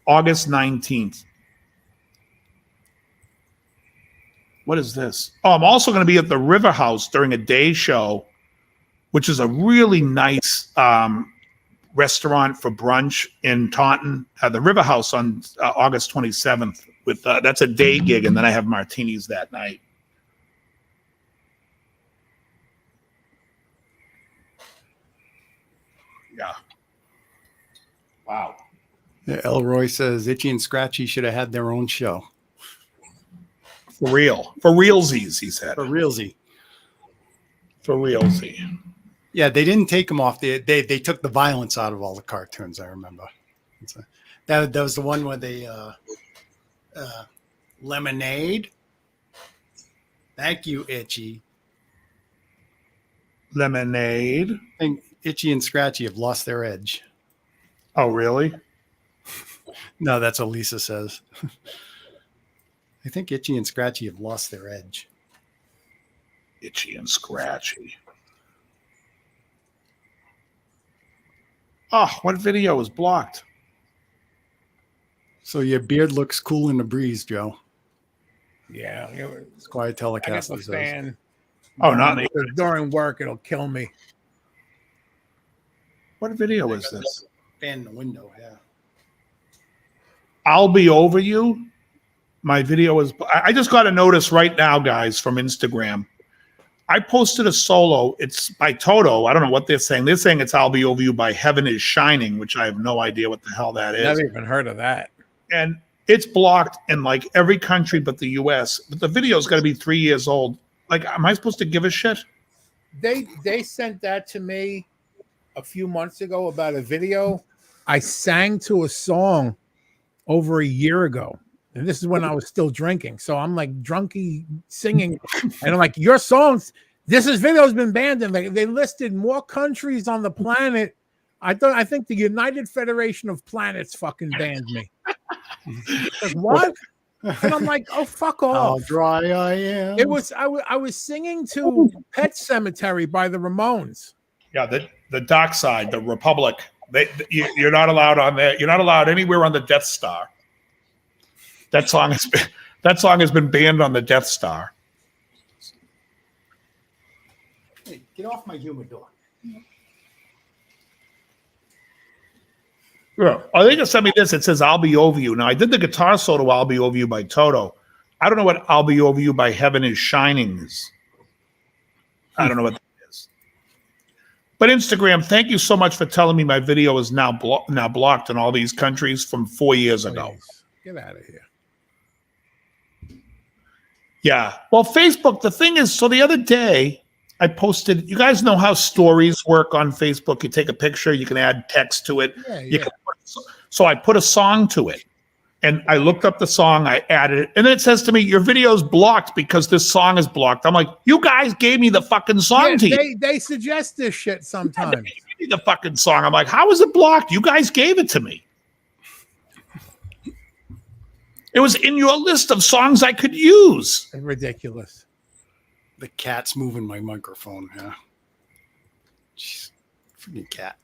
Speaker 2: August 19th. What is this? Oh, I'm also going to be at the River House during a day show, which is a really nice restaurant for brunch in Taunton. The River House on August 27th. That's a day gig, and then I have martinis that night. Yeah. Wow.
Speaker 3: Yeah, Elroy says Itchy and Scratchy should have had their own show.
Speaker 2: For real. For realsies, he said.
Speaker 3: For realsy.
Speaker 2: For realsy.
Speaker 3: Yeah, they didn't take them off. They took the violence out of all the cartoons, I remember. That was the one where they Lemonade. Thank you, Itchy.
Speaker 2: Lemonade.
Speaker 3: I think Itchy and Scratchy have lost their edge.
Speaker 2: Oh, really?
Speaker 3: No, that's what Lisa says. I think Itchy and Scratchy have lost their edge.
Speaker 2: Itchy and Scratchy. Oh, what video is blocked?
Speaker 3: So your beard looks cool in the breeze, Joe.
Speaker 4: Yeah,
Speaker 3: It's quiet
Speaker 4: I got
Speaker 3: telecast.
Speaker 4: the fan.
Speaker 2: Oh, not
Speaker 4: During work, it'll kill me.
Speaker 2: What video is this?
Speaker 3: Fan in the window, yeah.
Speaker 2: I'll Be Over You. My video is. I just got a notice right now, guys, from Instagram. I posted a solo. It's by Toto. I don't know what they're saying. They're saying it's I'll Be Over You by Heaven is Shining, which I have no idea what the hell that is.
Speaker 4: Never even heard of that.
Speaker 2: And it's blocked in like every country but the US. But the video's got to be 3 years old. Like, am I supposed to give a shit?
Speaker 4: They sent that to me a few months ago about a video I sang to a song over a year ago. And this is when I was still drinking. So I'm like drunky singing. And I'm like, your songs, video's been banned. And they listed more countries on the planet I think the United Federation of Planets fucking banned me. Like, what? And I'm like, oh, fuck
Speaker 3: How
Speaker 4: off.
Speaker 3: dry I am.
Speaker 4: It was I was singing to Pet Cemetery by the Ramones.
Speaker 2: Yeah, the dark side, the Republic. You're not allowed on there. You're not allowed anywhere on the Death Star. That song has been banned on the Death Star.
Speaker 3: Hey, get off my humidor.
Speaker 2: Yeah. Oh, they just sent me this. It says "I'll Be Over You." Now I did the guitar solo "I'll Be Over You" by Toto. I don't know what "I'll Be Over You" by Heaven Is Shining is. I don't know what that is. But Instagram, thank you so much for telling me my video is now blocked in all these countries from 4 years ago.
Speaker 4: Please, get out of here.
Speaker 2: Yeah. Well, Facebook, the thing is, so the other day I posted, you guys know how stories work on Facebook. You take a picture, you can add text to it.
Speaker 4: Yeah.
Speaker 2: So I put a song to it. And I looked up the song, I added it, and then it says to me, your video's blocked because this song is blocked. I'm like, you guys gave me the fucking song to you.
Speaker 4: They suggest this shit sometimes.
Speaker 2: They gave me the fucking song. I'm like, how is it blocked? You guys gave it to me. It was in your list of songs I could use.
Speaker 4: Ridiculous.
Speaker 3: The cat's moving my microphone. Yeah. Jeez. Freaking cat.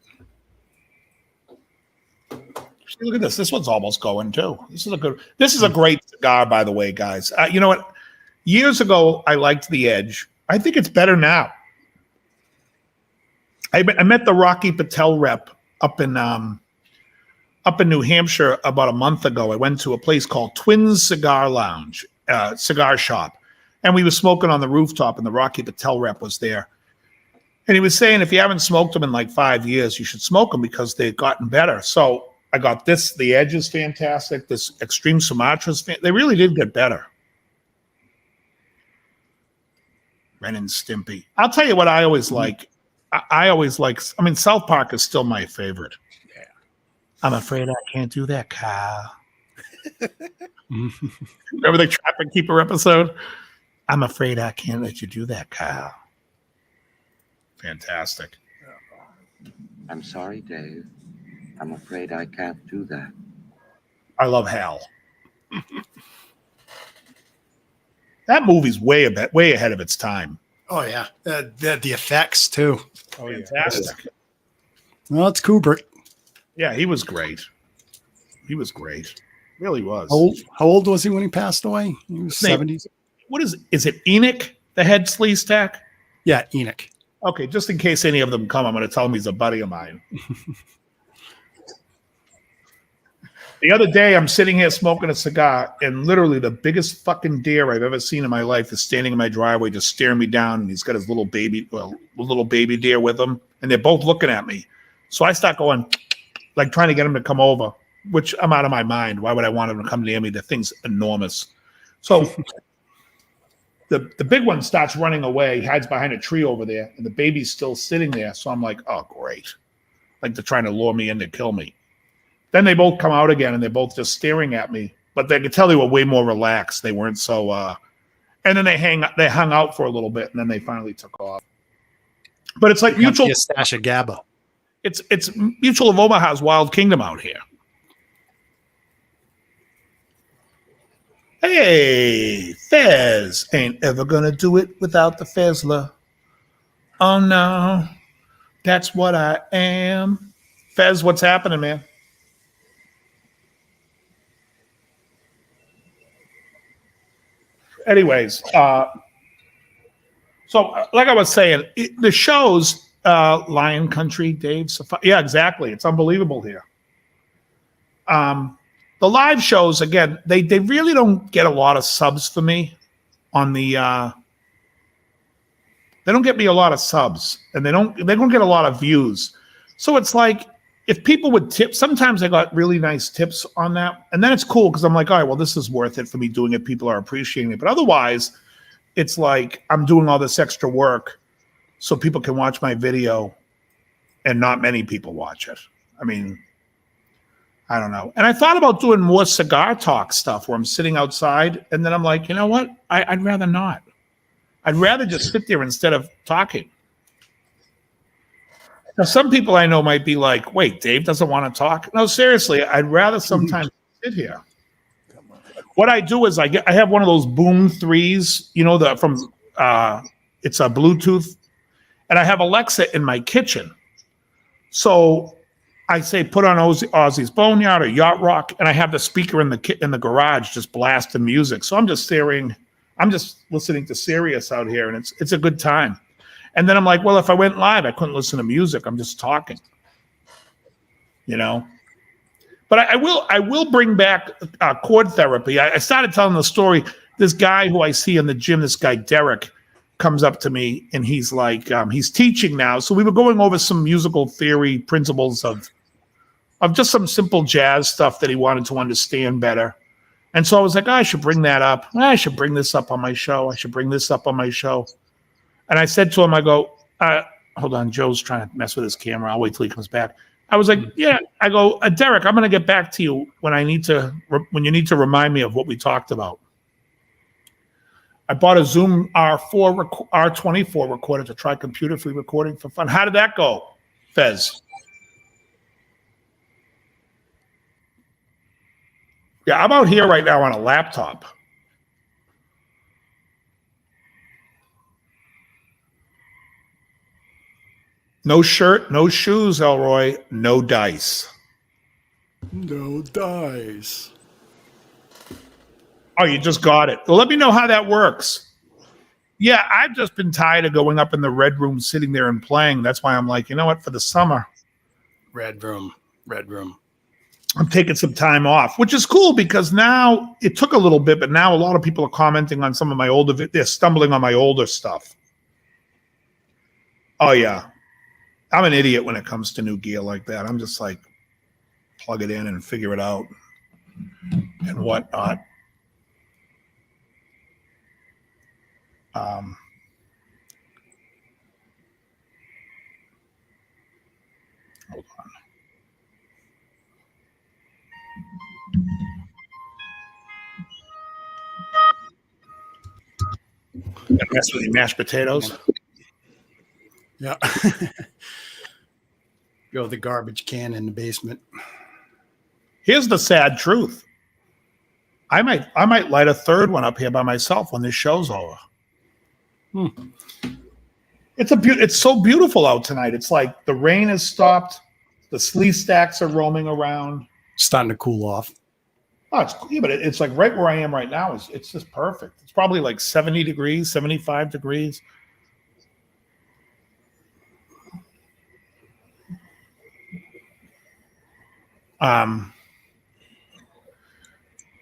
Speaker 2: Look at this. This one's almost going too. This is a great cigar, by the way, guys. You know what? Years ago, I liked the Edge. I think it's better now. I met the Rocky Patel rep up in New Hampshire about a month ago. I went to a place called Twins Cigar Lounge, cigar shop, and we were smoking on the rooftop, and the Rocky Patel rep was there. And he was saying, if you haven't smoked them in like 5 years, you should smoke them because they've gotten better. So I got this. The Edge is fantastic. This Extreme Sumatra's they really did get better. Ren and Stimpy. I'll tell you what I always like. I mean, South Park is still my favorite. Yeah. I'm afraid I can't do that, Kyle. Remember the Traffic Keeper episode? I'm afraid I can't let you do that, Kyle. Fantastic.
Speaker 6: I'm sorry, Dave. I'm afraid I can't do that.
Speaker 2: I love Hal. That movie's way ahead of its time.
Speaker 3: Oh, yeah. The effects, too.
Speaker 2: Oh, fantastic.
Speaker 3: Well, it's Kubrick.
Speaker 2: Yeah, he was great. He was great. Really was.
Speaker 3: How old was he when he passed away? He was 70s.
Speaker 2: What is it Enoch, the head sleaze tack?
Speaker 3: Yeah, Enoch.
Speaker 2: Okay, just in case any of them come, I'm going to tell him he's a buddy of mine. The other day, I'm sitting here smoking a cigar, and literally the biggest fucking deer I've ever seen in my life is standing in my driveway just staring me down, and he's got his little baby deer with him, and they're both looking at me. So I start going, like trying to get him to come over, which I'm out of my mind. Why would I want him to come near me? The thing's enormous. So the big one starts running away, hides behind a tree over there, and the baby's still sitting there. So I'm like, oh, great. Like they're trying to lure me in to kill me. Then they both come out again, and they're both just staring at me. But they could tell they were way more relaxed. They weren't so. And then they hung out for a little bit, and then they finally took off. But it's like Mutual.
Speaker 3: A stash of GABA.
Speaker 2: It's Mutual of Omaha's Wild Kingdom out here. Hey, Fez ain't ever gonna do it without the Fezler. Oh no, that's what I am. Fez, what's happening, man? Anyways, so like I was saying, the shows, Lion Country, Dave, yeah, exactly. It's unbelievable here. The live shows, again, they really don't get a lot of subs for me on the, they don't get me a lot of subs, and they don't get a lot of views. So it's like, if people would tip, sometimes I got really nice tips on that. And then it's cool because I'm like, all right, well, this is worth it for me doing it. People are appreciating it. But otherwise, it's like I'm doing all this extra work so people can watch my video and not many people watch it. I mean, I don't know. And I thought about doing more cigar talk stuff where I'm sitting outside. And then I'm like, you know what? I'd rather not. I'd rather just sit there instead of talking. Now, some people I know might be like, wait, Dave doesn't want to talk. No, seriously, I'd rather sometimes sit here. What I do is I have one of those Boom 3s, you know, it's a Bluetooth, and I have Alexa in my kitchen. So I say, put on Ozzy's Boneyard or Yacht Rock, and I have the speaker in the garage just blasting music. So I'm just listening to Sirius out here, and it's a good time. And then I'm like, well, if I went live, I couldn't listen to music. I'm just talking, you know. But I will bring back chord therapy. I started telling the story. This guy who I see in the gym, this guy Derek, comes up to me and he's like, he's teaching now. So we were going over some musical theory principles of just some simple jazz stuff that he wanted to understand better. And so I was like, I should bring that up. I should bring this up on my show. I should bring this up on my show. And I said to him, I go, hold on, Joe's trying to mess with his camera. I'll wait till he comes back. I was like, yeah. I go, Derek, I'm going to get back to you when you need to remind me of what we talked about. I bought a Zoom R24 recorder to try computer-free recording for fun. How did that go, Fez? Yeah, I'm out here right now on a laptop. No shirt, no shoes, Elroy, no dice.
Speaker 3: No dice.
Speaker 2: Oh, you just got it. Well, let me know how that works. Yeah, I've just been tired of going up in the red room, sitting there and playing. That's why I'm like, you know what, for the summer.
Speaker 3: Red room.
Speaker 2: I'm taking some time off, which is cool because now it took a little bit, but now a lot of people are commenting on some of my older, they're stumbling on my older stuff. Oh, yeah. I'm an idiot when it comes to new gear like that. I'm just like, plug it in and figure it out and whatnot. Hold on. Gonna mess with the mashed potatoes.
Speaker 3: Yeah. Go the garbage can in the basement.
Speaker 2: Here's the sad truth. I might light a third one up here by myself when this show's over. It's so beautiful out tonight. It's like the rain has stopped. The sleeve stacks are roaming around.
Speaker 3: Starting to cool off.
Speaker 2: Oh, it's cool, but it's like right where I am right now. It's just perfect. It's probably like 70 degrees, 75 degrees.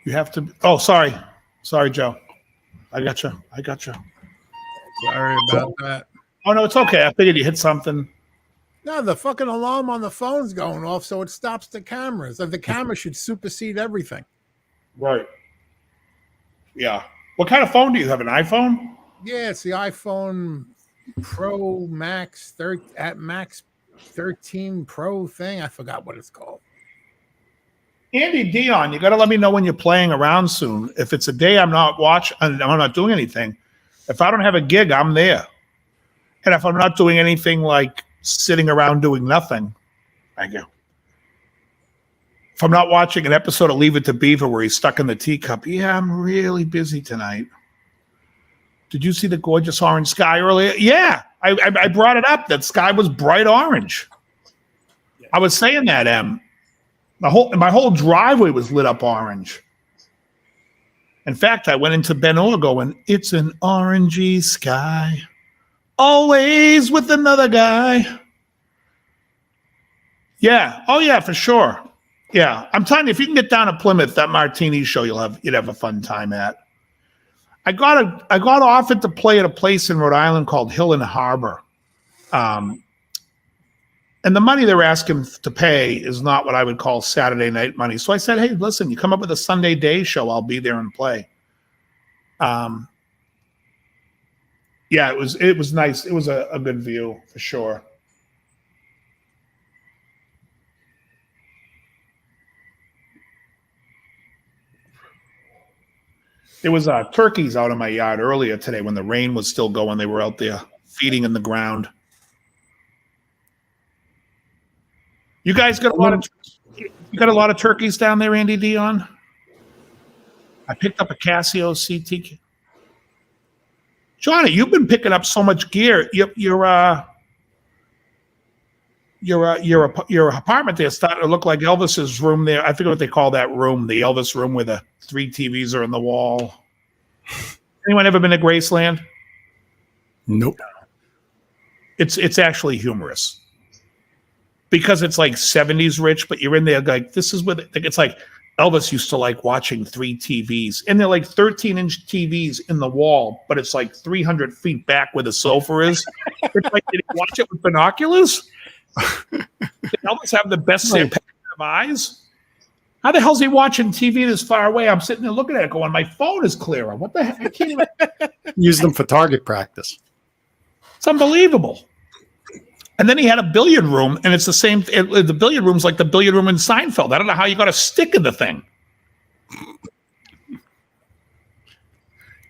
Speaker 2: You have to. Oh, sorry, Joe. I got you.
Speaker 4: Sorry about that.
Speaker 2: Oh no, it's okay. I figured you hit something.
Speaker 4: No, the fucking alarm on the phone's going off, so it stops the cameras. The camera should supersede everything.
Speaker 2: Right. Yeah. What kind of phone do you have? An iPhone?
Speaker 4: Yeah, it's the iPhone Pro Max Max 13 Pro thing. I forgot what it's called.
Speaker 2: Andy Dion, you got to let me know when you're playing around soon. If it's a day I'm not doing anything. If I don't have a gig, I'm there. And if I'm not doing anything like sitting around doing nothing, I go. If I'm not watching an episode of Leave It to Beaver where he's stuck in the teacup, yeah, I'm really busy tonight. Did you see the gorgeous orange sky earlier? Yeah, I brought it up. That sky was bright orange. Yeah. I was saying that, my whole driveway was lit up orange. In fact, I went into Ben Orr going, it's an orangey sky, always with another guy. Yeah. Oh yeah, for sure. Yeah. I'm telling you, if you can get down to Plymouth, that martini show you'd have a fun time at. I got offered to play at a place in Rhode Island called Hill and Harbor. And the money they're asking to pay is not what I would call Saturday night money. So I said, hey, listen, you come up with a Sunday day show, I'll be there and play. Yeah, it was nice. It was a good view for sure. There was turkeys out in my yard earlier today when the rain was still going. They were out there feeding in the ground. You guys got a lot of turkeys down there, Andy Dion? I picked up a Casio CT. Johnny, you've been picking up so much gear. Your apartment there starting to look like Elvis's room there. I forget what they call that room, the Elvis room where the 3 TVs are in the wall. Anyone ever been to Graceland?
Speaker 3: Nope.
Speaker 2: It's actually humorous because it's like 70s rich, but you're in there like this is what it's like. Elvis used to like watching 3 TVs, and they're like 13-inch TVs in the wall, but it's like 300 feet back where the sofa is. It's like, did he watch it with binoculars? Did Elvis have the best pair of eyes? How the hell is he watching TV this far away? I'm sitting there looking at it going, my phone is clearer. What the heck? I can't even.
Speaker 3: Use them for target practice.
Speaker 2: It's unbelievable. And then he had a billiard room, and it's the same. The billiard room's like the billiard room in Seinfeld. I don't know how you got a stick in the thing.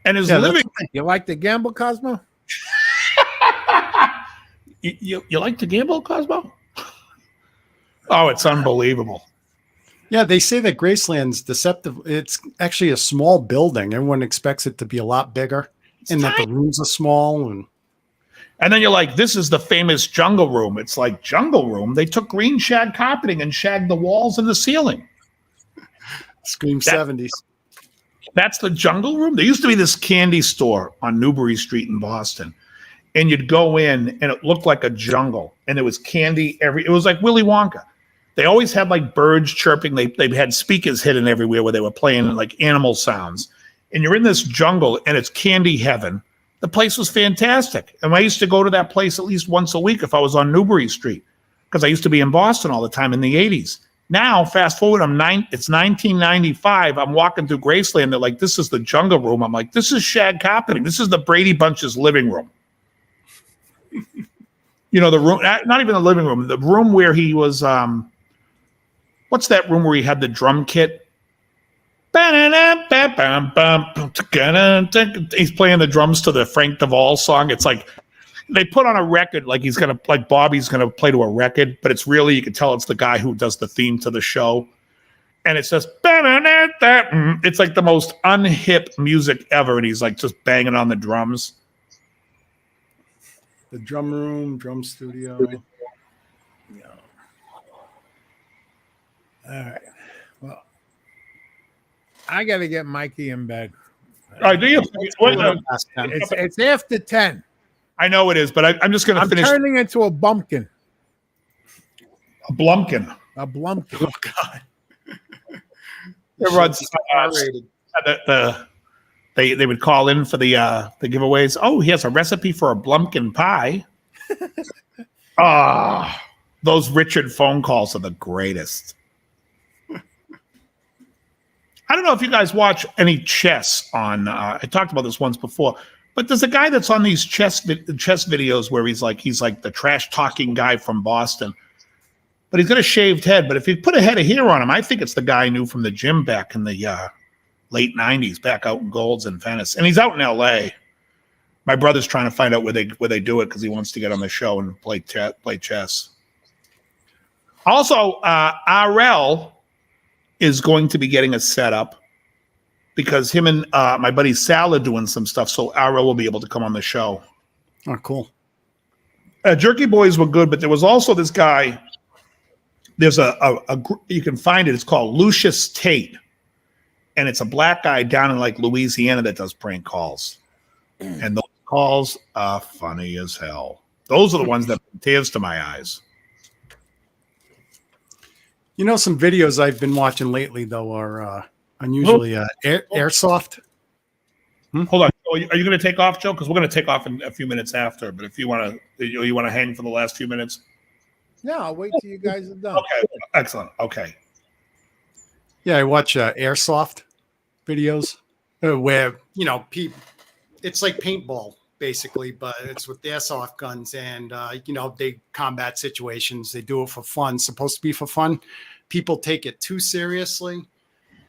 Speaker 2: And his living.
Speaker 4: You like to gamble, Cosmo?
Speaker 2: You like to gamble, Cosmo? Oh, it's unbelievable.
Speaker 3: Yeah, they say that Graceland's deceptive. It's actually a small building. Everyone expects it to be a lot bigger, and that the rooms are small.
Speaker 2: And then you're like, this is the famous jungle room. It's like jungle room. They took green shag carpeting and shagged the walls and the ceiling.
Speaker 3: Scream 70s.
Speaker 2: That's the jungle room. There used to be this candy store on Newbury Street in Boston. And you'd go in and it looked like a jungle. And there was candy it was like Willy Wonka. They always had like birds chirping. They had speakers hidden everywhere where they were playing like animal sounds. And you're in this jungle and it's candy heaven. The place was fantastic. And I used to go to that place at least once a week if I was on Newbury Street because I used to be in Boston all the time in the 80s. Now, fast forward, it's 1995. I'm walking through Graceland. They're like, this is the jungle room. I'm like, this is shag carpeting. This is the Brady Bunch's living room. You know, the room, not even the living room, the room where he was, what's that room where he had the drum kit? He's playing the drums to the Frank Duvall song. It's like they put on a record like Bobby's gonna play to a record, but it's really, you can tell it's the guy who does the theme to the show. And it says it's like the most unhip music ever, and he's like just banging on the drums.
Speaker 3: The drum room, drum studio.
Speaker 4: Yeah. All right. Well, I got to get Mikey in bed.
Speaker 2: All right, do you?
Speaker 4: It's after 10.
Speaker 2: I know it is, but I'm just going to finish.
Speaker 4: I'm turning into a bumpkin.
Speaker 2: A blumpkin.
Speaker 4: A blumpkin.
Speaker 3: Oh, God.
Speaker 2: Everyone's they would call in for the giveaways. Oh, he has a recipe for a blumpkin pie. Those Richard phone calls are the greatest. I don't know if you guys watch any chess on. I talked about this once before, but there's a guy that's on these chess videos where he's like the trash talking guy from Boston, but he's got a shaved head. But if you put a head of hair on him, I think it's the guy I knew from the gym back in the late 90s, back out in Gold's in Venice, and he's out in L.A. My brother's trying to find out where they do it because he wants to get on the show and play chess. Also, RL is going to be getting a setup because him and my buddy Sal are doing some stuff, so RL will be able to come on the show.
Speaker 3: Oh, cool.
Speaker 2: Jerky Boys were good, but there was also this guy. There's a you can find it. It's called Lucius Tate, and it's a black guy down in like Louisiana that does prank calls, and those calls are funny as hell. Those are the ones that bring tears to my eyes.
Speaker 3: You know, some videos I've been watching lately, though, are unusually airsoft.
Speaker 2: Hold on. Are you going to take off, Joe? Because we're going to take off in a few minutes after. But if you want to hang for the last few minutes.
Speaker 4: Yeah, I'll wait till you guys are done.
Speaker 2: Okay. Excellent. Okay.
Speaker 3: Yeah, I watch airsoft videos where, you know, it's like paintball, basically, but it's with the airsoft guns and, you know, they combat situations. They do it for fun. It's supposed to be for fun. People take it too seriously.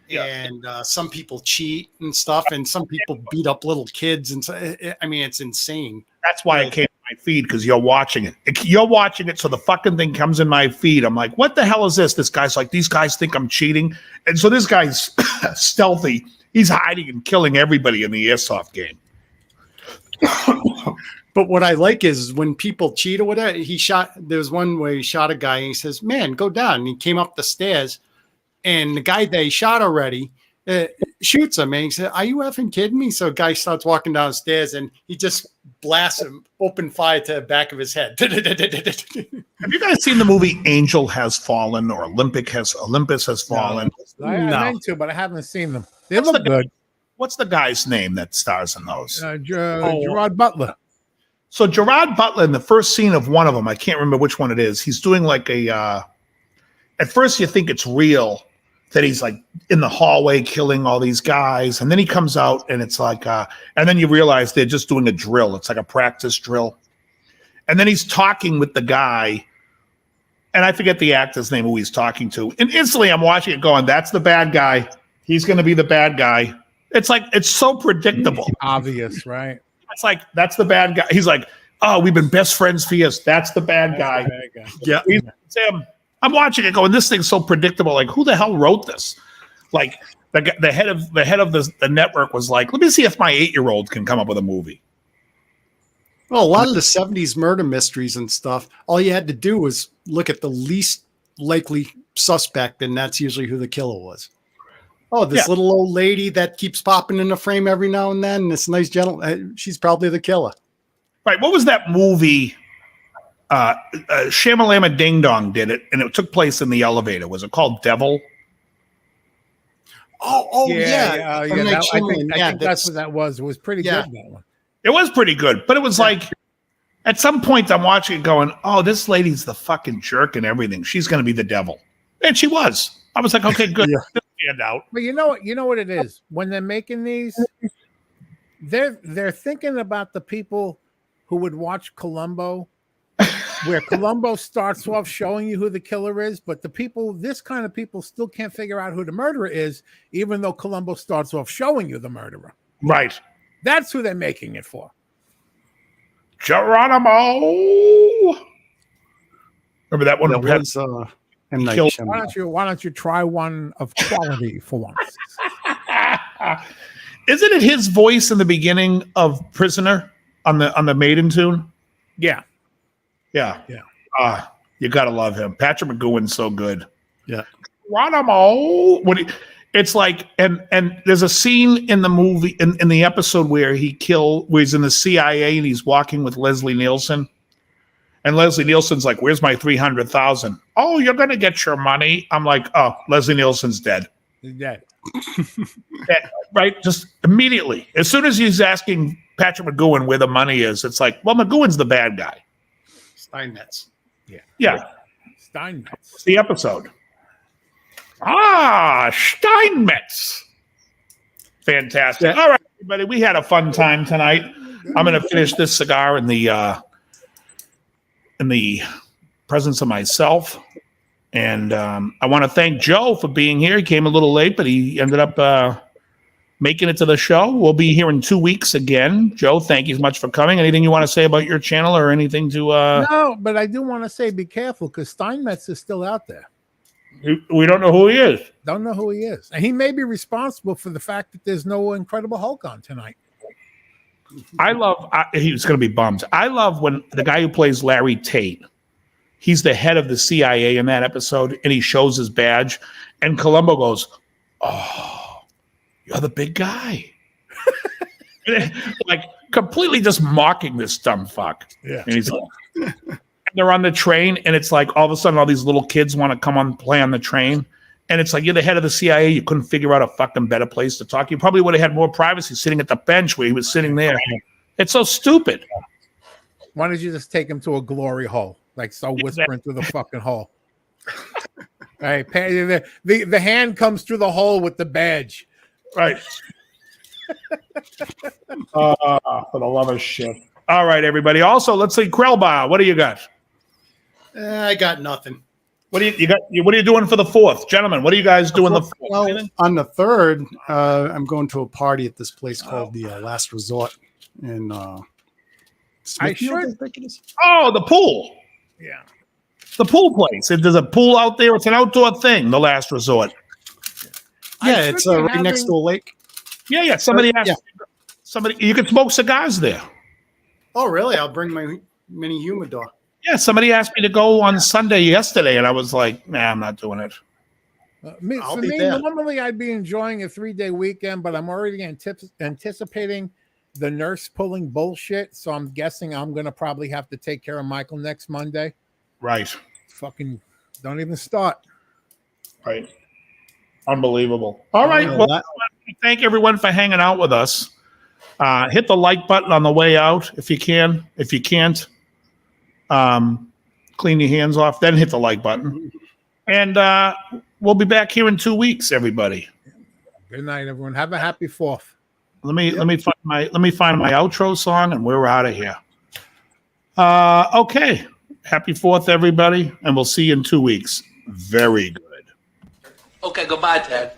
Speaker 3: Yeah. And some people cheat and stuff, and some people beat up little kids. And so, I mean, it's insane.
Speaker 2: That's why it came to my feed because you're watching it. You're watching it, so the fucking thing comes in my feed. I'm like, what the hell is this? This guy's like, these guys think I'm cheating. And so this guy's stealthy. He's hiding and killing everybody in the airsoft game.
Speaker 3: But what I like is when people cheat or whatever, there was one where he shot a guy and he says, man, go down. And he came up the stairs and the guy that he shot already shoots him. And he said, are you effing kidding me? So a guy starts walking downstairs and he just blasts him, open fire to the back of his head.
Speaker 2: Have you guys seen the movie Angel Has Fallen or Olympus Has Fallen?
Speaker 4: I meant to, but I haven't seen them. They look good.
Speaker 2: What's the guy's name that stars in those?
Speaker 4: Gerard Butler.
Speaker 2: So Gerard Butler in the first scene of one of them, I can't remember which one it is. He's doing like at first you think it's real that he's like in the hallway killing all these guys. And then he comes out and it's like, and then you realize they're just doing a drill. It's like a practice drill. And then he's talking with the guy. And I forget the actor's name who he's talking to. And instantly I'm watching it going, that's the bad guy. He's going to be the bad guy. It's like, it's so predictable.
Speaker 4: Obvious, right?
Speaker 2: It's like, that's the bad guy. He's like, oh, we've been best friends for years. That's the bad guy.
Speaker 3: Yeah.
Speaker 2: Sam, I'm watching it going, this thing's so predictable. Like, who the hell wrote this? Like, the head of the network was like, let me see if my 8-year-old can come up with a movie.
Speaker 3: Well, a lot of the 70s murder mysteries and stuff, all you had to do was look at the least likely suspect, and that's usually who the killer was. Oh, this little old lady that keeps popping in the frame every now and then. This nice gentleman, she's probably the killer.
Speaker 2: Right. What was that movie? Shamalama Ding Dong did it, and it took place in the elevator. Was it called Devil?
Speaker 3: Yeah.
Speaker 4: I think that's what that was. It was pretty good, that one.
Speaker 2: It was pretty good, but it was like, at some point I'm watching it going, oh, this lady's the fucking jerk and everything. She's going to be the devil. And she was. I was like, okay, good. Stand out.
Speaker 4: But you know what it is? When they're making these, they're thinking about the people who would watch Columbo, where Columbo starts off showing you who the killer is, but this kind of people still can't figure out who the murderer is, even though Columbo starts off showing you the murderer.
Speaker 2: Right.
Speaker 4: That's who they're making it for.
Speaker 2: Geronimo. Remember that one?
Speaker 4: Why don't you try one of quality for once?
Speaker 2: Isn't it his voice in the beginning of Prisoner on the Maiden tune?
Speaker 4: Yeah.
Speaker 2: You gotta love him. Patrick McGowan's so good.
Speaker 3: Yeah.
Speaker 2: Geronimo. It's like, and there's a scene in the movie in the episode where he's in the CIA and he's walking with Leslie Nielsen. And Leslie Nielsen's like, where's my $300,000? Oh, you're going to get your money. I'm like, oh, Leslie Nielsen's dead.
Speaker 4: He's dead.
Speaker 2: Right? Just immediately. As soon as he's asking Patrick McGowan where the money is, it's like, well, McGowan's the bad guy.
Speaker 3: Steinmetz.
Speaker 2: Yeah.
Speaker 4: Steinmetz.
Speaker 2: It's the episode. Steinmetz. Fantastic. Yeah. All right, everybody. We had a fun time tonight. I'm going to finish this cigar in the presence of myself. And I want to thank Joe for being here. He came a little late, but he ended up making it to the show. We'll be here in 2 weeks again. Joe, thank you so much for coming. Anything you want to say about your channel or anything to...
Speaker 4: No, but I do want to say be careful because Steinmetz is still out there.
Speaker 2: We don't know who he is.
Speaker 4: Don't know who he is. And he may be responsible for the fact that there's no Incredible Hulk on tonight.
Speaker 2: He was going to be bummed. I love when the guy who plays Larry Tate, he's the head of the CIA in that episode, and he shows his badge, and Columbo goes, oh, you're the big guy. Like, completely just mocking this dumb fuck.
Speaker 4: Yeah.
Speaker 2: And he's like, they're on the train, and it's like all of a sudden all these little kids want to come on play on the train. And it's like, you're the head of the CIA. You couldn't figure out a fucking better place to talk. You probably would have had more privacy sitting at the bench where he was sitting there. It's so stupid.
Speaker 4: Why don't you just take him to a glory hole? Like, so whispering through the fucking hole. All right. The hand comes through the hole with the badge.
Speaker 2: Right. For the love of shit. All right, everybody. Also, let's see, Krellbar, what do you got?
Speaker 3: I got nothing.
Speaker 2: What do you got? What are you doing for the 4th, gentlemen? What are you guys doing the 4th?
Speaker 3: Well, on the 3rd, I'm going to a party at this place called the Last Resort in Smithfield,
Speaker 4: should-
Speaker 3: I think it is.
Speaker 2: Oh, the pool.
Speaker 4: Yeah.
Speaker 2: The pool place. There's a pool out there. It's an outdoor thing, the last resort.
Speaker 3: Yeah,
Speaker 4: I
Speaker 3: it's
Speaker 4: should be
Speaker 3: right next
Speaker 4: having-
Speaker 3: to a lake.
Speaker 2: Yeah. Somebody asked.
Speaker 3: Yeah.
Speaker 2: Somebody, you can smoke cigars there.
Speaker 3: Oh, really? I'll bring my mini humidor.
Speaker 2: Yeah, somebody asked me to go on Sunday yesterday, and I was like, nah, I'm not doing it.
Speaker 3: I'll
Speaker 4: For
Speaker 3: be
Speaker 4: me,
Speaker 3: there.
Speaker 4: normally I'd be enjoying a 3-day weekend, but I'm already anticipating the nurse pulling bullshit. So I'm guessing I'm going to probably have to take care of Michael next Monday.
Speaker 2: Right.
Speaker 4: Fucking don't even start.
Speaker 2: Right. Unbelievable. All right.
Speaker 3: Yeah,
Speaker 2: Well,
Speaker 3: that-
Speaker 2: thank everyone for hanging out with us. Hit the like button on the way out if you can. If you can't, clean your hands off, then hit the like button. And we'll be back here in 2 weeks, everybody.
Speaker 4: Good night, everyone. Have a happy 4th.
Speaker 2: Let me find my outro song, and we're out of here. Okay. Happy 4th, everybody, and we'll see you in 2 weeks. Very good.
Speaker 7: Okay, goodbye, Ted.